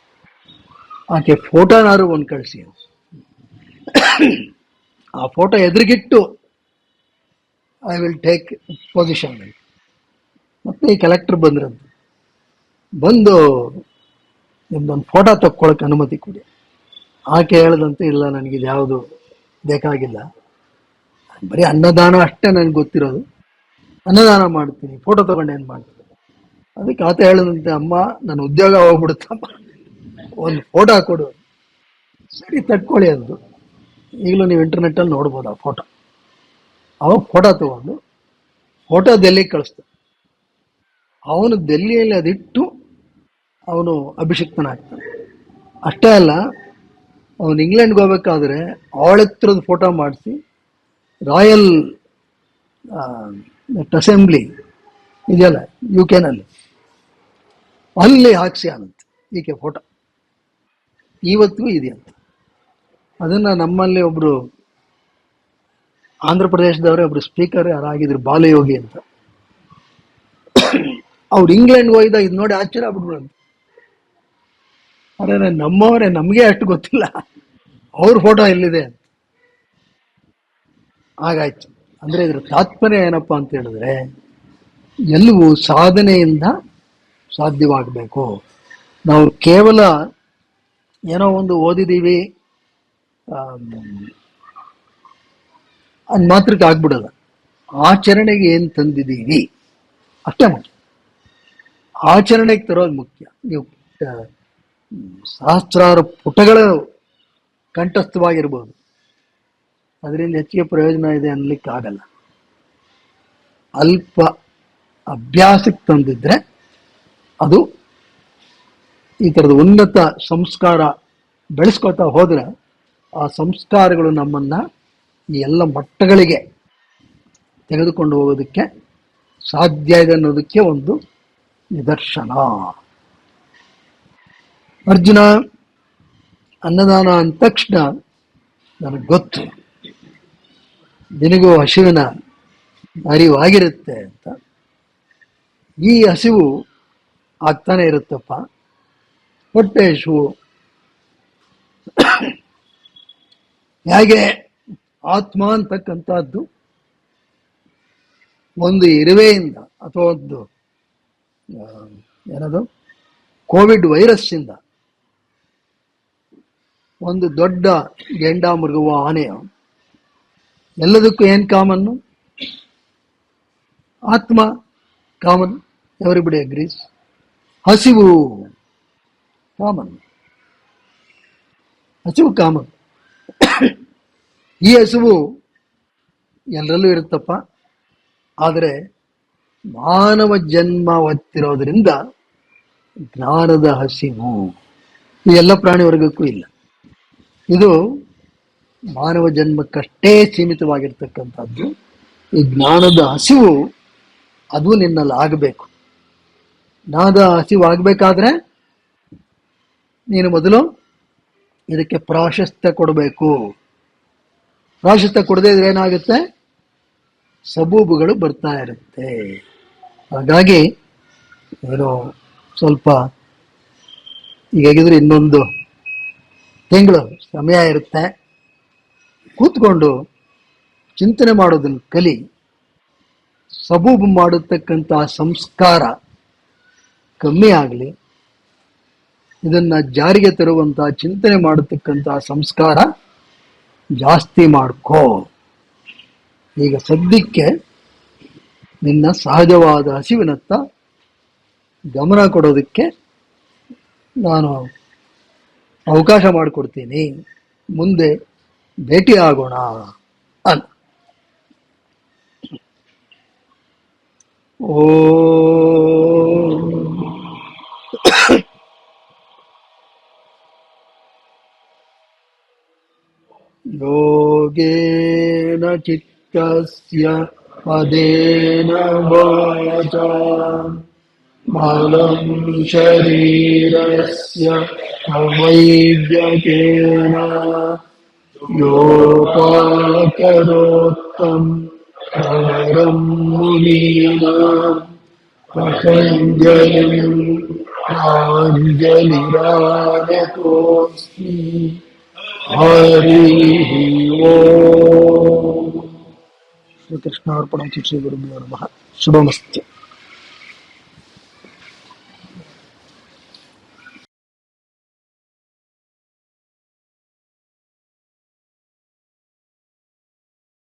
ಆಕೆ ಫೋಟೋನಾರು ಒಂದು ಕಳಿಸಿ, ಆ ಫೋಟೋ ಎದುರಿಗಿಟ್ಟು ಐ ವಿಲ್ ಟೇಕ್ ಪೊಸಿಷನ್. ಮತ್ತೆ ಈ ಕಲೆಕ್ಟರ್ ಬಂದ್ರಂತೆ, ಬಂದು ನಿಮ್ದೊಂದು ಫೋಟೋ ತಕ್ಕೊಳಕ್ಕೆ ಅನುಮತಿ ಕೊಡಿ. ಆಕೆ ಹೇಳ್ದಂತೆ, ಇಲ್ಲ ನನಗಿದು ಯಾವುದು ಬೇಕಾಗಿಲ್ಲ, ಬರೀ ಅನ್ನದಾನ ಅಷ್ಟೇ ನನಗೆ ಗೊತ್ತಿರೋದು, ಅನ್ನದಾನ ಮಾಡ್ತೀನಿ, ಫೋಟೋ ತಗೊಂಡು ಏನು ಮಾಡ್ತೀನಿ. ಅದಕ್ಕೆ ಆತ ಹೇಳಿದಂತೆ, ಅಮ್ಮ ನನ್ನ ಉದ್ಯೋಗ ಹೋಗ್ಬಿಡುತ್ತಮ್ಮ, ಒಂದು ಫೋಟೋ ಕೊಡು. ಸರಿ ತಟ್ಕೊಳ್ಳಿ ಅಂದು. ಈಗಲೂ ನೀವು ಇಂಟರ್ನೆಟ್ಟಲ್ಲಿ ನೋಡ್ಬೋದು ಆ ಫೋಟೋ. ಅವಾಗ ಫೋಟೋ ತಗೊಂಡು ಫೋಟೋ ಡೆಲ್ಲಿಗೆ ಕಳಿಸ್ತಾನೆ. ಅವನು ಡೆಲ್ಲಿಯಲ್ಲಿ ಅದಿಟ್ಟು ಅವನು ಅಭಿಷಿಕ್ತನಾಗ್ತಾನೆ. ಅಷ್ಟೇ ಅಲ್ಲ, ಅವನು ಇಂಗ್ಲೆಂಡ್ಗೆ ಹೋಗ್ಬೇಕಾದ್ರೆ ಅವಳೆತ್ತರದ ಫೋಟೋ ಮಾಡಿಸಿ ರಾಯಲ್ ಅಸೆಂಬ್ಲಿ ಇದೆಯಲ್ಲ UK ನಲ್ಲಿ, ಅಲ್ಲಿ ಹಾಕ್ಸಿ ಅನ್ನಂತೆ ಈಕೆ ಫೋಟೋ. ಇವತ್ತಿಗೂ ಇದೆಯಂತ. ಅದನ್ನು ನಮ್ಮಲ್ಲಿ ಒಬ್ಬರು ಆಂಧ್ರ ಪ್ರದೇಶದವರೇ ಒಬ್ರು ಸ್ಪೀಕರ್ ಯಾರಾಗಿದ್ರು, ಬಾಲಯೋಗಿ ಅಂತ, ಅವ್ರು ಇಂಗ್ಲೆಂಡ್ಗೆ ಹೋಗಿದ್ದಾಗ ಇದು ನೋಡಿ ಆಶ್ಚರ್ಯ ಆಗ್ಬಿಟ್ಬಿಡಂತೆ. ಅರೆ ನಮ್ಮವರೇ, ನಮಗೆ ಅಷ್ಟು ಗೊತ್ತಿಲ್ಲ ಅವ್ರ ಫೋಟೋ ಎಲ್ಲಿದೆ ಅಂತ. ಹಾಗಾಯ್ತು. ಅಂದರೆ ಇದ್ರ ತಾತ್ಪರ್ಯ ಏನಪ್ಪಾ ಅಂತ ಹೇಳಿದ್ರೆ, ಎಲ್ಲವೂ ಸಾಧನೆಯಿಂದ ಸಾಧ್ಯವಾಗಬೇಕು. ನಾವು ಕೇವಲ ಏನೋ ಒಂದು ಓದಿದ್ದೀವಿ ಅದು ಮಾತ್ರಕ್ಕೆ ಆಗ್ಬಿಡಲ್ಲ. ಆಚರಣೆಗೆ ಏನು ತಂದಿದ್ದೀವಿ ಅಷ್ಟೇ ಮುಖ್ಯ. ಆಚರಣೆಗೆ ತರೋದು ಮುಖ್ಯ. ನೀವು ಸಹಸ್ರಾರು ಪುಟಗಳು ಕಂಠಸ್ಥವಾಗಿರ್ಬೋದು, ಅದರಿಂದ ಹೆಚ್ಚಿಗೆ ಪ್ರಯೋಜನ ಇದೆ ಅನ್ನಲಿಕ್ಕೆ ಆಗಲ್ಲ. ಅಲ್ಪ ಅಭ್ಯಾಸಕ್ಕೆ ತಂದಿದ್ರೆ ಅದು ಈ ಥರದ ಉನ್ನತ ಸಂಸ್ಕಾರ ಬೆಳೆಸ್ಕೊತಾ ಹೋದರೆ ಆ ಸಂಸ್ಕಾರಗಳು ನಮ್ಮನ್ನು ಈ ಎಲ್ಲ ಮಟ್ಟಗಳಿಗೆ ತೆಗೆದುಕೊಂಡು ಹೋಗೋದಕ್ಕೆ ಸಾಧ್ಯ ಇದೆ ಅನ್ನೋದಕ್ಕೆ ಒಂದು ನಿದರ್ಶನ. ಅರ್ಜುನ ಅನ್ನದಾನ ಅಂದ ತಕ್ಷಣ ನನಗೆ ಗೊತ್ತು ನಿನಗೂ ಹಸಿವಿನ ಅರಿವಾಗಿರುತ್ತೆ ಅಂತ. ಈ ಹಸಿವು ಆಗ್ತಾನೆ ಇರುತ್ತಪ್ಪ. ಹೊಟ್ಟೆ ಹಸಿವು ಹೇಗೆ ಆತ್ಮ ಅಂತಕ್ಕಂಥದ್ದು ಒಂದು ಇರುವೆಯಿಂದ ಅಥವಾ ಒಂದು ಏನದು ಕೋವಿಡ್ ವೈರಸ್ಸಿಂದ ಒಂದು ದೊಡ್ಡ ಗೆಂಡ ಮೃಗವ ಆನೆಯ ಎಲ್ಲದಕ್ಕೂ ಏನು ಕಾಮನ್ನು? ಆತ್ಮ ಕಾಮನ್, ಎವರಿಬಡಿ ಅಗ್ರೀಸ್. ಹಸಿವು ಕಾಮನ್, ಹಸಿವು ಕಾಮನ್. ಈ ಹಸಿವು ಎಲ್ಲರಲ್ಲೂ ಇರುತ್ತಪ್ಪ. ಆದರೆ ಮಾನವ ಜನ್ಮ ಹೊತ್ತಿರೋದ್ರಿಂದ ಜ್ಞಾನದ ಹಸಿವು ಈ ಎಲ್ಲ ಪ್ರಾಣಿ ವರ್ಗಕ್ಕೂ ಇಲ್ಲ. ಇದು ಮಾನವ ಜನ್ಮಕ್ಕಷ್ಟೇ ಸೀಮಿತವಾಗಿರ್ತಕ್ಕಂಥದ್ದು. ಈ ಜ್ಞಾನದ ಹಸಿವು ಅದು ನಿನ್ನಲ್ಲಿ ಆಗಬೇಕು. ಜ್ಞಾನದ ಹಸಿವು ಆಗಬೇಕಾದ್ರೆ ನೀನು ಮೊದಲು ಇದಕ್ಕೆ ಪ್ರಾಶಸ್ತ್ಯ ಕೊಡಬೇಕು. ಪ್ರಾಶಸ್ತ್ಯ ಕೊಡದೇ ಇದ್ರೆ ಏನಾಗುತ್ತೆ, ಸಬೂಬುಗಳು ಬರ್ತಾ ಇರುತ್ತೆ. ಹಾಗಾಗಿ ಏನು ಸ್ವಲ್ಪ ಈಗ ಹೇಗಿದ್ರೆ ಇನ್ನೊಂದು ತಿಂಗಳು ಸಮಯ ಇರುತ್ತೆ, ಕೂತ್ಕೊಂಡು ಚಿಂತನೆ ಮಾಡೋದನ್ನು ಕಲಿ. ಸಬೂಬು ಮಾಡತಕ್ಕಂಥ ಸಂಸ್ಕಾರ ಕಮ್ಮಿ ಆಗಲಿ, ಇದನ್ನ ಜಾರಿಗೆ ತರುವಂತ ಚಿಂತನೆ ಮಾಡತಕ್ಕಂಥ ಸಂಸ್ಕಾರ ಜಾಸ್ತಿ ಮಾಡ್ಕೋ. ಈಗ ಸದ್ಯಕ್ಕೆ ನಿನ್ನ ಸಹಜವಾದ ಹಸಿವಿನತ್ತ ಗಮನ ಕೊಡೋದಕ್ಕೆ ನಾನು ಅವಕಾಶ ಮಾಡಿಕೊಡ್ತೀನಿ. ಮುಂದೆ ಭೇಟಿ ಆಗೋಣ ಅಂತ. ಓ ಯೋಗೇನ ಚಿತ್ತಸ್ಯ ಪದೇನ ವಾಚಾ ಮಲಂ ಶರೀರಸ್ಯ ಅವೈದ್ಯಕೇನ ಯೋಪಾಕರೋತ್ತಂ ಪ್ರವರಂ ಮುನೀನಾಂ ಪತಂಜಲಿಂ ಪ್ರಾಂಜಲಿರಾನತೋಸ್ಮಿ. ಹರಿ ಓಂ. ಶ್ರೀಕೃಷ್ಣಾರ್ಪಣಂ. ಶ್ರೀ ಗುರುಭ್ಯೋ ನಮಃ. ಶುಭಮಸ್ತು.